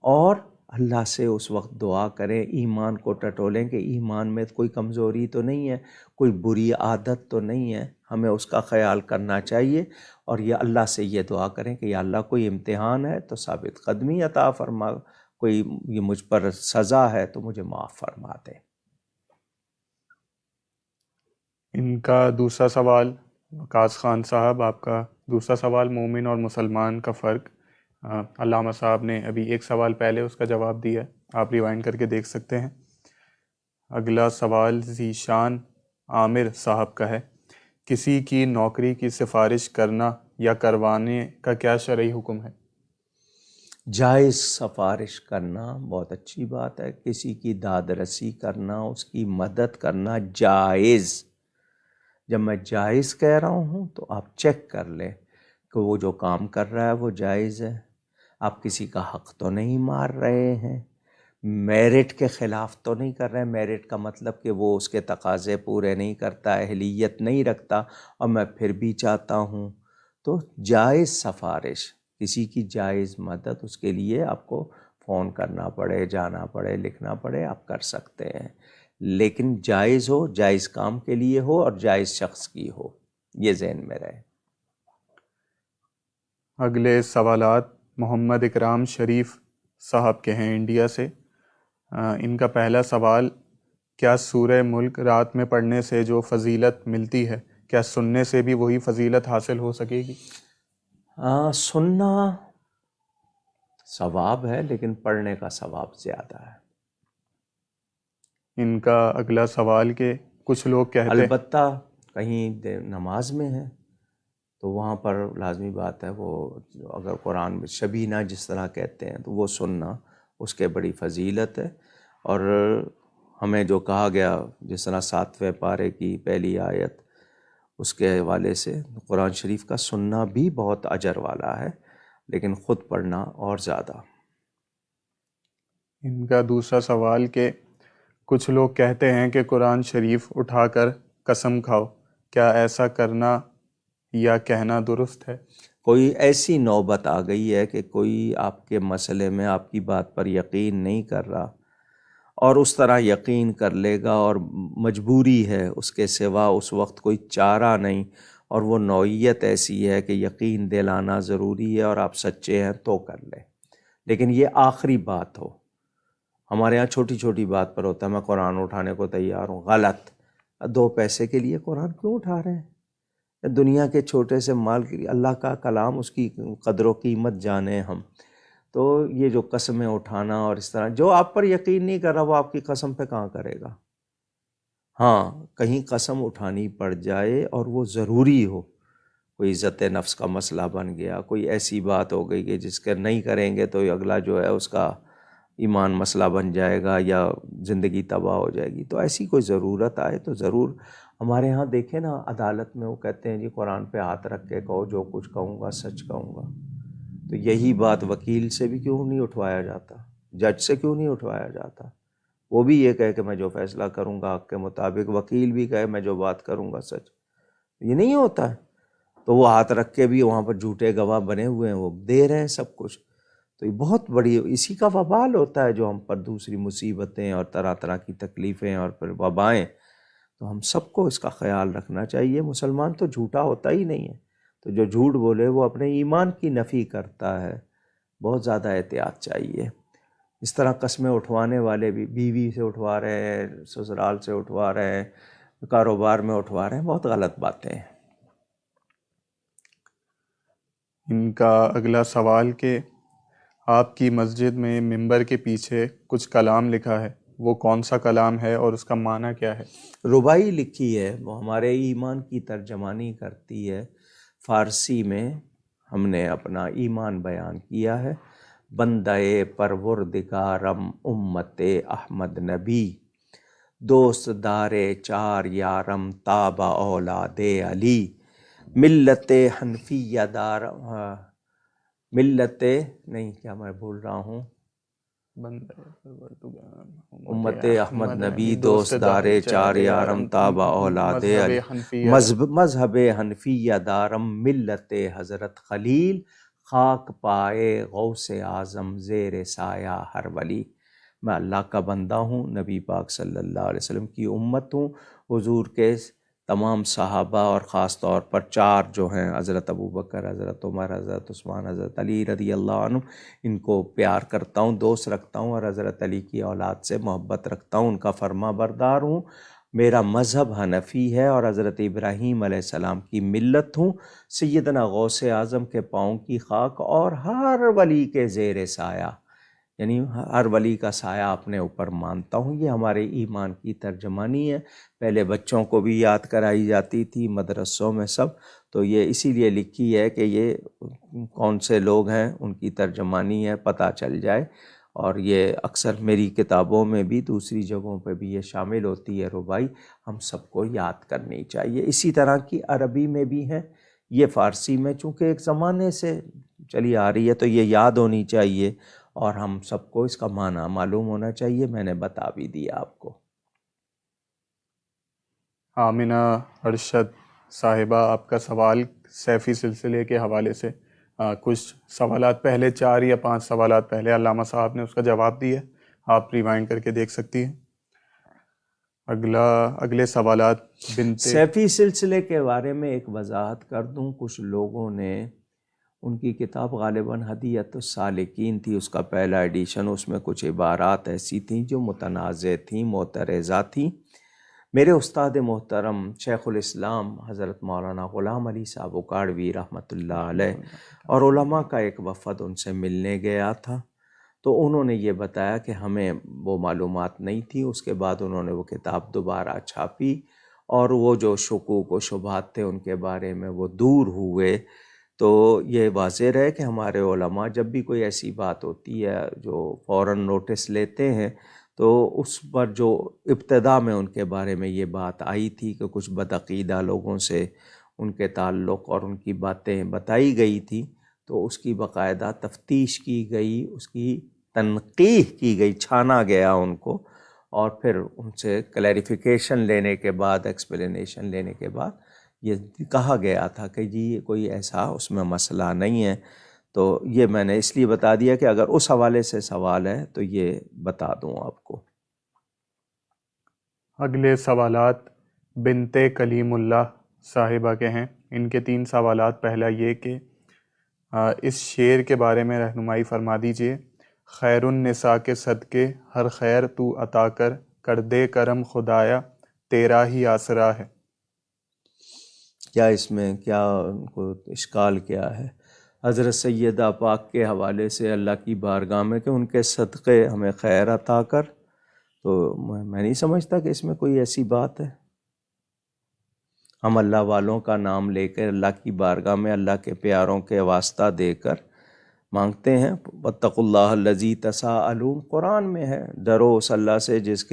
Speaker 2: اور اللہ سے اس وقت دعا کریں، ایمان کو ٹٹولیں کہ ایمان میں کوئی کمزوری تو نہیں ہے، کوئی بری عادت تو نہیں ہے، ہمیں اس کا خیال کرنا چاہیے، اور یہ اللہ سے یہ دعا کریں کہ یا اللہ کوئی امتحان ہے تو ثابت قدمی عطا فرما، کوئی یہ مجھ پر سزا ہے تو مجھے معاف فرما دے۔
Speaker 1: ان کا دوسرا سوال، وقاص خان صاحب، آپ کا دوسرا سوال مومن اور مسلمان کا فرق، علامہ صاحب نے ابھی ایک سوال پہلے اس کا جواب دیا ہے، آپ ریوائنڈ کر کے دیکھ سکتے ہیں۔ اگلا سوال ذیشان عامر صاحب کا ہے، کسی کی نوکری کی سفارش کرنا یا کروانے کا کیا شرعی حکم ہے؟
Speaker 2: جائز سفارش کرنا بہت اچھی بات ہے، کسی کی داد رسی کرنا، اس کی مدد کرنا جائز۔ جب میں جائز کہہ رہا ہوں تو آپ چیک کر لیں کہ وہ جو کام کر رہا ہے وہ جائز ہے، آپ کسی کا حق تو نہیں مار رہے ہیں، میرٹ کے خلاف تو نہیں کر رہے ہیں، میرٹ کا مطلب کہ وہ اس کے تقاضے پورے نہیں کرتا، اہلیت نہیں رکھتا اور میں پھر بھی چاہتا ہوں، تو جائز سفارش، کسی کی جائز مدد، اس کے لیے آپ کو فون کرنا پڑے، جانا پڑے، لکھنا پڑے، آپ کر سکتے ہیں، لیکن جائز ہو، جائز کام کے لیے ہو اور جائز شخص کی ہو، یہ ذہن میں رہے۔
Speaker 1: اگلے سوالات محمد اکرام شریف صاحب کے ہیں انڈیا سے۔ ان کا پہلا سوال، کیا سورہ ملک رات میں پڑھنے سے جو فضیلت ملتی ہے، کیا سننے سے بھی وہی فضیلت حاصل ہو سکے گی؟
Speaker 2: سننا ثواب ہے لیکن پڑھنے کا ثواب زیادہ ہے۔
Speaker 1: ان کا اگلا سوال کہ کچھ لوگ کہتے ہیں،
Speaker 2: البتہ کہیں نماز میں ہے تو وہاں پر لازمی بات ہے، وہ اگر قرآن میں شبینہ جس طرح کہتے ہیں تو وہ سننا اس کے بڑی فضیلت ہے، اور ہمیں جو کہا گیا جس طرح 7ویں پارے کی پہلی آیت، اس کے حوالے سے قرآن شریف کا سننا بھی بہت اجر والا ہے، لیکن خود پڑھنا اور زیادہ۔
Speaker 1: ان کا دوسرا سوال کہ کچھ لوگ کہتے ہیں کہ قرآن شریف اٹھا کر قسم کھاؤ، کیا ایسا کرنا یا کہنا درست ہے؟
Speaker 2: کوئی ایسی نوبت آ گئی ہے کہ کوئی آپ کے مسئلے میں آپ کی بات پر یقین نہیں کر رہا اور اس طرح یقین کر لے گا اور مجبوری ہے، اس کے سوا اس وقت کوئی چارہ نہیں، اور وہ نوعیت ایسی ہے کہ یقین دلانا ضروری ہے اور آپ سچے ہیں تو کر لیں، لیکن یہ آخری بات ہو۔ ہمارے ہاں چھوٹی چھوٹی بات پر ہوتا ہے میں قرآن اٹھانے کو تیار ہوں، غلط۔ 2 پیسے کے لیے قرآن کیوں اٹھا رہے ہیں؟ دنیا کے چھوٹے سے مال کے لیے، اللہ کا کلام، اس کی قدر و قیمت جانیں ہم۔ تو یہ جو قسمیں اٹھانا اور اس طرح، جو آپ پر یقین نہیں کر رہا وہ آپ کی قسم پہ کہاں کرے گا؟ ہاں، کہیں قسم اٹھانی پڑ جائے اور وہ ضروری ہو، کوئی عزت نفس کا مسئلہ بن گیا، کوئی ایسی بات ہو گئی کہ جس کے نہیں کریں گے تو اگلا جو ہے اس کا ایمان مسئلہ بن جائے گا یا زندگی تباہ ہو جائے گی، تو ایسی کوئی ضرورت آئے تو ضرور۔ ہمارے ہاں دیکھیں نا، عدالت میں وہ کہتے ہیں جی قرآن پہ ہاتھ رکھ کے کہو، جو کچھ کہوں گا سچ کہوں گا، تو یہی بات وکیل سے بھی کیوں نہیں اٹھوایا جاتا؟ جج سے کیوں نہیں اٹھوایا جاتا؟ وہ بھی یہ کہے کہ میں جو فیصلہ کروں گا حق کے مطابق، وکیل بھی کہے میں جو بات کروں گا سچ، یہ نہیں ہوتا ہے۔ تو وہ ہاتھ رکھ کے بھی وہاں پر جھوٹے گواہ بنے ہوئے ہیں، وہ دے رہے ہیں سب کچھ، تو یہ بہت بڑی، اسی کا وبال ہوتا ہے جو ہم پر دوسری مصیبتیں اور طرح طرح کی تکلیفیں اور پھر وبائیں، تو ہم سب کو اس کا خیال رکھنا چاہیے۔ مسلمان تو جھوٹا ہوتا ہی نہیں ہے، تو جو جھوٹ بولے وہ اپنے ایمان کی نفی کرتا ہے، بہت زیادہ احتیاط چاہیے۔ اس طرح قسمیں اٹھوانے والے بھی بیوی سے اٹھوا رہے ہیں، سسرال سے اٹھوا رہے ہیں، کاروبار میں اٹھوا رہے ہیں، بہت غلط باتیں ہیں۔
Speaker 1: ان کا اگلا سوال کہ آپ کی مسجد میں ممبر کے پیچھے کچھ کلام لکھا ہے، وہ کون سا کلام ہے اور اس کا معنی کیا ہے؟
Speaker 2: ربائی لکھی ہے، وہ ہمارے ایمان کی ترجمانی کرتی ہے، فارسی میں ہم نے اپنا ایمان بیان کیا ہے۔ بندہ پروردگارم امت احمد نبی، دوست دار 4 یارم تاب اولاد علی، ملت حنفیہ دار، ملت نہیں، کیا میں بھول رہا ہوں، امت احمد نبی، دوست دار 4 یارم تاب اولاد علی، مذہب حنفیہ دارم، ملت حضرت خلیل، خاک پائے غوث اعظم، زیر سایہ ہر ولی۔ میں اللہ کا بندہ ہوں، نبی پاک صلی اللہ علیہ وسلم کی امت ہوں، حضور کے تمام صحابہ اور خاص طور پر 4 جو ہیں، حضرت ابوبکر، حضرت عمر، حضرت عثمان، حضرت علی رضی اللہ عنہ، ان کو پیار کرتا ہوں، دوست رکھتا ہوں، اور حضرت علی کی اولاد سے محبت رکھتا ہوں، ان کا فرما بردار ہوں۔ میرا مذہب حنفی ہے اور حضرت ابراہیم علیہ السلام کی ملت ہوں، سیدنا غوث اعظم کے پاؤں کی خاک اور ہر ولی کے زیر سایہ، یعنی ہر ولی کا سایہ اپنے اوپر مانتا ہوں۔ یہ ہمارے ایمان کی ترجمانی ہے، پہلے بچوں کو بھی یاد کرائی جاتی تھی مدرسوں میں سب، تو یہ اسی لیے لکھی ہے کہ یہ کون سے لوگ ہیں ان کی ترجمانی ہے، پتہ چل جائے، اور یہ اکثر میری کتابوں میں بھی دوسری جگہوں پہ بھی یہ شامل ہوتی ہے ربائی، ہم سب کو یاد کرنی چاہیے۔ اسی طرح کی عربی میں بھی ہیں، یہ فارسی میں چونکہ ایک زمانے سے چلی آ رہی ہے تو یہ یاد ہونی چاہیے، اور ہم سب کو اس کا معنی معلوم ہونا چاہیے. میں نے بتا بھی دیا آپ کو.
Speaker 1: آمنہ ارشد صاحبہ، آپ کا سوال سیفی سلسلے کے حوالے سے کچھ سوالات پہلے 4 یا 5 سوالات پہلے علامہ صاحب نے اس کا جواب دیا، آپ ریوائنڈ کر کے دیکھ سکتی ہیں. اگلے سوالات
Speaker 2: سیفی سلسلے کے بارے میں ایک وضاحت کر دوں. کچھ لوگوں نے ان کی کتاب غالباً ہدیۃ السالکین تھی، اس کا پہلا ایڈیشن، اس میں کچھ عبارات ایسی تھیں جو متنازع تھیں، معترضہ تھیں. میرے استاد محترم شیخ الاسلام حضرت مولانا غلام علی صاحب اکاڑوی رحمۃ اللہ علیہ اور علماء کا ایک وفد ان سے ملنے گیا تھا، تو انہوں نے یہ بتایا کہ ہمیں وہ معلومات نہیں تھی. اس کے بعد انہوں نے وہ کتاب دوبارہ چھاپی اور وہ جو شکوک و شبہات تھے ان کے بارے میں وہ دور ہوئے. تو یہ واضح رہے کہ ہمارے علماء جب بھی کوئی ایسی بات ہوتی ہے جو فوراً نوٹس لیتے ہیں، تو اس پر جو ابتدا میں ان کے بارے میں یہ بات آئی تھی کہ کچھ بدعقیدہ لوگوں سے ان کے تعلق اور ان کی باتیں بتائی گئی تھی، تو اس کی باقاعدہ تفتیش کی گئی، اس کی تنقیح کی گئی، چھانا گیا ان کو، اور پھر ان سے کلیریفیکیشن لینے کے بعد، ایکسپلینیشن لینے کے بعد یہ کہا گیا تھا کہ جی یہ کوئی ایسا اس میں مسئلہ نہیں ہے. تو یہ میں نے اس لیے بتا دیا کہ اگر اس حوالے سے سوال ہے تو یہ بتا دوں آپ کو.
Speaker 1: اگلے سوالات بنت کلیم اللہ صاحبہ کے ہیں. ان کے 3 سوالات. پہلا یہ کہ اس شعر کے بارے میں رہنمائی فرما دیجئے. خیر النساء کے صدقے ہر خیر تو عطا کر دے کرم خدایا تیرا ہی آسرا ہے.
Speaker 2: کیا اس میں کیا ان کو اشکال کیا ہے؟ حضرت سیدہ پاک کے حوالے سے اللہ کی بارگاہ میں کہ ان کے صدقے ہمیں خیر عطا کر، تو میں نہیں سمجھتا کہ اس میں کوئی ایسی بات ہے. ہم اللہ والوں کا نام لے کر اللہ کی بارگاہ میں اللہ کے پیاروں کے واسطہ دے کر مانگتے ہیں. واتقوا اللہ الذی تساءلون قرآن میں ہے، ڈرو اس اللہ سے جس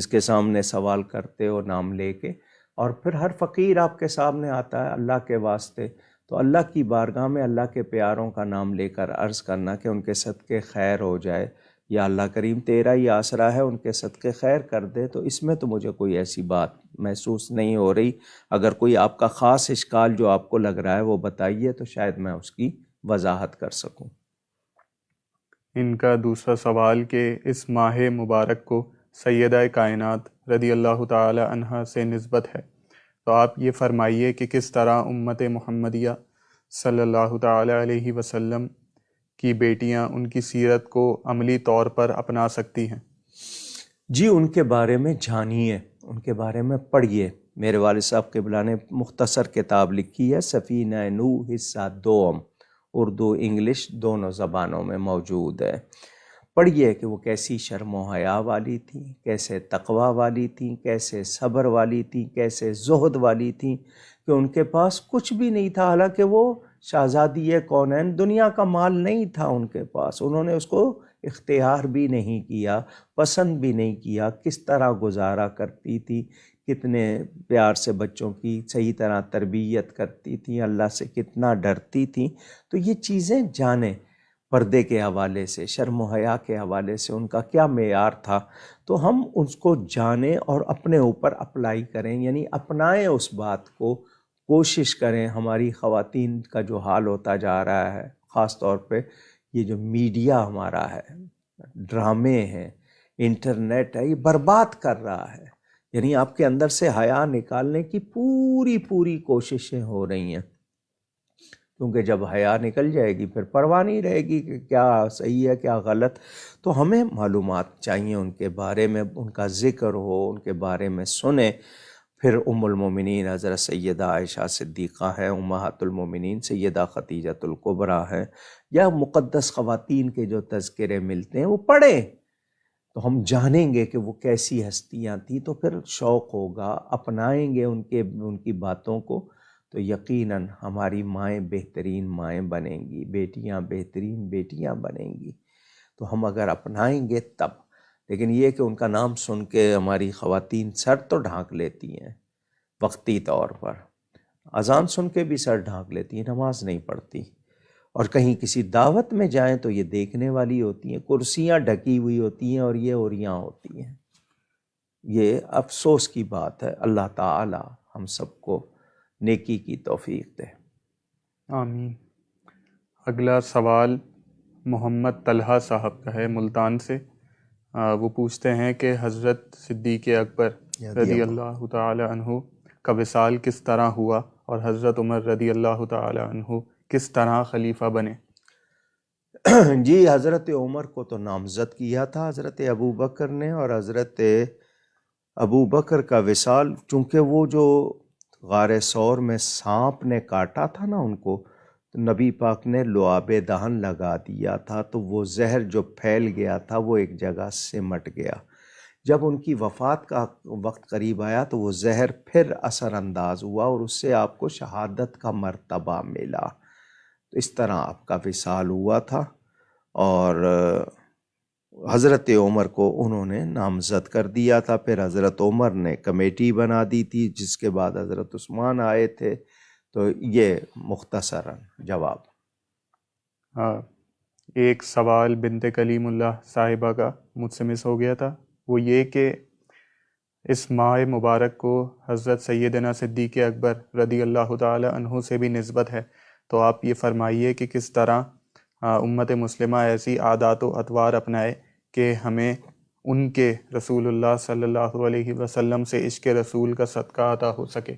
Speaker 2: کے سامنے سوال کرتے ہو نام لے کے. اور پھر ہر فقیر آپ کے سامنے آتا ہے اللہ کے واسطے، تو اللہ کی بارگاہ میں اللہ کے پیاروں کا نام لے کر عرض کرنا کہ ان کے صدقے خیر ہو جائے، یا اللہ کریم تیرا ہی آسرا ہے، ان کے صدقے خیر کر دے. تو اس میں تو مجھے کوئی ایسی بات محسوس نہیں ہو رہی. اگر کوئی آپ کا خاص اشکال جو آپ کو لگ رہا ہے وہ بتائیے، تو شاید میں اس کی وضاحت کر سکوں.
Speaker 1: ان کا دوسرا سوال کہ اس ماہ مبارک کو سیدہ کائنات رضی اللہ تعالی عنہا سے نسبت ہے، تو آپ یہ فرمائیے کہ کس طرح امت محمدیہ صلی اللہ تعالی علیہ وسلم کی بیٹیاں ان کی سیرت کو عملی طور پر اپنا سکتی ہیں.
Speaker 2: جی ان کے بارے میں جانیے، ان کے بارے میں پڑھیے. میرے والد صاحب قبلہ نے مختصر کتاب لکھی ہے سفینہ نوح حصہ 2، اردو انگلش دونوں زبانوں میں موجود ہے. پڑھیے کہ وہ کیسی شرم و حیا والی تھیں، کیسے تقوی والی تھیں، کیسے صبر والی تھیں، کیسے زہد والی تھیں، کہ ان کے پاس کچھ بھی نہیں تھا. حالانکہ وہ شہزادی کونین، دنیا کا مال نہیں تھا ان کے پاس، انہوں نے اس کو اختیار بھی نہیں کیا، پسند بھی نہیں کیا. کس طرح گزارا کرتی تھی، کتنے پیار سے بچوں کی صحیح طرح تربیت کرتی تھیں، اللہ سے کتنا ڈرتی تھیں. تو یہ چیزیں جانیں. پردے کے حوالے سے، شرم و حیا کے حوالے سے ان کا کیا معیار تھا، تو ہم اس کو جانیں اور اپنے اوپر اپلائی کریں، یعنی اپنائیں اس بات کو، کوشش کریں. ہماری خواتین کا جو حال ہوتا جا رہا ہے، خاص طور پہ یہ جو میڈیا ہمارا ہے، ڈرامے ہیں، انٹرنیٹ ہے، یہ برباد کر رہا ہے. یعنی آپ کے اندر سے حیا نکالنے کی پوری کوششیں ہو رہی ہیں، کیونکہ جب حیا نکل جائے گی پھر پرواہ نہیں رہے گی کہ کیا صحیح ہے کیا غلط. تو ہمیں معلومات چاہیے ان کے بارے میں، ان کا ذکر ہو، ان کے بارے میں سنیں. پھر ام المومنین حضرت سیدہ عائشہ صدیقہ ہیں، امہات المومنین سیدہ خدیجۃ الکبریٰ ہیں، یا مقدس خواتین کے جو تذکرے ملتے ہیں وہ پڑھیں، تو ہم جانیں گے کہ وہ کیسی ہستیاں تھیں. تو پھر شوق ہوگا، اپنائیں گے ان کی باتوں کو، تو یقیناً ہماری مائیں بہترین مائیں بنیں گی، بیٹیاں بہترین بیٹیاں بنیں گی. تو ہم اگر اپنائیں گے تب. لیکن یہ کہ ان کا نام سن کے ہماری خواتین سر تو ڈھانک لیتی ہیں وقتی طور پر، اذان سن کے بھی سر ڈھانک لیتی ہیں، نماز نہیں پڑھتی. اور کہیں کسی دعوت میں جائیں تو یہ دیکھنے والی ہوتی ہیں، کرسیاں ڈھکی ہوئی ہوتی ہیں اور یہ اوریاں ہوتی ہیں۔ یہ افسوس کی بات ہے۔ اللہ تعالی ہم سب کو نیکی کی توفیق دے۔
Speaker 1: آمین۔ اگلا سوال محمد طلحہ صاحب کا ہے ملتان سے۔ وہ پوچھتے ہیں کہ حضرت صدیق اکبر رضی اللہ تعالی عنہ کا وصال کس طرح ہوا اور حضرت عمر رضی اللہ تعالی عنہ کس طرح خلیفہ بنے؟
Speaker 2: جی، حضرت عمر کو تو نامزد کیا تھا حضرت ابو بکر نے، اور حضرت ابو بکر کا وصال، چونکہ وہ جو غار ثور میں سانپ نے کاٹا تھا نا ان کو، تو نبی پاک نے لعاب دہن لگا دیا تھا، تو وہ زہر جو پھیل گیا تھا وہ ایک جگہ سمٹ گیا۔ جب ان کی وفات کا وقت قریب آیا تو وہ زہر پھر اثر انداز ہوا اور اس سے آپ کو شہادت کا مرتبہ ملا۔ تو اس طرح آپ کا وصال ہوا تھا، اور حضرت عمر کو انہوں نے نامزد کر دیا تھا۔ پھر حضرت عمر نے کمیٹی بنا دی تھی، جس کے بعد حضرت عثمان آئے تھے۔ تو یہ مختصراً جواب۔
Speaker 1: ایک سوال بنت کلیم اللہ صاحبہ کا مجھ سے مس ہو گیا تھا، وہ یہ کہ اس ماہ مبارک کو حضرت سیدنا صدیق اکبر رضی اللہ تعالی عنہ سے بھی نسبت ہے، تو آپ یہ فرمائیے کہ کس طرح امت مسلمہ ایسی عادات و اطوار اپنائے کہ ہمیں ان کے رسول اللہ صلی اللہ علیہ وسلم سے عشق رسول کا صدقہ عطا ہو سکے۔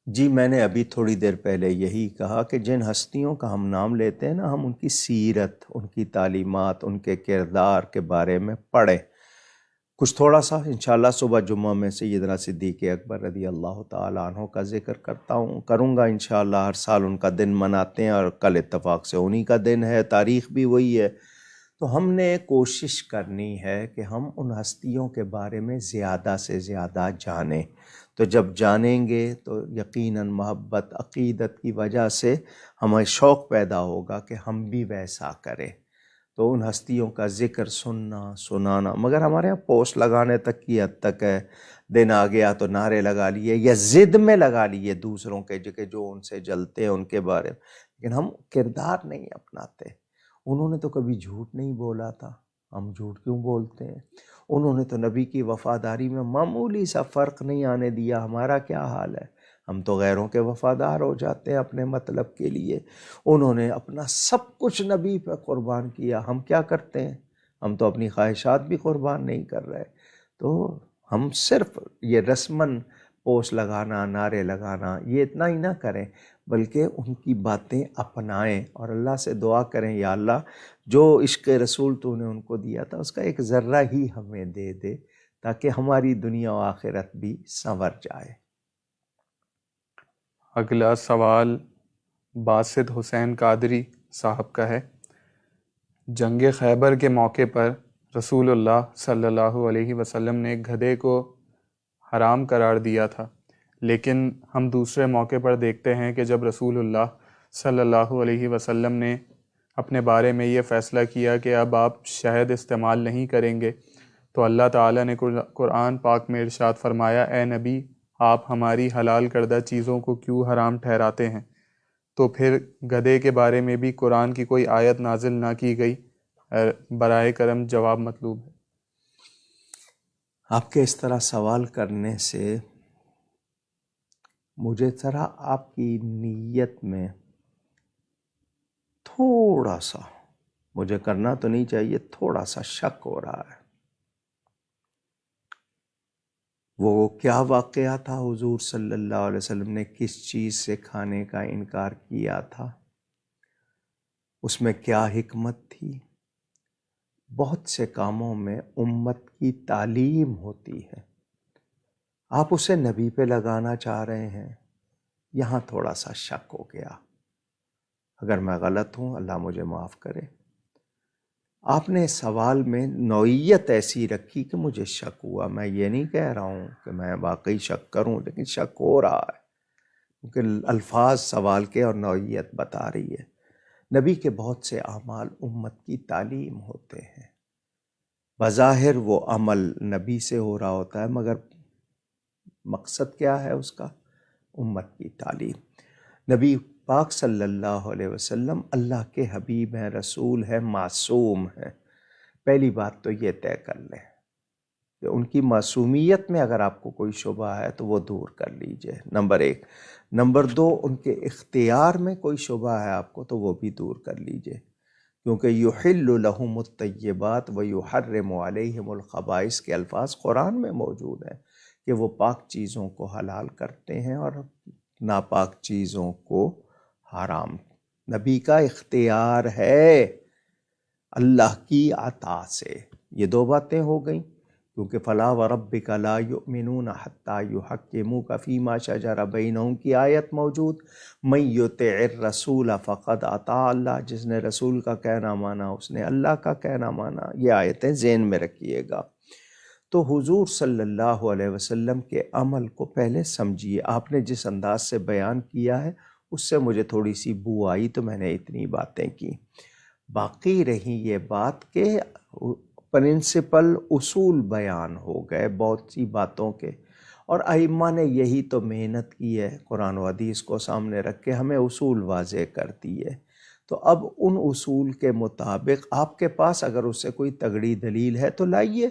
Speaker 2: جی، میں نے ابھی تھوڑی دیر پہلے یہی کہا کہ جن ہستیوں کا ہم نام لیتے ہیں نا، ہم ان کی سیرت، ان کی تعلیمات، ان کے کردار کے بارے میں پڑھیں کچھ تھوڑا سا۔ انشاءاللہ صبح جمعہ میں سیدنا صدیق اکبر رضی اللہ تعالیٰ عنہ کا ذکر کروں گا انشاءاللہ۔ ہر سال ان کا دن مناتے ہیں، اور کل اتفاق سے انہی کا دن ہے، تاریخ بھی وہی ہے۔ تو ہم نے کوشش کرنی ہے کہ ہم ان ہستیوں کے بارے میں زیادہ سے زیادہ جانیں۔ تو جب جانیں گے تو یقیناً محبت عقیدت کی وجہ سے ہمیں شوق پیدا ہوگا کہ ہم بھی ویسا کریں۔ تو ان ہستیوں کا ذکر سنانا، مگر ہمارے یہاں پوسٹ لگانے تک کی حد تک ہے۔ دن آ گیا تو نعرے لگا لیے یا ضد میں لگا لیے دوسروں کے جو ان سے جلتے ہیں ان کے بارے میں، لیکن ہم کردار نہیں اپناتے۔ انہوں نے تو کبھی جھوٹ نہیں بولا تھا، ہم جھوٹ کیوں بولتے ہیں؟ انہوں نے تو نبی کی وفاداری میں معمولی سا فرق نہیں آنے دیا، ہمارا کیا حال ہے؟ ہم تو غیروں کے وفادار ہو جاتے ہیں اپنے مطلب کے لیے۔ انہوں نے اپنا سب کچھ نبی پہ قربان کیا، ہم کیا کرتے ہیں؟ ہم تو اپنی خواہشات بھی قربان نہیں کر رہے۔ تو ہم صرف یہ رسماً پوسٹ لگانا، نعرے لگانا، یہ اتنا ہی نہ کریں، بلکہ ان کی باتیں اپنائیں اور اللہ سے دعا کریں، یا اللہ جو عشق رسول تو نے ان کو دیا تھا اس کا ایک ذرہ ہی ہمیں دے دے، تاکہ ہماری دنیا و آخرت بھی سنور جائے۔
Speaker 1: اگلا سوال باسط حسین قادری صاحب کا ہے۔ جنگ خیبر کے موقع پر رسول اللہ صلی اللہ علیہ وسلم نے گدھے کو حرام قرار دیا تھا، لیکن ہم دوسرے موقع پر دیکھتے ہیں کہ جب رسول اللہ صلی اللہ علیہ وسلم نے اپنے بارے میں یہ فیصلہ کیا کہ اب آپ شہد استعمال نہیں کریں گے، تو اللہ تعالیٰ نے قرآن پاک میں ارشاد فرمایا، اے نبی آپ ہماری حلال کردہ چیزوں کو کیوں حرام ٹھہراتے ہیں؟ تو پھر گدھے کے بارے میں بھی قرآن کی کوئی آیت نازل نہ کی گئی؟ برائے کرم جواب مطلوب ہے۔
Speaker 2: آپ کے اس طرح سوال کرنے سے مجھے ذرا آپ کی نیت میں تھوڑا سا، مجھے کرنا تو نہیں چاہیے، تھوڑا سا شک ہو رہا ہے۔ وہ کیا واقعہ تھا؟ حضور صلی اللہ علیہ وسلم نے کس چیز سے کھانے کا انکار کیا تھا؟ اس میں کیا حکمت تھی؟ بہت سے کاموں میں امت کی تعلیم ہوتی ہے، آپ اسے نبی پہ لگانا چاہ رہے ہیں، یہاں تھوڑا سا شک ہو گیا۔ اگر میں غلط ہوں اللہ مجھے معاف کرے۔ آپ نے سوال میں نوعیت ایسی رکھی کہ مجھے شک ہوا۔ میں یہ نہیں کہہ رہا ہوں کہ میں واقعی شک کروں، لیکن شک ہو رہا ہے کیونکہ الفاظ سوال کے اور نوعیت بتا رہی ہے۔ نبی کے بہت سے اعمال امت کی تعلیم ہوتے ہیں، بظاہر وہ عمل نبی سے ہو رہا ہوتا ہے، مگر مقصد کیا ہے اس کا؟ امت کی تعلیم۔ نبی پاک صلی اللہ علیہ وسلم اللہ کے حبیب ہیں، رسول ہیں، معصوم ہیں، پہلی بات تو یہ طے کر لیں کہ ان کی معصومیت میں اگر آپ کو کوئی شبہ ہے تو وہ دور کر لیجئے، نمبر ایک۔ نمبر دو، ان کے اختیار میں کوئی شبہ ہے آپ کو تو وہ بھی دور کر لیجئے، کیونکہ یحل لہم الطیبات ویحرم علیہم الخبائث کے الفاظ قرآن میں موجود ہیں کہ وہ پاک چیزوں کو حلال کرتے ہیں اور ناپاک چیزوں کو حرام۔ نبی کا اختیار ہے اللہ کی عطا سے۔ یہ دو باتیں ہو گئیں، کیونکہ فلا وربک لا یؤمنون حتی یحکموک فیما شجر بینہم کی آیت موجود، من یطع الرسول فقد اطاع اللہ، جس نے رسول کا کہنا مانا اس نے اللہ کا کہنا مانا۔ یہ آیتیں ذہن میں رکھیے گا۔ تو حضور صلی اللہ علیہ وسلم کے عمل کو پہلے سمجھیے۔ آپ نے جس انداز سے بیان کیا ہے اس سے مجھے تھوڑی سی بو آئی تو میں نے اتنی باتیں کی۔ باقی رہی یہ بات کہ پرنسپل اصول بیان ہو گئے بہت سی باتوں کے، اور ائمہ نے یہی تو محنت کی ہے، قرآن و حدیث کو سامنے رکھ کے ہمیں اصول واضح کر دیے۔ تو اب ان اصول کے مطابق آپ کے پاس اگر اس سے کوئی تگڑی دلیل ہے تو لائیے۔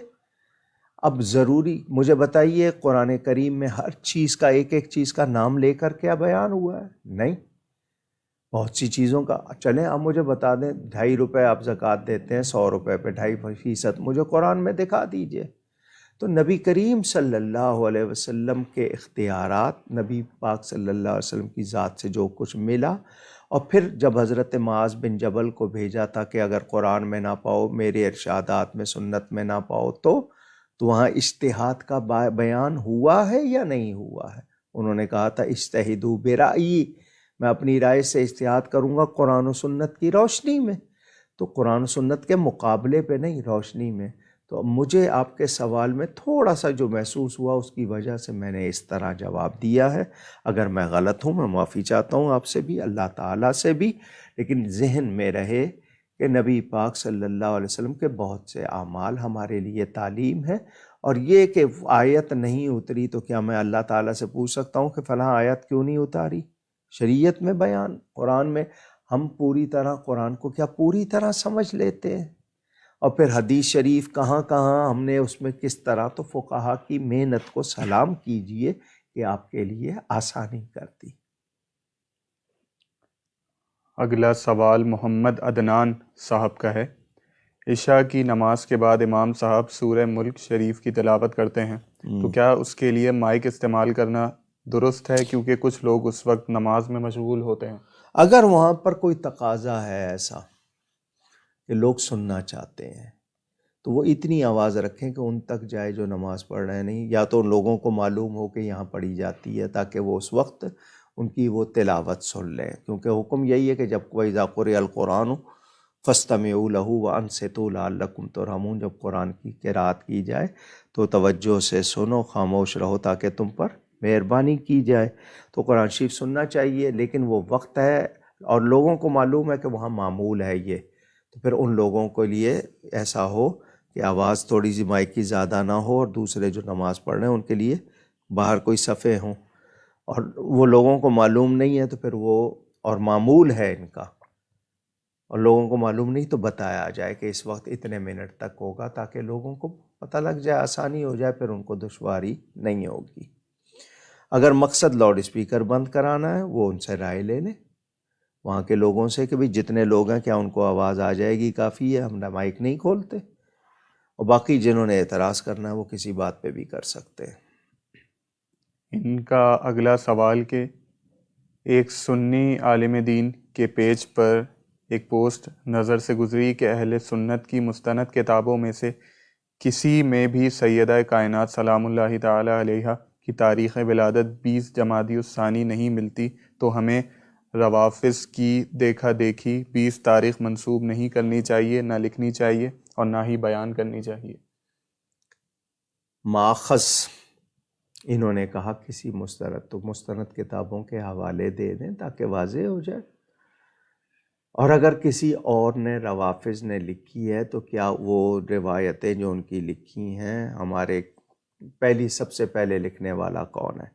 Speaker 2: اب ضروری مجھے بتائیے قرآن کریم میں ہر چیز کا ایک ایک چیز کا نام لے کر کیا بیان ہوا ہے؟ نہیں، بہت سی چیزوں کا۔ چلیں آپ مجھے بتا دیں، 2.5 روپے آپ زکوٰۃ دیتے ہیں، 100 روپے پہ 2.5%، مجھے قرآن میں دکھا دیجئے۔ تو نبی کریم صلی اللہ علیہ وسلم کے اختیارات، نبی پاک صلی اللہ علیہ وسلم کی ذات سے جو کچھ ملا، اور پھر جب حضرت معاذ بن جبل کو بھیجا تھا کہ اگر قرآن میں نہ پاؤ، میرے ارشادات میں، سنت میں نہ پاؤ تو وہاں اجتہاد کا بیان ہوا ہے یا نہیں ہوا ہے؟ انہوں نے کہا تھا اجتہدوا برأیی، میں اپنی رائے سے اجتہاد کروں گا قرآن و سنت کی روشنی میں، تو قرآن و سنت کے مقابلے پہ نہیں، روشنی میں۔ تو مجھے آپ کے سوال میں تھوڑا سا جو محسوس ہوا اس کی وجہ سے میں نے اس طرح جواب دیا ہے۔ اگر میں غلط ہوں میں معافی چاہتا ہوں آپ سے بھی، اللہ تعالیٰ سے بھی، لیکن ذہن میں رہے کہ نبی پاک صلی اللہ علیہ وسلم کے بہت سے اعمال ہمارے لیے تعلیم ہے، اور یہ کہ آیت نہیں اتری تو کیا میں اللہ تعالیٰ سے پوچھ سکتا ہوں کہ فلاں آیت کیوں نہیں اتاری؟ شریعت میں بیان، قرآن میں ہم پوری طرح قرآن کو کیا پوری طرح سمجھ لیتے ہیں، اور پھر حدیث شریف کہاں کہاں ہم نے اس میں کس طرح، تو فقہا کی محنت کو سلام کیجئے کہ آپ کے لیے آسانی کر دی۔
Speaker 1: اگلا سوال محمد عدنان صاحب کا ہے۔ عشاء کی نماز کے بعد امام صاحب سورہ ملک شریف کی تلاوت کرتے ہیں، تو کیا اس کے لیے مائک استعمال کرنا درست ہے؟ کیونکہ کچھ لوگ اس وقت نماز میں مشغول ہوتے ہیں۔
Speaker 2: اگر وہاں پر کوئی تقاضا ہے ایسا کہ لوگ سننا چاہتے ہیں تو وہ اتنی آواز رکھیں کہ ان تک جائے جو نماز پڑھ رہے ہیں، نہیں یا تو ان لوگوں کو معلوم ہو کہ یہاں پڑھی جاتی ہے تاکہ وہ اس وقت ان کی وہ تلاوت سن لیں، کیونکہ حکم یہی ہے کہ جب وَإِذَا قُرِئَ الْقُرْآنُ فَاسْتَمِعُوا لَهُ وَأَنصِتُوا لَعَلَّكُمْ تُرْحَمُونَ، جب قرآن کی قرأت کی جائے تو توجہ سے سنو، خاموش رہو تاکہ تم پر مہربانی کی جائے۔ تو قرآن شریف سننا چاہیے، لیکن وہ وقت ہے اور لوگوں کو معلوم ہے کہ وہاں معمول ہے یہ، تو پھر ان لوگوں کے لیے ایسا ہو کہ آواز تھوڑی سی مائک کی زیادہ نہ ہو، اور دوسرے جو نماز پڑھ رہے ہیں ان کے لیے باہر کوئی صفحے ہوں، اور وہ لوگوں کو معلوم نہیں ہے تو پھر وہ، اور معمول ہے ان کا اور لوگوں کو معلوم نہیں، تو بتایا جائے کہ اس وقت اتنے منٹ تک ہوگا تاکہ لوگوں کو پتہ لگ جائے، آسانی ہو جائے، پھر ان کو دشواری نہیں ہوگی۔ اگر مقصد لاؤڈ اسپیکر بند کرانا ہے وہ ان سے رائے لے لیں وہاں کے لوگوں سے کہ بھئی جتنے لوگ ہیں کیا ان کو آواز آ جائے گی، کافی ہے، ہم مائک نہیں کھولتے، اور باقی جنہوں نے اعتراض کرنا ہے وہ کسی بات پہ بھی کر سکتے ہیں۔
Speaker 1: ان کا اگلا سوال کہ ایک سنی عالم دین کے پیج پر ایک پوسٹ نظر سے گزری کہ اہل سنت کی مستند کتابوں میں سے کسی میں بھی سیدہ کائنات سلام اللہ تعالی علیہا کی تاریخ ولادت 20 جمادی الثانی نہیں ملتی، تو ہمیں روافظ کی دیکھا دیکھی 20 تاریخ منسوب نہیں کرنی چاہیے، نہ لکھنی چاہیے اور نہ ہی بیان کرنی چاہیے۔
Speaker 2: ماخذ انہوں نے کہا کسی مستند، تو مستند کتابوں کے حوالے دے دیں تاکہ واضح ہو جائے، اور اگر کسی اور نے روافظ نے لکھی ہے تو کیا وہ روایتیں جو ان کی لکھی ہیں، ہمارے سب سے پہلے لکھنے والا کون ہے،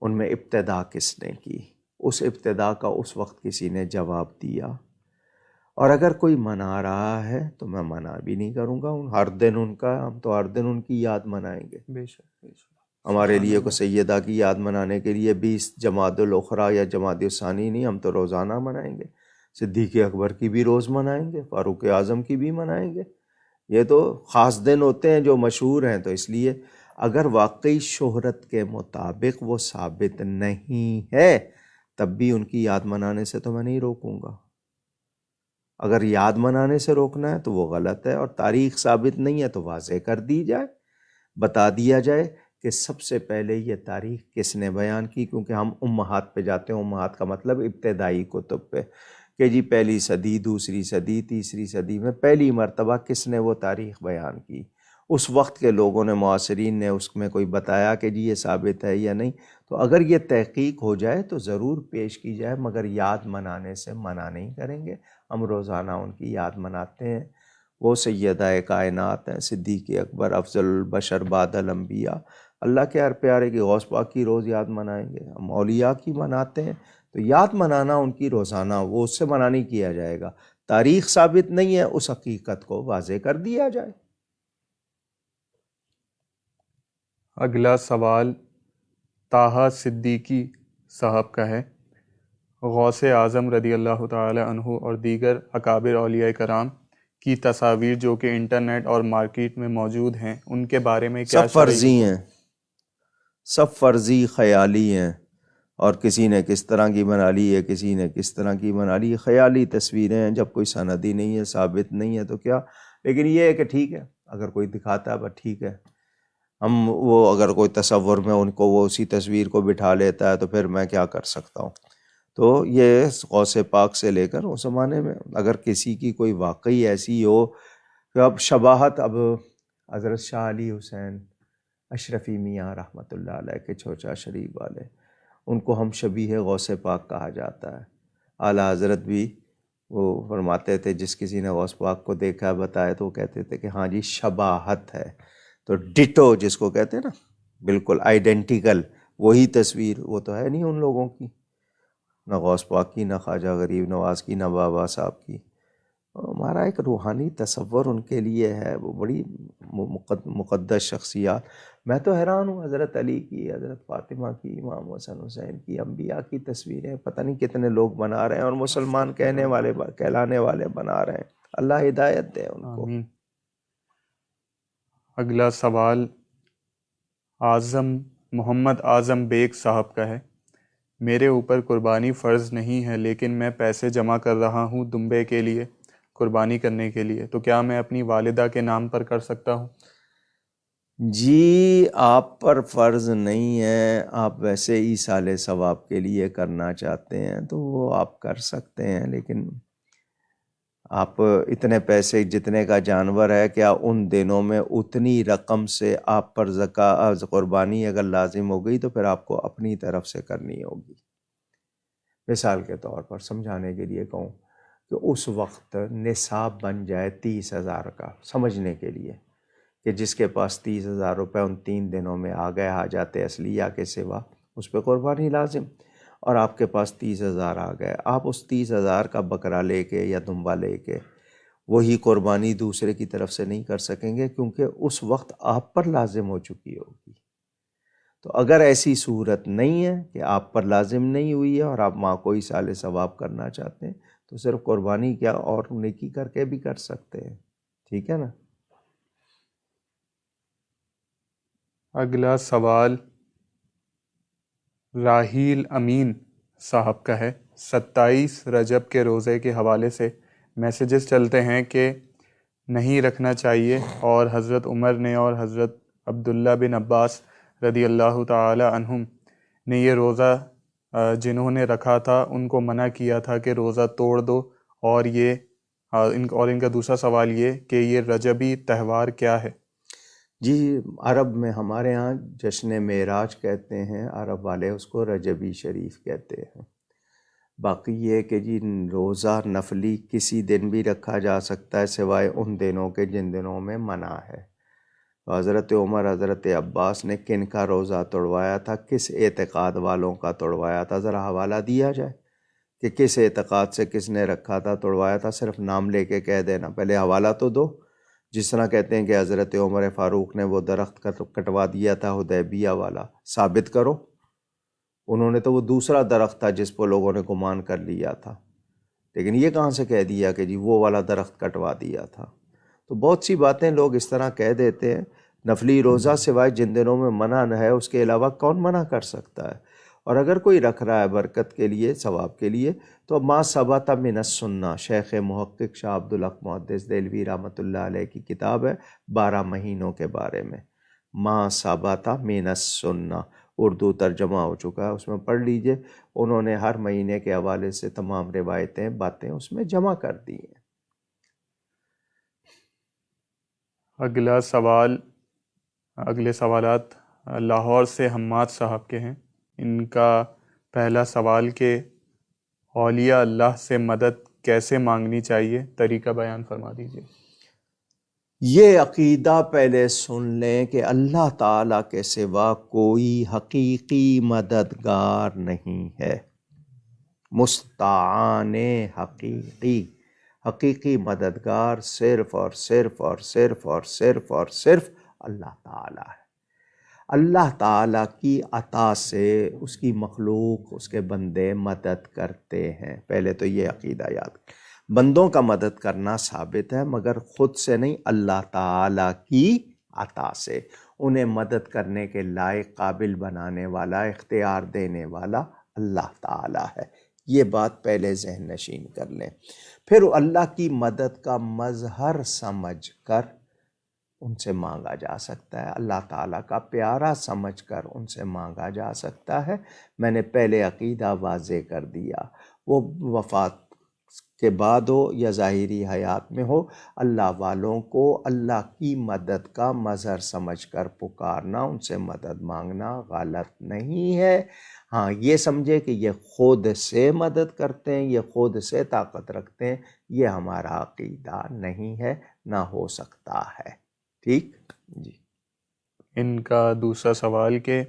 Speaker 2: ان میں ابتدا کس نے کی، اس ابتدا کا اس وقت کسی نے جواب دیا، اور اگر کوئی منا رہا ہے تو میں منع بھی نہیں کروں گا، ہر دن ان کا، ہم تو ہر دن ان کی یاد منائیں گے۔
Speaker 1: بے شک بے شک،
Speaker 2: ہمارے
Speaker 1: سبحان
Speaker 2: لیے کو
Speaker 1: اللہ۔
Speaker 2: سیدہ کی یاد منانے کے لیے 20 جمادی الاخری یا جمادی الثانی نہیں، ہم تو روزانہ منائیں گے۔ صدیق اکبر کی بھی روز منائیں گے، فاروق اعظم کی بھی منائیں گے۔ یہ تو خاص دن ہوتے ہیں جو مشہور ہیں، تو اس لیے اگر واقعی شہرت کے مطابق وہ ثابت نہیں ہے تب بھی ان کی یاد منانے سے تو میں نہیں روکوں گا۔ اگر یاد منانے سے روکنا ہے تو وہ غلط ہے، اور تاریخ ثابت نہیں ہے تو واضح کر دی جائے، بتا دیا جائے کہ سب سے پہلے یہ تاریخ کس نے بیان کی، کیونکہ ہم امہات پہ جاتے ہیں، امہات کا مطلب ابتدائی کتب پہ، کہ جی پہلی صدی، دوسری صدی، تیسری صدی میں پہلی مرتبہ کس نے وہ تاریخ بیان کی۔ اس وقت کے لوگوں نے، معاصرین نے اس میں کوئی بتایا کہ جی یہ ثابت ہے یا نہیں، تو اگر یہ تحقیق ہو جائے تو ضرور پیش کی جائے، مگر یاد منانے سے منع نہیں کریں گے۔ ہم روزانہ ان کی یاد مناتے ہیں، وہ سیدہ کائنات ہیں، صدیق اکبر، افضل البشر بعد الانبیاء، اللہ کے ہر پیارے کی، غوث پاک کی روز یاد منائیں گے، ہم اولیاء کی مناتے ہیں، تو یاد منانا ان کی روزانہ، وہ اس سے منع نہیں کیا جائے گا۔ تاریخ ثابت نہیں ہے، اس حقیقت کو واضح کر دیا جائے۔
Speaker 1: اگلا سوال طٰہٰ صدیقی صاحب کا ہے۔ غوث اعظم رضی اللہ تعالی عنہ اور دیگر اکابر اولیاء کرام کی تصاویر جو کہ انٹرنیٹ اور مارکیٹ میں موجود ہیں، ان کے بارے میں کیا
Speaker 2: سب فرضی ہیں، سب فرضی خیالی ہیں، اور کسی نے کس طرح کی بنا لی ہے، کسی نے کس طرح کی بنا لی، خیالی تصویریں ہیں، جب کوئی سندی نہیں ہے، ثابت نہیں ہے تو کیا۔ لیکن یہ ہے کہ ٹھیک ہے، اگر کوئی دکھاتا ہے بس ٹھیک ہے، ہم وہ اگر کوئی تصور میں ان کو وہ اسی تصویر کو بٹھا لیتا ہے تو پھر میں کیا کر سکتا ہوں۔ تو یہ غوث پاک سے لے کر اس زمانے میں اگر کسی کی کوئی واقعی ایسی ہو کہ اب شباہت، اب حضرت شاہ علی حسین اشرفی میاں رحمۃ اللہ علیہ کے چوچا شریف والے، ان کو ہم شبیہ غوث پاک کہا جاتا ہے۔ اعلیٰ حضرت بھی وہ فرماتے تھے، جس کسی نے غوث پاک کو دیکھا بتایا تو وہ کہتے تھے کہ ہاں جی شباہت ہے، تو ڈٹو جس کو کہتے ہیں نا، بالکل آئیڈینٹیکل وہی تصویر، وہ تو ہے نہیں ان لوگوں کی، نہ غوث پاک کی، نہ خواجہ غریب نواز کی، نہ بابا صاحب کی۔ ہمارا ایک روحانی تصور ان کے لیے ہے، وہ بڑی مقدس شخصیات۔ میں تو حیران ہوں، حضرت علی کی، حضرت فاطمہ کی، امام حسن حسین کی، انبیاء کی تصویریں پتہ نہیں کتنے لوگ بنا رہے ہیں، اور مسلمان کہنے والے، کہلانے والے بنا رہے ہیں۔ اللہ ہدایت دے ان کو۔
Speaker 1: آمین۔ اگلا سوال محمد اعظم بیگ صاحب کا ہے۔ میرے اوپر قربانی فرض نہیں ہے، لیکن میں پیسے جمع کر رہا ہوں دمبے کے لیے، قربانی کرنے کے لیے، تو کیا میں اپنی والدہ کے نام پر کر سکتا ہوں؟
Speaker 2: جی آپ پر فرض نہیں ہے، آپ ویسے ہی ایصال ثواب کے لیے کرنا چاہتے ہیں تو وہ آپ کر سکتے ہیں، لیکن آپ اتنے پیسے جتنے کا جانور ہے، کیا ان دنوں میں اتنی رقم سے آپ پر زکوٰۃ قربانی اگر لازم ہو گئی تو پھر آپ کو اپنی طرف سے کرنی ہوگی۔ مثال کے طور پر سمجھانے کے لیے کہوں کہ اس وقت نصاب بن جائے 30,000 کا، سمجھنے کے لیے کہ جس کے پاس 30,000 روپے ان 3 دنوں میں آ گئے حاجات اصلیہ کے سوا، اس پہ قربانی لازم، اور آپ کے پاس 30,000 آ گئے، آپ اس 30,000 کا بکرا لے کے یا دمبا لے کے وہی قربانی دوسرے کی طرف سے نہیں کر سکیں گے، کیونکہ اس وقت آپ پر لازم ہو چکی ہوگی۔ تو اگر ایسی صورت نہیں ہے کہ آپ پر لازم نہیں ہوئی ہے اور آپ ماں کو ایصال ثواب کرنا چاہتے ہیں، تو صرف قربانی کیا اور نیکی کر کے بھی کر سکتے ہیں، ٹھیک ہے نا۔
Speaker 1: اگلا سوال راحیل امین صاحب کا ہے۔ 27 رجب کے روزے کے حوالے سے میسیجز چلتے ہیں کہ نہیں رکھنا چاہیے، اور حضرت عمر نے اور حضرت عبداللہ بن عباس رضی اللہ تعالی عنہم نے یہ روزہ جنہوں نے رکھا تھا ان کو منع کیا تھا کہ روزہ توڑ دو، اور ان کا دوسرا سوال یہ کہ یہ رجبی تہوار کیا ہے؟
Speaker 2: جی عرب میں ہمارے ہاں جشن معراج کہتے ہیں، عرب والے اس کو رجبی شریف کہتے ہیں۔ باقی یہ کہ جی روزہ نفلی کسی دن بھی رکھا جا سکتا ہے سوائے ان دنوں کے جن دنوں میں منع ہے۔ تو حضرت عمر حضرت عباس نے کن کا روزہ توڑوایا تھا، کس اعتقاد والوں کا توڑوایا تھا، ذرا حوالہ دیا جائے کہ کس اعتقاد سے کس نے رکھا تھا، توڑوایا تھا. صرف نام لے کے کہہ دینا، پہلے حوالہ تو دو. جس طرح کہتے ہیں کہ حضرت عمر فاروق نے وہ درخت کٹوا دیا تھا حدیبیہ والا، ثابت کرو. انہوں نے تو وہ دوسرا درخت تھا جس پر لوگوں نے گمان کر لیا تھا، لیکن یہ کہاں سے کہہ دیا کہ جی وہ والا درخت کٹوا دیا تھا. تو بہت سی باتیں لوگ اس طرح کہہ دیتے ہیں. نفلی روزہ سوائے جن دنوں میں منع نہ ہے اس کے علاوہ کون منع کر سکتا ہے؟ اور اگر کوئی رکھ رہا ہے برکت کے لیے، ثواب کے لیے، تو ما ثبت من السنہ، شیخ محقق شاہ عبدالحق محدث دہلوی رحمۃ اللہ علیہ کی کتاب ہے 12 مہینوں کے بارے میں. ما ثبت من السنہ اردو ترجمہ ہو چکا ہے، اس میں پڑھ لیجئے. انہوں نے ہر مہینے کے حوالے سے تمام روایتیں، باتیں اس میں جمع کر دی ہیں.
Speaker 1: اگلے سوالات لاہور سے حماد صاحب کے ہیں. ان کا پہلا سوال کہ اولیاء اللہ سے مدد کیسے مانگنی چاہیے، طریقہ بیان فرما دیجیے.
Speaker 2: یہ عقیدہ پہلے سن لیں کہ اللہ تعالیٰ کے سوا کوئی حقیقی مددگار نہیں ہے. مستعان حقیقی مددگار صرف اور صرف اور صرف اور صرف اور صرف اللہ تعالیٰ ہے. اللہ تعالیٰ کی عطا سے اس کی مخلوق، اس کے بندے مدد کرتے ہیں. پہلے تو یہ عقیدہ یاد. بندوں کا مدد کرنا ثابت ہے مگر خود سے نہیں، اللہ تعالیٰ کی عطا سے. انہیں مدد کرنے کے لائق، قابل بنانے والا، اختیار دینے والا اللہ تعالیٰ ہے. یہ بات پہلے ذہن نشین کر لیں. پھر اللہ کی مدد کا مظہر سمجھ کر ان سے مانگا جا سکتا ہے، اللہ تعالیٰ کا پیارا سمجھ کر ان سے مانگا جا سکتا ہے. میں نے پہلے عقیدہ واضح کر دیا، وہ وفات کے بعد ہو یا ظاہری حیات میں ہو، اللہ والوں کو اللہ کی مدد کا مظہر سمجھ کر پکارنا، ان سے مدد مانگنا غلط نہیں ہے. ہاں یہ سمجھے کہ یہ خود سے مدد کرتے ہیں، یہ خود سے طاقت رکھتے ہیں، یہ ہمارا عقیدہ نہیں ہے، نہ ہو سکتا ہے. ٹھیک جی.
Speaker 1: ان کا دوسرا سوال کہ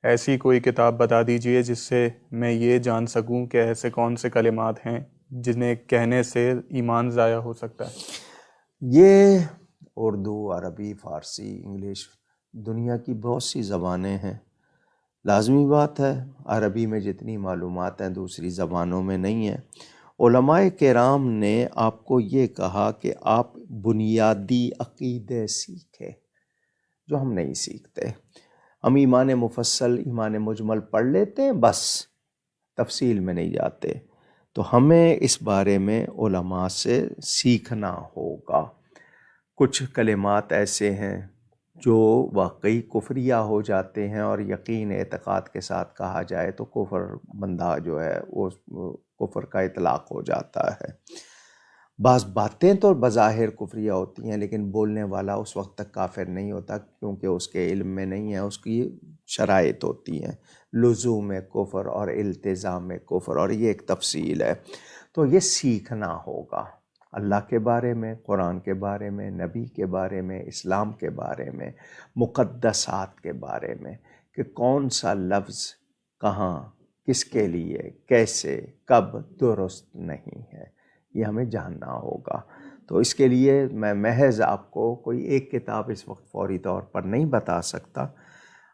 Speaker 1: ایسی کوئی کتاب بتا دیجیے جس سے میں یہ جان سکوں کہ ایسے کون سے کلمات ہیں جنہیں کہنے سے ایمان ضائع ہو سکتا ہے.
Speaker 2: یہ اردو، عربی، فارسی، انگلش، دنیا کی بہت سی زبانیں ہیں. لازمی بات ہے عربی میں جتنی معلومات ہیں دوسری زبانوں میں نہیں ہیں. علماء کرام نے آپ کو یہ کہا کہ آپ بنیادی عقیدے سیکھیں جو ہم نہیں سیکھتے. ہم ایمان مفصل، ایمان مجمل پڑھ لیتے ہیں، بس تفصیل میں نہیں جاتے. تو ہمیں اس بارے میں علماء سے سیکھنا ہوگا. کچھ کلمات ایسے ہیں جو واقعی کفریہ ہو جاتے ہیں اور یقین اعتقاد کے ساتھ کہا جائے تو کفر بندہ جو ہے وہ کفر کا اطلاق ہو جاتا ہے. بعض باتیں تو بظاہر کفریہ ہوتی ہیں لیکن بولنے والا اس وقت تک کافر نہیں ہوتا کیونکہ اس کے علم میں نہیں ہے، اس کی شرائط ہوتی ہیں، لزوم کفر اور التزام کفر، اور یہ ایک تفصیل ہے. تو یہ سیکھنا ہوگا اللہ کے بارے میں، قرآن کے بارے میں، نبی کے بارے میں، اسلام کے بارے میں، مقدسات کے بارے میں، کہ کون سا لفظ کہاں، کس کے لیے، کیسے، کب درست نہیں ہے، یہ ہمیں جاننا ہوگا. تو اس کے لیے میں محض آپ کو کوئی ایک کتاب اس وقت فوری طور پر نہیں بتا سکتا.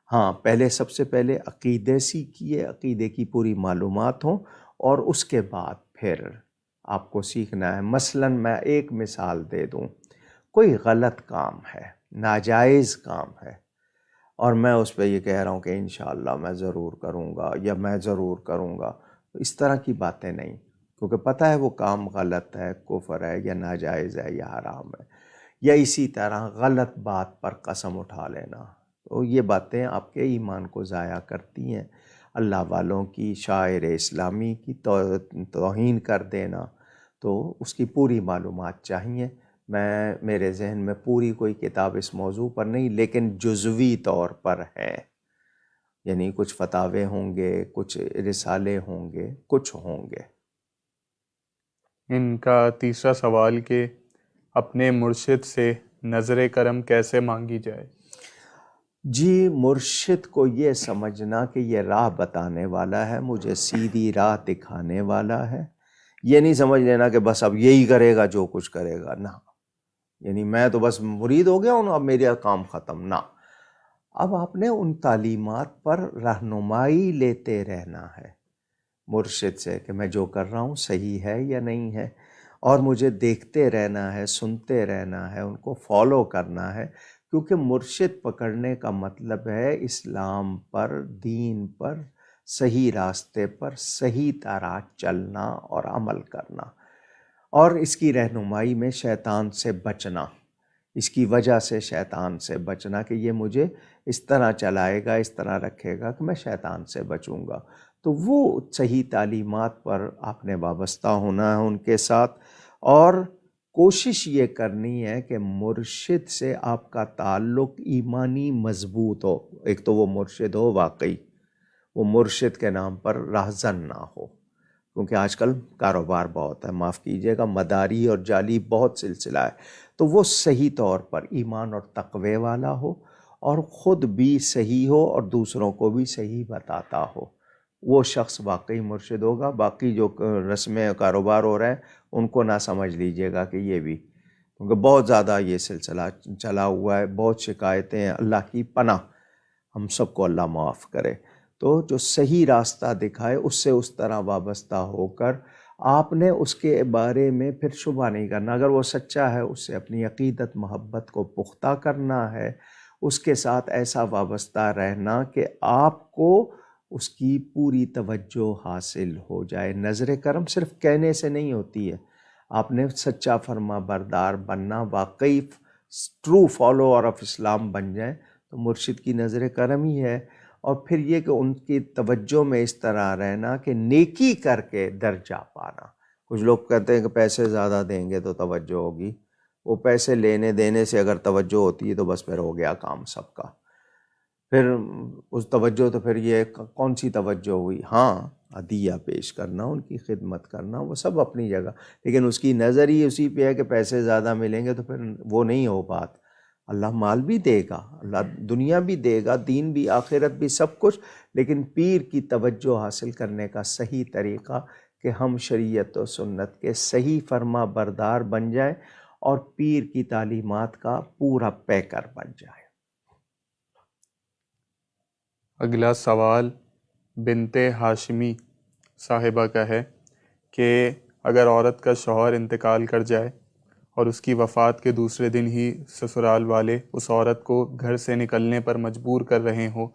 Speaker 2: ہاں پہلے سب سے پہلے عقیدے سیکھیے، عقیدے کی پوری معلومات ہوں، اور اس کے بعد پھر آپ کو سیکھنا ہے. مثلاً میں ایک مثال دے دوں، کوئی غلط کام ہے، ناجائز کام ہے، اور میں اس پہ یہ کہہ رہا ہوں کہ انشاءاللہ میں ضرور کروں گا یا میں ضرور کروں گا. اس طرح کی باتیں نہیں، کیونکہ پتہ ہے وہ کام غلط ہے، کفر ہے یا ناجائز ہے یا حرام ہے. یا اسی طرح غلط بات پر قسم اٹھا لینا، تو یہ باتیں آپ کے ایمان کو ضائع کرتی ہیں. اللہ والوں کی، شاعر اسلامی کی توہین کر دینا، تو اس کی پوری معلومات چاہیے. میرے ذہن میں پوری کوئی کتاب اس موضوع پر نہیں، لیکن جزوی طور پر ہے، یعنی کچھ فتاوے ہوں گے، کچھ رسالے ہوں گے، کچھ ہوں گے.
Speaker 1: ان کا تیسرا سوال کہ اپنے مرشد سے نظر کرم کیسے مانگی جائے؟
Speaker 2: جی، مرشد کو یہ سمجھنا کہ یہ راہ بتانے والا ہے، مجھے سیدھی راہ دکھانے والا ہے. یہ نہیں سمجھ لینا کہ بس اب یہی کرے گا جو کچھ کرے گا، نہ. یعنی میں تو بس مرید ہو گیا ہوں، اب میرا کام ختم، نہ. اب آپ نے ان تعلیمات پر رہنمائی لیتے رہنا ہے مرشد سے کہ میں جو کر رہا ہوں صحیح ہے یا نہیں ہے، اور مجھے دیکھتے رہنا ہے، سنتے رہنا ہے، ان کو فالو کرنا ہے. کیونکہ مرشد پکڑنے کا مطلب ہے اسلام پر، دین پر، صحیح راستے پر صحیح طرح چلنا اور عمل کرنا، اور اس کی رہنمائی میں شیطان سے بچنا، اس کی وجہ سے شیطان سے بچنا کہ یہ مجھے اس طرح چلائے گا، اس طرح رکھے گا کہ میں شیطان سے بچوں گا. تو وہ صحیح تعلیمات پر آپ نے وابستہ ہونا ہے ان کے ساتھ، اور کوشش یہ کرنی ہے کہ مرشد سے آپ کا تعلق ایمانی مضبوط ہو. ایک تو وہ مرشد ہو واقعی، وہ مرشد کے نام پر راہزن نہ ہو، کیونکہ آج کل کاروبار بہت ہے، معاف کیجیے گا، مداری اور جعلی بہت سلسلہ ہے. تو وہ صحیح طور پر ایمان اور تقوی والا ہو، اور خود بھی صحیح ہو اور دوسروں کو بھی صحیح بتاتا ہو. وہ شخص واقعی مرشد ہوگا. باقی جو رسمیں کاروبار ہو رہے ہیں ان کو نہ سمجھ لیجئے گا کہ یہ بھی، کیونکہ بہت زیادہ یہ سلسلہ چلا ہوا ہے، بہت شکایتیں ہیں، اللہ کی پناہ، ہم سب کو اللہ معاف کرے. تو جو صحیح راستہ دکھائے اس سے اس طرح وابستہ ہو کر آپ نے اس کے بارے میں پھر شبہ نہیں کرنا. اگر وہ سچا ہے اس سے اپنی عقیدت محبت کو پختہ کرنا ہے، اس کے ساتھ ایسا وابستہ رہنا کہ آپ کو اس کی پوری توجہ حاصل ہو جائے. نظر کرم صرف کہنے سے نہیں ہوتی ہے، آپ نے سچا فرما بردار بننا، واقعی ٹرو فالوور آف اسلام بن جائیں تو مرشد کی نظر کرم ہی ہے. اور پھر یہ کہ ان کی توجہ میں اس طرح رہنا کہ نیکی کر کے درجہ پانا. کچھ لوگ کہتے ہیں کہ پیسے زیادہ دیں گے تو توجہ ہوگی. وہ پیسے لینے دینے سے اگر توجہ ہوتی ہے تو بس پھر ہو گیا کام سب کا. پھر اس توجہ تو پھر یہ کون سی توجہ ہوئی؟ ہاں، عطیہ پیش کرنا، ان کی خدمت کرنا، وہ سب اپنی جگہ، لیکن اس کی نظر ہی اسی پہ ہے کہ پیسے زیادہ ملیں گے تو پھر وہ نہیں ہو بات. اللہ مال بھی دے گا، اللہ دنیا بھی دے گا، دین بھی، آخرت بھی، سب کچھ، لیکن پیر کی توجہ حاصل کرنے کا صحیح طریقہ کہ ہم شریعت و سنت کے صحیح فرما بردار بن جائیں اور پیر کی تعلیمات کا پورا پیکر بن جائے.
Speaker 1: اگلا سوال بنت ہاشمی صاحبہ کا ہے کہ اگر عورت کا شوہر انتقال کر جائے اور اس کی وفات کے دوسرے دن ہی سسرال والے اس عورت کو گھر سے نکلنے پر مجبور کر رہے ہوں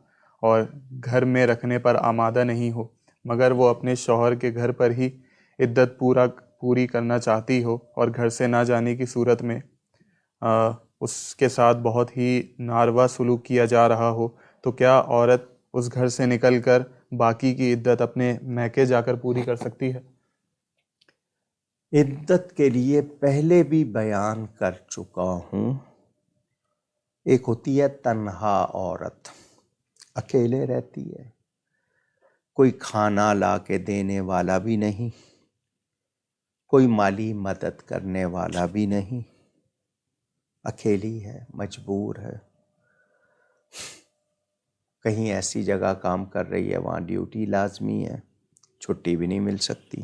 Speaker 1: اور گھر میں رکھنے پر آمادہ نہیں ہو، مگر وہ اپنے شوہر کے گھر پر ہی عدت پوری کرنا چاہتی ہو اور گھر سے نہ جانے کی صورت میں اس کے ساتھ بہت ہی ناروا سلوک کیا جا رہا ہو، تو کیا عورت اس گھر سے نکل کر باقی کی عدت اپنے میکے جا کر پوری کر سکتی ہے؟
Speaker 2: عدت کے لیے پہلے بھی بیان کر چکا ہوں. ایک ہوتی ہے تنہا عورت، اکیلے رہتی ہے، کوئی کھانا لا کے دینے والا بھی نہیں، کوئی مالی مدد کرنے والا بھی نہیں، اکیلی ہے، مجبور ہے، کہیں ایسی جگہ کام کر رہی ہے وہاں ڈیوٹی لازمی ہے، چھٹی بھی نہیں مل سکتی،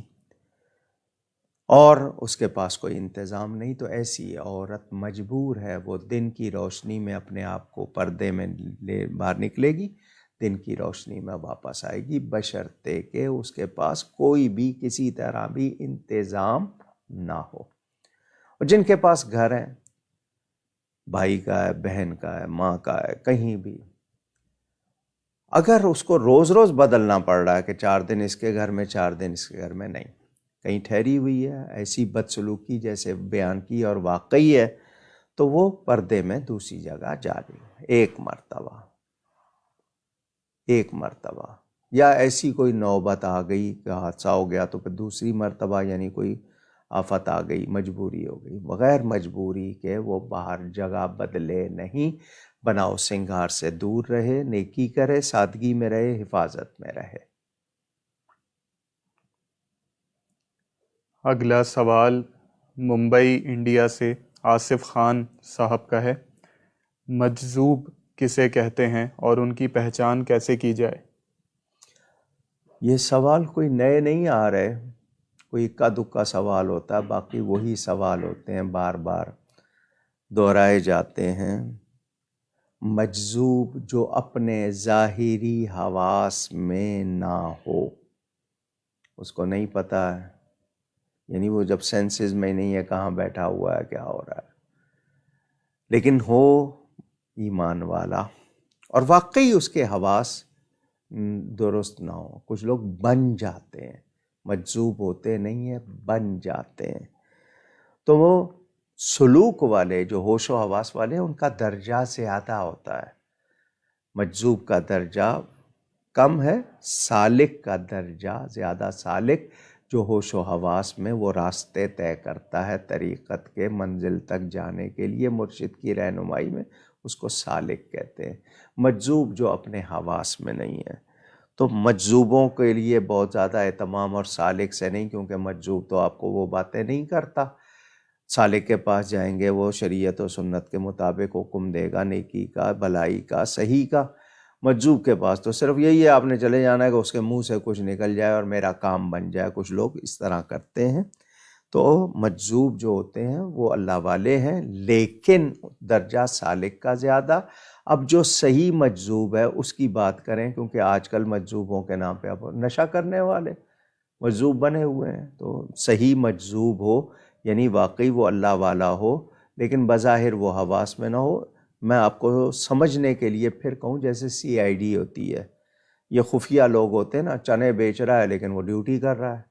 Speaker 2: اور اس کے پاس کوئی انتظام نہیں. تو ایسی عورت مجبور ہے، وہ دن کی روشنی میں اپنے آپ کو پردے میں لے باہر نکلے گی، دن کی روشنی میں واپس آئے گی، بشرطے کہ اس کے پاس کوئی بھی کسی طرح بھی انتظام نہ ہو. اور جن کے پاس گھر ہے، بھائی کا ہے، بہن کا ہے، ماں کا ہے، کہیں بھی، اگر اس کو روز روز بدلنا پڑ رہا ہے کہ 4 دن اس کے گھر میں، 4 دن اس کے گھر میں، نہیں، کہیں ٹھہری ہوئی ہے ایسی بدسلوکی جیسے بیان کی اور واقعی ہے، تو وہ پردے میں دوسری جگہ جا رہی ہے. ایک مرتبہ یا ایسی کوئی نوبت آ گئی کہ حادثہ ہو گیا تو پھر دوسری مرتبہ، یعنی کوئی آفت آ گئی، مجبوری ہو گئی، بغیر مجبوری کے وہ باہر جگہ بدلے نہیں. بناؤ سنگار سے دور رہے، نیکی کرے، سادگی میں رہے، حفاظت میں رہے.
Speaker 1: اگلا سوال ممبئی انڈیا سے آصف خان صاحب کا ہے، مجذوب کسے کہتے ہیں اور ان کی پہچان کیسے کی جائے؟
Speaker 2: یہ سوال کوئی نئے نہیں آ رہے، کوئی اکا دکا سوال ہوتا ہے، باقی وہی سوال ہوتے ہیں، بار بار دہرائے جاتے ہیں۔ مجذوب جو اپنے ظاہری حواس میں نہ ہو، اس کو نہیں پتہ ہے، یعنی وہ جب سینسز میں نہیں ہے، کہاں بیٹھا ہوا ہے، کیا ہو رہا ہے، لیکن ہو ایمان والا اور واقعی اس کے حواس درست نہ ہو۔ کچھ لوگ بن جاتے ہیں، مجذوب ہوتے نہیں ہیں، بن جاتے ہیں۔ تو وہ سلوک والے جو ہوش و حواس والے ہیں، ان کا درجہ زیادہ ہوتا ہے، مجذوب کا درجہ کم ہے، سالک کا درجہ زیادہ۔ سالک جو ہوش و حواس میں وہ راستے طے کرتا ہے طریقت کے منزل تک جانے کے لیے مرشد کی رہنمائی میں، اس کو سالک کہتے ہیں۔ مجذوب جو اپنے حواس میں نہیں ہے، تو مجذوبوں کے لیے بہت زیادہ اہتمام، اور سالک سے نہیں، کیونکہ مجذوب تو آپ کو وہ باتیں نہیں کرتا۔ سالک کے پاس جائیں گے، وہ شریعت و سنت کے مطابق حکم دے گا، نیکی کا، بھلائی کا، صحیح کا۔ مجذوب کے پاس تو صرف یہی ہے، آپ نے چلے جانا ہے کہ اس کے منہ سے کچھ نکل جائے اور میرا کام بن جائے۔ کچھ لوگ اس طرح کرتے ہیں۔ تو مجذوب جو ہوتے ہیں وہ اللہ والے ہیں، لیکن درجہ سالک کا زیادہ۔ اب جو صحیح مجذوب ہے اس کی بات کریں، کیونکہ آج کل مجذوبوں کے نام پہ اب نشہ کرنے والے مجذوب بنے ہوئے ہیں۔ تو صحیح مجذوب ہو، یعنی واقعی وہ اللہ والا ہو، لیکن بظاہر وہ حواس میں نہ ہو۔ میں آپ کو سمجھنے کے لیے پھر کہوں، جیسے CID ہوتی ہے، یہ خفیہ لوگ ہوتے ہیں نا، چنے بیچ رہا ہے لیکن وہ ڈیوٹی کر رہا ہے،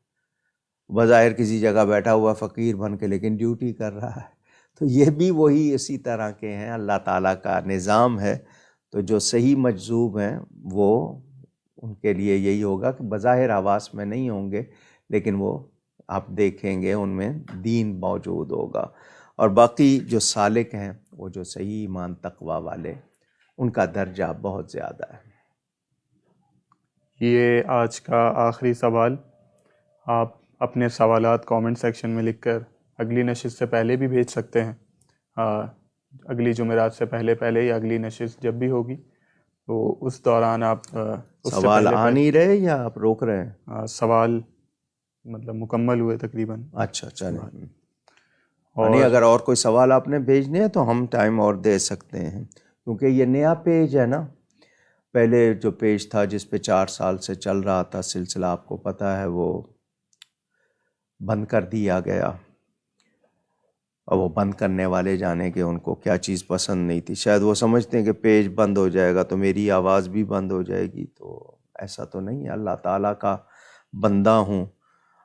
Speaker 2: بظاہر کسی جگہ بیٹھا ہوا فقیر بن کے، لیکن ڈیوٹی کر رہا ہے۔ تو یہ بھی وہی اسی طرح کے ہیں، اللہ تعالیٰ کا نظام ہے۔ تو جو صحیح مجذوب ہیں وہ ان کے لیے یہی ہوگا کہ بظاہر حواس میں نہیں ہوں گے، لیکن وہ آپ دیکھیں گے ان میں دین موجود ہوگا۔ اور باقی جو سالک ہیں، وہ جو صحیح ایمان تقوی والے، ان کا درجہ بہت زیادہ ہے۔
Speaker 1: یہ آج کا آخری سوال، آپ اپنے سوالات کامنٹ سیکشن میں لکھ کر اگلی نشست سے پہلے بھی بھیج سکتے ہیں، اگلی جمعرات سے پہلے یا اگلی نشست جب بھی ہوگی، تو اس دوران آپ اس سے
Speaker 2: سوال
Speaker 1: پہلے
Speaker 2: آ نہیں رہے یا آپ روک رہے ہیں؟
Speaker 1: سوال مطلب مکمل ہوئے تقریباً۔
Speaker 2: اچھا چلیں،
Speaker 1: اور
Speaker 2: یعنی اگر اور کوئی سوال آپ نے بھیجنے ہیں تو ہم ٹائم اور دے سکتے ہیں، کیونکہ یہ نیا پیج ہے نا۔ پہلے جو پیج تھا جس پہ 4 سال سے چل رہا تھا سلسلہ، آپ کو پتہ ہے وہ بند کر دیا گیا، اور وہ بند کرنے والے جانے کہ ان کو کیا چیز پسند نہیں تھی، شاید وہ سمجھتے ہیں کہ پیج بند ہو جائے گا تو میری آواز بھی بند ہو جائے گی۔ تو ایسا تو نہیں ہے، اللہ تعالیٰ کا بندہ ہوں،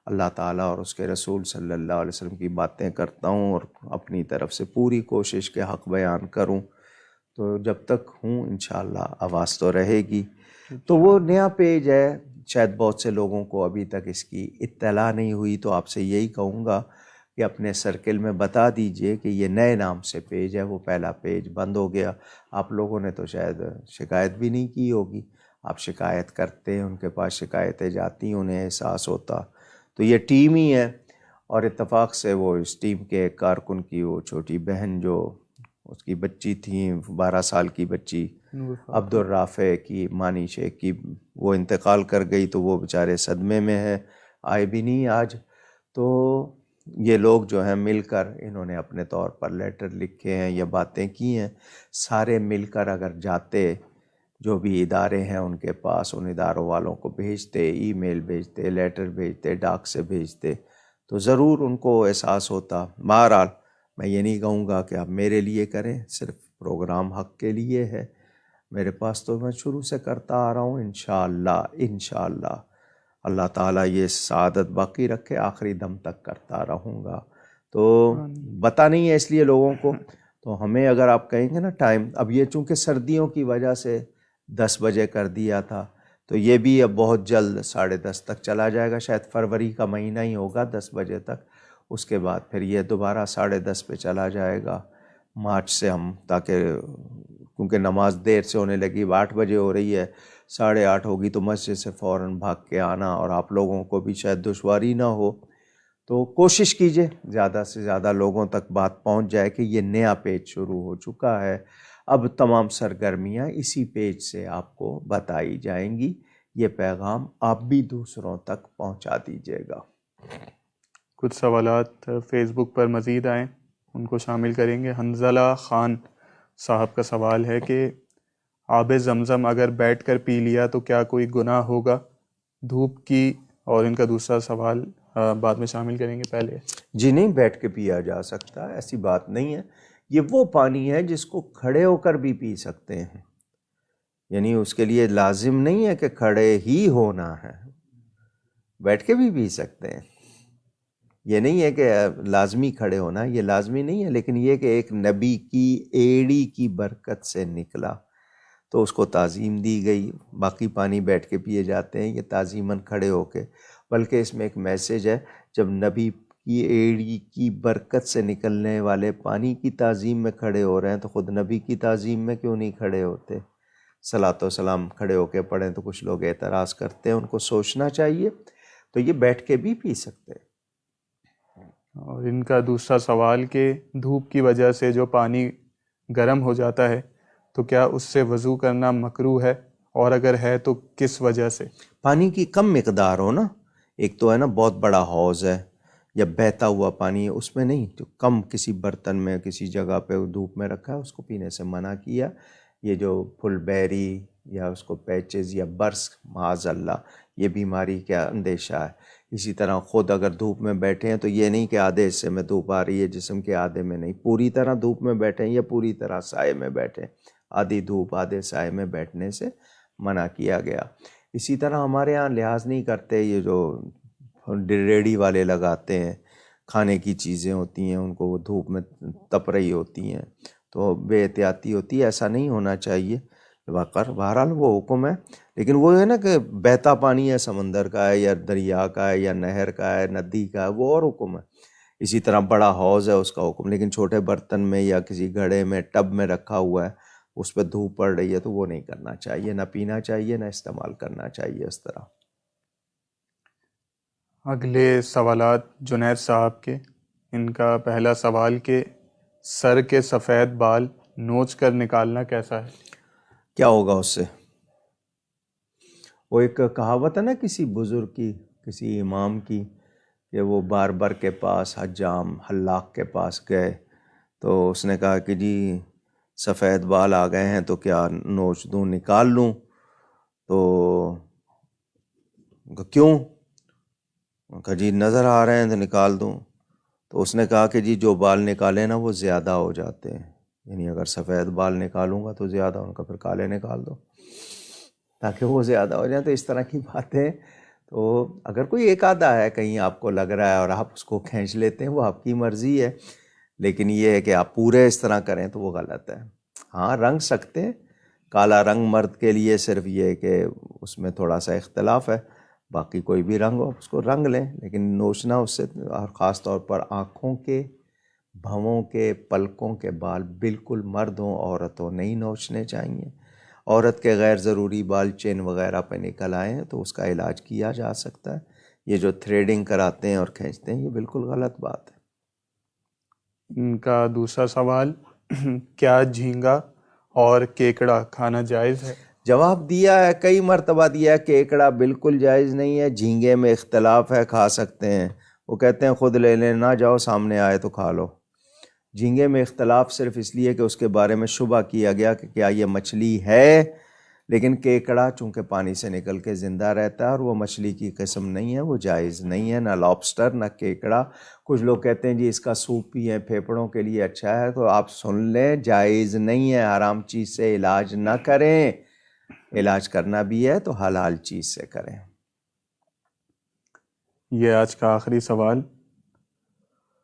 Speaker 2: اللہ تعالیٰ اور اس کے رسول صلی اللہ علیہ وسلم کی باتیں کرتا ہوں، اور اپنی طرف سے پوری کوشش کے حق بیان کروں۔ تو جب تک ہوں انشاءاللہ آواز تو رہے گی۔ تو وہ نیا پیج ہے، شاید بہت سے لوگوں کو ابھی تک اس کی اطلاع نہیں ہوئی، تو آپ سے یہی کہوں گا کہ اپنے سرکل میں بتا دیجئے کہ یہ نئے نام سے پیج ہے، وہ پہلا پیج بند ہو گیا۔ آپ لوگوں نے تو شاید شکایت بھی نہیں کی ہوگی، آپ شکایت کرتے ہیں، ان کے پاس شکایتیں جاتی، انہیں احساس ہوتا۔ تو یہ ٹیم ہی ہے، اور اتفاق سے وہ اس ٹیم کے ایک کارکن کی وہ چھوٹی بہن، جو اس کی بچی تھی 12 سال کی بچی عبدالرافع کی، مانی شیخ کی، وہ انتقال کر گئی، تو وہ بیچارے صدمے میں ہیں، آئے بھی نہیں آج۔ تو یہ لوگ جو ہیں مل کر، انہوں نے اپنے طور پر لیٹر لکھے ہیں یا باتیں کی ہیں، سارے مل کر اگر جاتے، جو بھی ادارے ہیں ان کے پاس، ان اداروں والوں کو بھیجتے، ای میل بھیجتے، لیٹر بھیجتے، ڈاک سے بھیجتے، تو ضرور ان کو احساس ہوتا۔ بہرحال میں یہ نہیں کہوں گا کہ آپ میرے لیے کریں، صرف پروگرام حق کے لیے ہے، میرے پاس تو میں شروع سے کرتا آ رہا ہوں، انشاءاللہ اللہ تعالیٰ یہ سعادت باقی رکھے، آخری دم تک کرتا رہوں گا۔ تو پتہ نہیں ہے اس لیے لوگوں کو، تو ہمیں اگر آپ کہیں گے نا ٹائم، اب یہ چونکہ سردیوں کی وجہ سے 10 بجے کر دیا تھا، تو یہ بھی اب بہت جلد 10:30 تک چلا جائے گا، شاید فروری کا مہینہ ہی ہوگا 10 بجے تک، اس کے بعد پھر یہ دوبارہ 10:30 پہ چلا جائے گا مارچ سے ہم، تاکہ کیونکہ نماز دیر سے ہونے لگی، 8 بجے ہو رہی ہے، 8:30 ہوگی تو مسجد سے فوراً بھاگ کے آنا، اور آپ لوگوں کو بھی شاید دشواری نہ ہو، تو کوشش کیجئے زیادہ سے زیادہ لوگوں تک بات پہنچ جائے کہ یہ نیا پیج شروع ہو چکا ہے، اب تمام سرگرمیاں اسی پیج سے آپ کو بتائی جائیں گی۔ یہ پیغام آپ بھی دوسروں تک پہنچا دیجیے گا۔
Speaker 1: کچھ سوالات فیس بک پر مزید آئیں، ان کو شامل کریں گے۔ حنزلہ خان صاحب کا سوال ہے کہ آب زمزم اگر بیٹھ کر پی لیا تو کیا کوئی گناہ ہوگا؟ دھوپ کی، اور ان کا دوسرا سوال بعد میں شامل کریں گے، پہلے
Speaker 2: جی نہیں، بیٹھ کے پیا جا سکتا ہے، ایسی بات نہیں ہے۔ یہ وہ پانی ہے جس کو کھڑے ہو کر بھی پی سکتے ہیں، یعنی اس کے لیے لازم نہیں ہے کہ کھڑے ہی ہونا ہے، بیٹھ کے بھی پی سکتے ہیں۔ یہ نہیں ہے کہ لازمی کھڑے ہونا، یہ لازمی نہیں ہے، لیکن یہ کہ ایک نبی کی ایڑی کی برکت سے نکلا تو اس کو تعظیم دی گئی۔ باقی پانی بیٹھ کے پیے جاتے ہیں، یہ تعظیماً کھڑے ہو کے، بلکہ اس میں ایک میسیج ہے، جب نبی کی ایڑی کی برکت سے نکلنے والے پانی کی تعظیم میں کھڑے ہو رہے ہیں تو خود نبی کی تعظیم میں کیوں نہیں کھڑے ہوتے؟ صلاۃ و سلام کھڑے ہو کے پڑھیں تو کچھ لوگ اعتراض کرتے ہیں، ان کو سوچنا چاہیے۔ تو یہ بیٹھ کے بھی پی سکتے ہیں۔
Speaker 1: اور ان کا دوسرا سوال کہ دھوپ کی وجہ سے جو پانی گرم ہو جاتا ہے تو کیا اس سے وضو کرنا مکروہ ہے، اور اگر ہے تو کس وجہ سے؟
Speaker 2: پانی کی کم مقدار ہو نا، ایک تو ہے نا بہت بڑا حوض ہے یا بہتا ہوا پانی ہے، اس میں نہیں، جو کم کسی برتن میں کسی جگہ پہ دھوپ میں رکھا ہے اس کو پینے سے منع کیا۔ یہ جو پھل بیری یا اس کو پیچز یا برس، معاذ اللہ، یہ بیماری کا اندیشہ ہے۔ اسی طرح خود اگر دھوپ میں بیٹھے ہیں تو یہ نہیں کہ آدھے حصے میں دھوپ آ رہی ہے جسم کے، آدھے میں نہیں، پوری طرح دھوپ میں بیٹھیں یا پوری طرح سائے میں بیٹھیں، آدھی دھوپ آدھے سائے میں بیٹھنے سے منع کیا گیا۔ اسی طرح ہمارے ہاں لحاظ نہیں کرتے، یہ جو ریڑھی والے لگاتے ہیں، کھانے کی چیزیں ہوتی ہیں ان کو وہ دھوپ میں تپ رہی ہوتی ہیں تو بے احتیاطی ہوتی ہے، ایسا نہیں ہونا چاہیے۔ بہرحال وہ حکم ہے، لیکن وہ ہے نا کہ بہتا پانی ہے، سمندر کا ہے یا دریا کا ہے یا نہر کا ہے، ندی کا ہے، وہ اور حکم ہے۔ اسی طرح بڑا حوض ہے اس کا حکم، لیکن چھوٹے برتن میں یا کسی گھڑے میں ٹب میں رکھا ہوا ہے، اس پہ دھوپ پڑ رہی ہے تو وہ نہیں کرنا چاہیے، نہ پینا چاہیے نہ استعمال کرنا چاہیے اس طرح۔
Speaker 1: اگلے سوالات جنید صاحب کے، ان کا پہلا سوال کہ سر کے سفید بال نوچ کر نکالنا کیسا ہے؟
Speaker 2: کیا ہوگا اس سے؟ وہ ایک کہاوت ہے نا کسی بزرگ کی، کسی امام کی، کہ وہ باربر کے پاس، حجام حلاق کے پاس گئے تو اس نے کہا کہ جی سفید بال آ گئے ہیں تو کیا نوچ دوں، نکال لوں؟ تو کیوں؟ کہا جی نظر آ رہے ہیں تو نکال دوں۔ تو اس نے کہا کہ جی جو بال نکالے نا وہ زیادہ ہو جاتے ہیں، یعنی اگر سفید بال نکالوں گا تو زیادہ، ان کا پھر کالے نکال دو تاکہ وہ زیادہ ہو جائیں۔ تو اس طرح کی باتیں، تو اگر کوئی ایک آدھا ہے کہیں آپ کو لگ رہا ہے اور آپ اس کو کھینچ لیتے ہیں، وہ آپ کی مرضی ہے، لیکن یہ ہے کہ آپ پورے اس طرح کریں تو وہ غلط ہے۔ ہاں رنگ سکتے ہیں، کالا رنگ مرد کے لیے صرف یہ کہ اس میں تھوڑا سا اختلاف ہے، باقی کوئی بھی رنگ ہو اس کو رنگ لیں، لیکن نوچنا اس سے، اور خاص طور پر آنکھوں کے، بھووں کے، پلکوں کے بال بالکل مرد ہوں عورت ہو نہیں نوچنے چاہیے۔ عورت کے غیر ضروری بال چین وغیرہ پہ نکل آئیں تو اس کا علاج کیا جا سکتا ہے۔ یہ جو تھریڈنگ کراتے ہیں اور کھینچتے ہیں یہ بالکل غلط بات ہے۔
Speaker 1: ان کا دوسرا سوال کیا جھینگا اور کیکڑا کھانا جائز ہے؟
Speaker 2: جواب دیا ہے، کئی مرتبہ دیا ہے، کیکڑا بالکل جائز نہیں ہے، جھینگے میں اختلاف ہے، کھا سکتے ہیں، وہ کہتے ہیں خود لے لیں، نہ جاؤ سامنے آئے تو کھا لو۔ جھینگے میں اختلاف صرف اس لیے کہ اس کے بارے میں شبہ کیا گیا کہ کیا یہ مچھلی ہے، لیکن کیکڑا چونکہ پانی سے نکل کے زندہ رہتا ہے اور وہ مچھلی کی قسم نہیں ہے، وہ جائز نہیں ہے، نہ لابسٹر نہ کیکڑا۔ کچھ لوگ کہتے ہیں جی اس کا سوپ پئیں پھیپھڑوں کے لیے اچھا ہے، تو آپ سن لیں، جائز نہیں ہے، حرام چیز سے علاج نہ کریں، علاج کرنا بھی ہے تو حلال چیز سے کریں۔
Speaker 1: یہ آج کا آخری سوال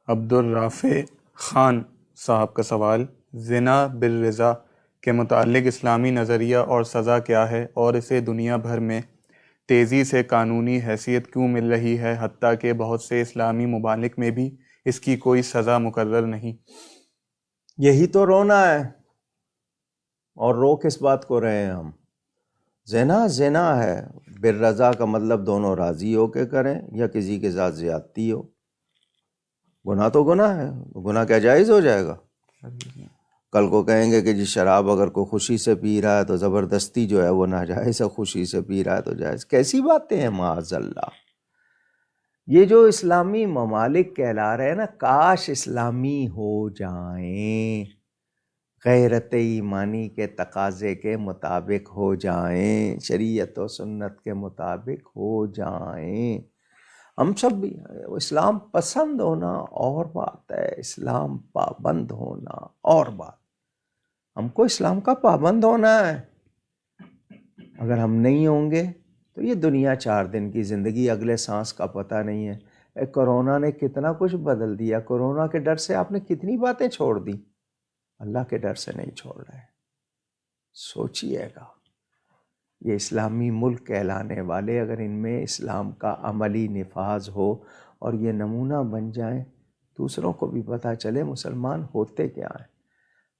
Speaker 1: عبدالرافع خان صاحب کا سوال، زنا بالرضا کے متعلق اسلامی نظریہ اور سزا کیا ہے، اور اسے دنیا بھر میں تیزی سے قانونی حیثیت کیوں مل رہی ہے، حتیٰ کہ بہت سے اسلامی ممالک میں بھی اس کی کوئی سزا مقرر نہیں؟
Speaker 2: یہی تو رونا ہے، اور رو کس بات کو رہے ہیں ہم؟ زنا زنا ہے، بالرضا کا مطلب دونوں راضی ہو کے کریں یا کسی کے ساتھ زیادتی ہو، گناہ تو گناہ ہے، گناہ کیا جائز ہو جائے گا؟ کل کو کہیں گے کہ جی شراب اگر کوئی خوشی سے پی رہا ہے تو زبردستی جو ہے وہ ناجائز ہے، خوشی سے پی رہا ہے تو جائز. کیسی باتیں ہیں معاذ اللہ. یہ جو اسلامی ممالک کہلا رہے ہیں نا، کاش اسلامی ہو جائیں، غیرت ایمانی کے تقاضے کے مطابق ہو جائیں، شریعت و سنت کے مطابق ہو جائیں. ہم سب بھی اسلام پسند ہونا اور بات ہے، اسلام پابند ہونا اور بات. ہم کو اسلام کا پابند ہونا ہے. اگر ہم نہیں ہوں گے تو یہ دنیا 4 دن کی زندگی، اگلے سانس کا پتہ نہیں ہے. کورونا نے کتنا کچھ بدل دیا. کورونا کے ڈر سے آپ نے کتنی باتیں چھوڑ دی، اللہ کے ڈر سے نہیں چھوڑ رہے. سوچئے گا، یہ اسلامی ملک کہلانے والے اگر ان میں اسلام کا عملی نفاذ ہو اور یہ نمونہ بن جائیں، دوسروں کو بھی پتہ چلے مسلمان ہوتے کیا ہیں.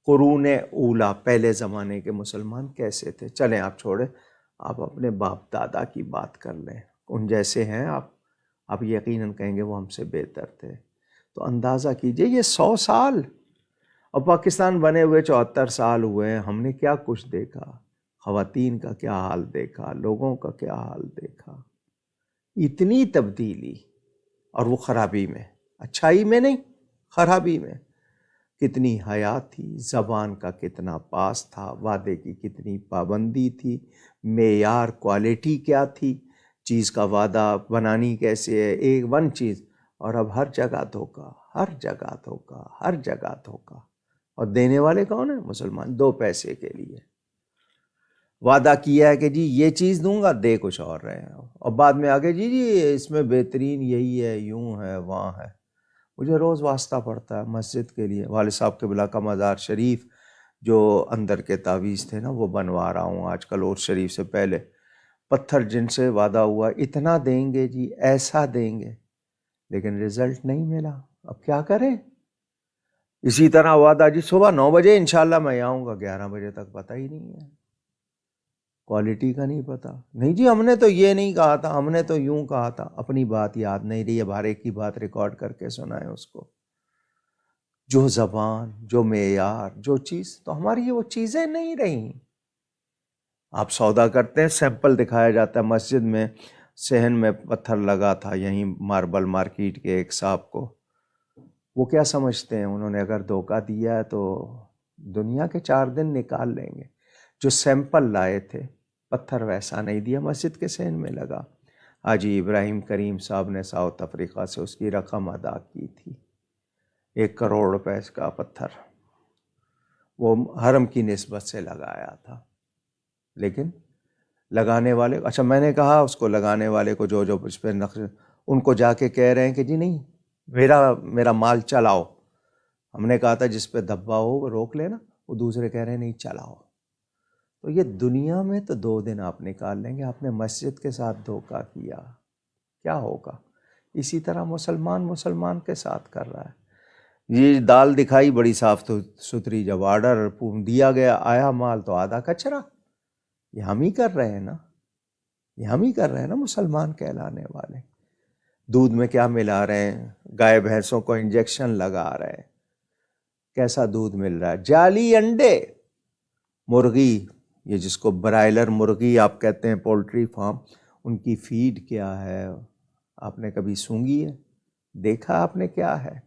Speaker 2: قرون اولا، پہلے زمانے کے مسلمان کیسے تھے. چلیں آپ چھوڑیں، آپ اپنے باپ دادا کی بات کر لیں، ان جیسے ہیں آپ یقیناً کہیں گے وہ ہم سے بہتر تھے. تو اندازہ کیجئے یہ 100 سال، اور پاکستان بنے ہوئے 74 سال ہوئے ہیں. ہم نے کیا کچھ دیکھا، خواتین کا کیا حال دیکھا، لوگوں کا کیا حال دیکھا. اتنی تبدیلی، اور وہ خرابی میں، اچھائی میں نہیں، خرابی میں. کتنی حیا تھی، زبان کا کتنا پاس تھا، وعدے کی کتنی پابندی تھی، معیار کوالٹی کیا تھی، چیز کا وعدہ بنانی کیسے ہے، ایک ون چیز. اور اب ہر جگہ دھوکا، ہر جگہ دھوکا، ہر جگہ دھوکا. اور دینے والے کون ہیں؟ مسلمان. 2 پیسے کے لیے وعدہ کیا ہے کہ جی یہ چیز دوں گا، دے کچھ اور رہے ہیں، اور بعد میں آگے جی اس میں بہترین یہی ہے، یوں ہے، وہاں ہے. مجھے روز واسطہ پڑتا ہے مسجد کے لیے. والد صاحب قبلہ کا مزار شریف جو اندر کے تعویذ تھے نا وہ بنوا رہا ہوں آج کل. اور شریف سے پہلے پتھر جن سے وعدہ ہوا اتنا دیں گے جی، ایسا دیں گے، لیکن رزلٹ نہیں ملا. اب کیا کریں؟ اسی طرح وعدہ جی صبح 9 بجے انشاءاللہ میں آؤں گا، 11 بجے تک پتہ ہی نہیں ہے، کوالٹی کا نہیں پتہ. نہیں جی ہم نے تو یہ نہیں کہا تھا، ہم نے تو یوں کہا تھا. اپنی بات یاد نہیں رہی، اب ہر ایک کی بات ریکارڈ کر کے سنائیں اس کو. جو زبان، جو معیار، جو چیز، تو ہماری یہ وہ چیزیں نہیں رہیں. آپ سودا کرتے ہیں، سیمپل دکھایا جاتا ہے. مسجد میں صحن میں پتھر لگا تھا یہیں ماربل مارکیٹ کے ایک صاحب کو. وہ کیا سمجھتے ہیں انہوں نے اگر دھوکہ دیا ہے تو دنیا کے 4 دن نکال لیں گے. جو سیمپل لائے تھے پتھر ویسا نہیں دیا، مسجد کے صحن میں لگا. حاجی ابراہیم کریم صاحب نے ساؤتھ افریقہ سے اس کی رقم ادا کی تھی، 1 کروڑ روپے کا پتھر، وہ حرم کی نسبت سے لگایا تھا. لیکن لگانے والے، اچھا میں نے کہا اس کو لگانے والے کو جو اس پہ نقش، ان کو جا کے کہہ رہے ہیں کہ جی نہیں میرا مال چلاؤ. ہم نے کہا تھا جس پہ دھبا ہو وہ روک لینا، وہ دوسرے کہہ رہے ہیں نہیں چلاؤ. تو یہ دنیا میں تو 2 دن آپ نکال لیں گے. آپ نے مسجد کے ساتھ دھوکہ کیا، کیا ہوگا؟ اسی طرح مسلمان کے ساتھ کر رہا ہے. یہ دال دکھائی بڑی صاف ستھری، جب آرڈر دیا گیا آیا مال تو آدھا کچرا. یہ ہم ہی کر رہے ہیں نا، یہ ہم ہی کر رہے ہیں نا مسلمان کہلانے والے. دودھ میں کیا ملا رہے ہیں؟ گائے بھینسوں کو انجیکشن لگا رہے ہیں. کیسا دودھ مل رہا ہے؟ جعلی انڈے. مرغی، یہ جس کو برائلر مرغی آپ کہتے ہیں، پولٹری فارم، ان کی فیڈ کیا ہے؟ آپ نے کبھی سونگھی ہے؟ دیکھا آپ نے کیا ہے؟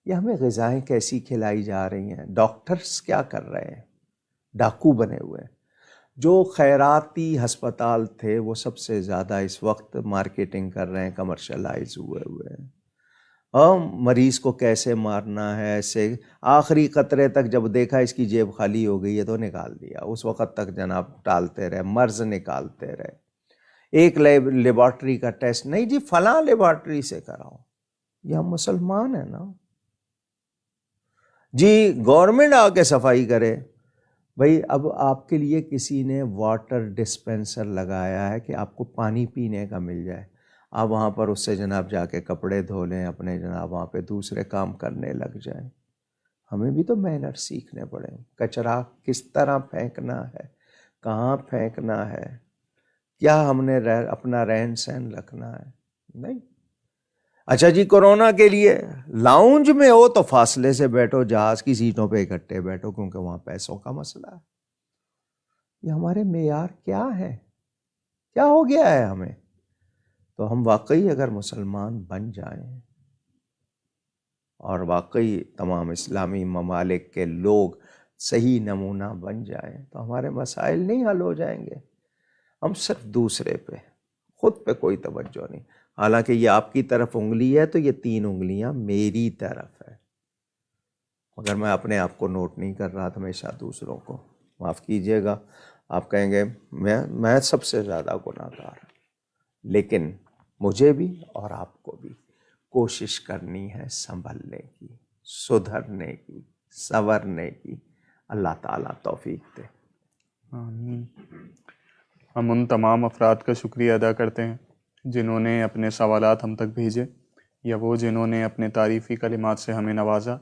Speaker 2: یہ ہمیں غذائیں کیسی کھلائی جا رہی ہیں. ڈاکٹرز کیا کر رہے ہیں؟ ڈاکو بنے ہوئے ہیں. جو خیراتی ہسپتال تھے وہ سب سے زیادہ اس وقت مارکیٹنگ کر رہے ہیں، کمرشلائز ہوئے ہیں. مریض کو کیسے مارنا ہے، ایسے آخری قطرے تک جب دیکھا اس کی جیب خالی ہو گئی ہے تو نکال دیا. اس وقت تک جناب ٹالتے رہے، مرض نکالتے رہے. ایک لیبارٹری کا ٹیسٹ نہیں جی فلاں لیبارٹری سے کراؤ. یہ ہم مسلمان ہیں نا جی. گورنمنٹ آ کے صفائی کرے. بھائی اب آپ کے لیے کسی نے واٹر ڈسپینسر لگایا ہے کہ آپ کو پانی پینے کا مل جائے، آپ وہاں پر اس سے جناب جا کے کپڑے دھو لیں اپنے، جناب وہاں پہ دوسرے کام کرنے لگ جائیں. ہمیں بھی تو مینر سیکھنے پڑیں. کچرا کس طرح پھینکنا ہے، کہاں پھینکنا ہے، کیا ہم نے اپنا رہن سہن رکھنا ہے. نہیں، اچھا جی، کورونا کے لیے لاؤنج میں ہو تو فاصلے سے بیٹھو، جہاز کی سیٹوں پہ اکٹھے بیٹھو، کیونکہ وہاں پیسوں کا مسئلہ ہے۔ یہ ہمارے معیار کیا ہے؟ کیا ہو گیا ہے ہمیں؟ تو ہم واقعی اگر مسلمان بن جائیں اور واقعی تمام اسلامی ممالک کے لوگ صحیح نمونہ بن جائیں تو ہمارے مسائل نہیں حل ہو جائیں گے۔ ہم صرف دوسرے پہ، خود پہ کوئی توجہ نہیں۔ حالانکہ یہ آپ کی طرف انگلی ہے تو یہ 3 انگلیاں میری طرف ہے، مگر میں اپنے آپ کو نوٹ نہیں کر رہا تھا، ہمیشہ دوسروں کو۔ معاف کیجئے گا، آپ کہیں گے میں سب سے زیادہ گناہ گار ہوں، لیکن مجھے بھی اور آپ کو بھی کوشش کرنی ہے سنبھلنے کی، سدھرنے کی، سنورنے کی۔ اللہ تعالیٰ توفیق دے۔
Speaker 1: آمین۔ ہم ان تمام افراد کا شکریہ ادا کرتے ہیں جنہوں نے اپنے سوالات ہم تک بھیجے، یا وہ جنہوں نے اپنے تعریفی کلمات سے ہمیں نوازا،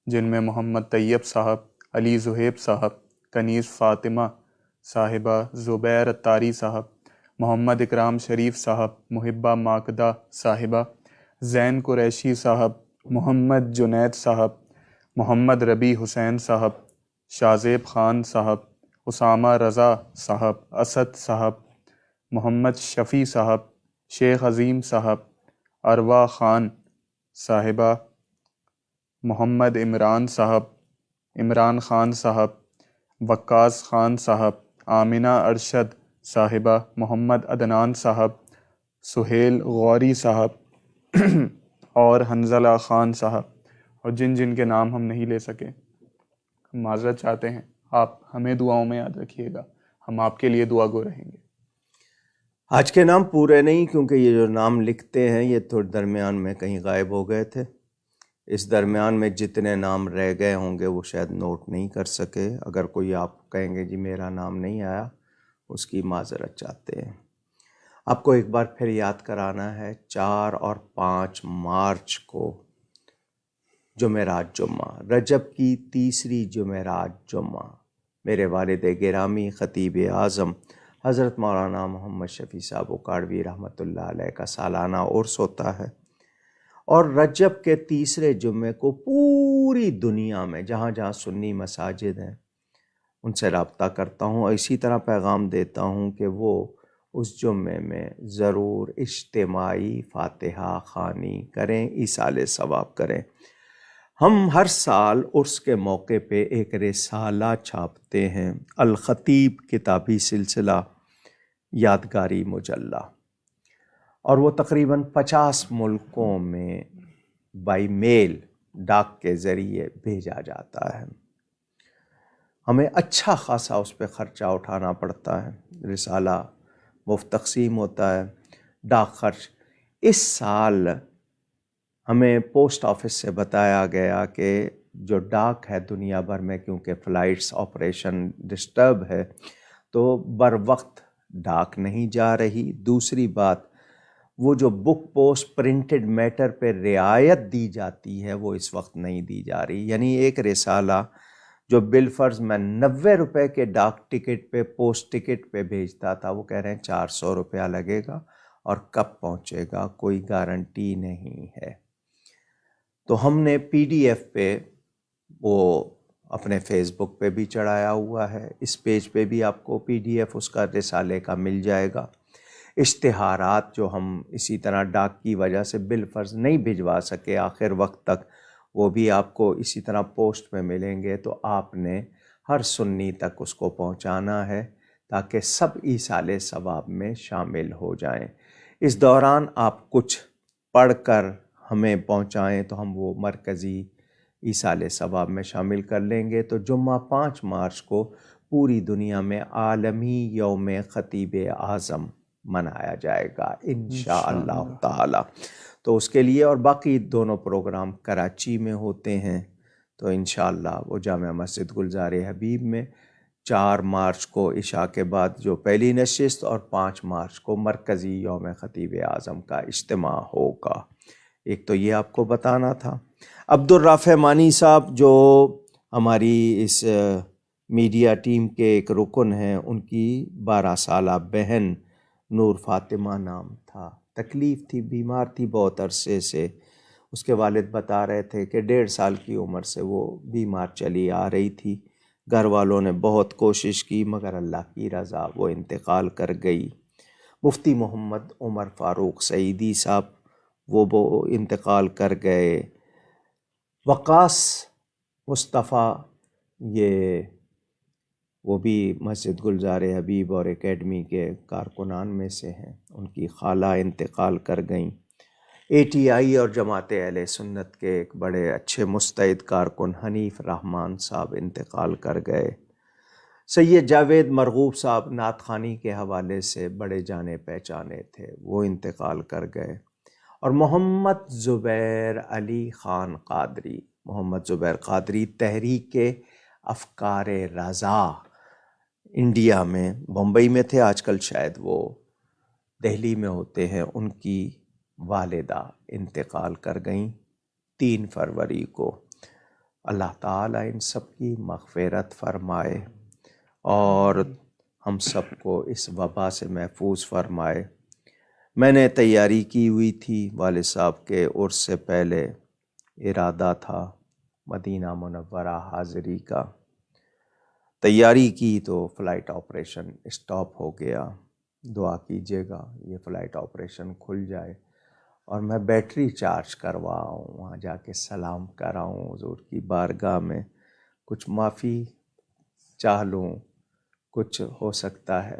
Speaker 1: جن میں محمد طیب صاحب، علی زہیب صاحب، کنیز فاطمہ صاحبہ، زبیر اتاری صاحب، محمد اکرام شریف صاحب، محبہ ماکدہ صاحبہ، زین قریشی صاحب، محمد جنید صاحب، محمد ربیع حسین صاحب، شازیب خان صاحب، اسامہ رضا صاحب، اسد صاحب، محمد شفیع صاحب، شیخ عظیم صاحب، اروا خان صاحبہ، محمد عمران صاحب، عمران خان صاحب، وقاص خان صاحب، آمنہ ارشد صاحبہ، محمد عدنان صاحب، سہیل غوری صاحب اور حنزلہ خان صاحب، اور جن جن کے نام ہم نہیں لے سکے ہم معذرت چاہتے ہیں۔ آپ ہمیں دعاؤں میں یاد رکھیے گا، ہم آپ کے لیے دعا گو رہیں گے۔
Speaker 2: آج کے نام پورے نہیں، کیونکہ یہ جو نام لکھتے ہیں یہ تھوڑے درمیان میں کہیں غائب ہو گئے تھے۔ اس درمیان میں جتنے نام رہ گئے ہوں گے وہ شاید نوٹ نہیں کر سکے۔ اگر کوئی آپ کہیں گے جی میرا نام نہیں آیا، اس کی معذرت چاہتے ہیں۔ آپ کو ایک بار پھر یاد کرانا ہے، 4 اور 5 مارچ کو جمعرات جمعہ، رجب کی تیسری جمعرات جمعہ، میرے والد گرامی خطیب اعظم حضرت مولانا محمد شفیع صاحب اکاڑوی رحمۃ اللہ علیہ کا سالانہ عرس ہوتا ہے، اور رجب کے تیسرے جمعے کو پوری دنیا میں جہاں جہاں سنی مساجد ہیں ان سے رابطہ کرتا ہوں، اور اسی طرح پیغام دیتا ہوں کہ وہ اس جمعے میں ضرور اجتماعی فاتحہ خوانی کریں، ایصال ثواب کریں۔ ہم ہر سال عرس کے موقع پہ ایک رسالہ چھاپتے ہیں، الخطیب کتابی سلسلہ یادگاری مجلہ، اور وہ تقریباً 50 ملکوں میں بائی میل ڈاک کے ذریعے بھیجا جاتا ہے۔ ہمیں اچھا خاصا اس پہ خرچہ اٹھانا پڑتا ہے، رسالہ مفت تقسیم ہوتا ہے، ڈاک خرچ۔ اس سال ہمیں پوسٹ آفس سے بتایا گیا کہ جو ڈاک ہے دنیا بھر میں، کیونکہ فلائٹس آپریشن ڈسٹرب ہے تو بر وقت ڈاک نہیں جا رہی۔ دوسری بات، وہ جو بک پوسٹ پرنٹڈ میٹر پہ رعایت دی جاتی ہے وہ اس وقت نہیں دی جا رہی، یعنی ایک رسالہ جو بالفرض میں 90 روپے کے ڈاک ٹکٹ پہ پوسٹ ٹکٹ پہ بھیجتا تھا، وہ کہہ رہے ہیں 400 روپیہ لگے گا، اور کب پہنچے گا کوئی گارنٹی نہیں ہے۔ تو ہم نے PDF پہ وہ اپنے فیس بک پہ بھی چڑھایا ہوا ہے، اس پیج پہ بھی آپ کو PDF اس کا رسالے کا مل جائے گا۔ اشتہارات جو ہم اسی طرح ڈاک کی وجہ سے بالفرض نہیں بھجوا سکے آخر وقت تک، وہ بھی آپ کو اسی طرح پوسٹ میں ملیں گے، تو آپ نے ہر سنی تک اس کو پہنچانا ہے تاکہ سب ایصال ثواب میں شامل ہو جائیں۔ اس دوران آپ کچھ پڑھ کر ہمیں پہنچائیں تو ہم وہ مرکزی ایصال ثواب میں شامل کر لیں گے۔ تو جمعہ 5 مارچ کو پوری دنیا میں عالمی یوم خطیب اعظم منایا جائے گا انشاءاللہ تعالی۔ تو اس کے لیے، اور باقی دونوں پروگرام کراچی میں ہوتے ہیں، تو انشاءاللہ وہ جامع مسجد گلزار حبیب میں 4 مارچ کو عشاء کے بعد جو پہلی نشست، اور 5 مارچ کو مرکزی یوم خطیب اعظم کا اجتماع ہوگا۔ ایک تو یہ آپ کو بتانا تھا۔ عبدالرافع مانی صاحب جو ہماری اس میڈیا ٹیم کے ایک رکن ہیں، ان کی 12 سالہ بہن نور فاطمہ نام تھا، تکلیف تھی، بیمار تھی بہت عرصے سے. اس کے والد بتا رہے تھے کہ 1.5 سال کی عمر سے وہ بیمار چلی آ رہی تھی. گھر والوں نے بہت کوشش کی مگر اللہ کی رضا وہ انتقال کر گئی. مفتی محمد عمر فاروق سعیدی صاحب وہ انتقال کر گئے. وقاص مصطفیٰ یہ وہ بھی مسجد گلزار حبیب اور اکیڈمی کے کارکنان میں سے ہیں. ان کی خالہ انتقال کر گئیں. ATI اور جماعت اہل سنت کے ایک بڑے اچھے مستعد کارکن حنیف رحمان صاحب انتقال کر گئے. سید جاوید مرغوب صاحب نعت خوانی کے حوالے سے بڑے جانے پہچانے تھے، وہ انتقال کر گئے. اور محمد زبیر علی خان قادری، محمد زبیر قادری تحریک افکار رضا انڈیا میں بمبئی میں تھے، آج کل شاید وہ دہلی میں ہوتے ہیں. ان کی والدہ انتقال کر گئیں 3 فروری کو. اللہ تعالیٰ ان سب کی مغفرت فرمائے اور ہم سب کو اس وبا سے محفوظ فرمائے. میں نے تیاری کی ہوئی تھی، والد صاحب کے عرس سے پہلے ارادہ تھا مدینہ منورہ حاضری کا. تیاری کی تو فلائٹ آپریشن اسٹاپ ہو گیا. دعا کیجیے گا یہ فلائٹ آپریشن کھل جائے اور میں بیٹری چارج کرواؤں، وہاں جا کے سلام کراؤں حضور کی بارگاہ میں، کچھ معافی چاہ لوں. کچھ ہو سکتا ہے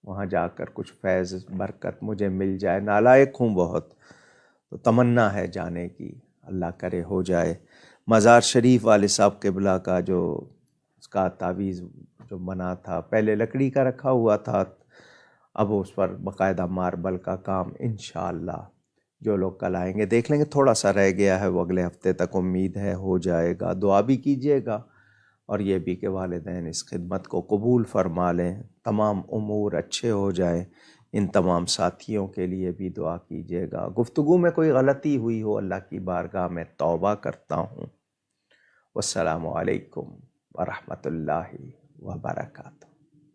Speaker 2: وہاں جا کر کچھ فیض برکت مجھے مل جائے. نالائق ہوں بہت، تو تمنا ہے جانے کی، اللہ کرے ہو جائے. مزار شریف والد صاحب قبلہ کا جو اس کا تعویذ جو بنا تھا، پہلے لکڑی کا رکھا ہوا تھا، اب اس پر باقاعدہ ماربل کا کام انشاءاللہ جو لوگ کل آئیں گے دیکھ لیں گے. تھوڑا سا رہ گیا ہے، وہ اگلے ہفتے تک امید ہے ہو جائے گا. دعا بھی کیجیے گا اور یہ بھی کہ والدین اس خدمت کو قبول فرما لیں، تمام امور اچھے ہو جائیں. ان تمام ساتھیوں کے لیے بھی دعا کیجیے گا. گفتگو میں کوئی غلطی ہوئی ہو اللہ کی بارگاہ میں توبہ کرتا ہوں. والسلام علیکم ورحمۃ اللہ وبرکاتہ.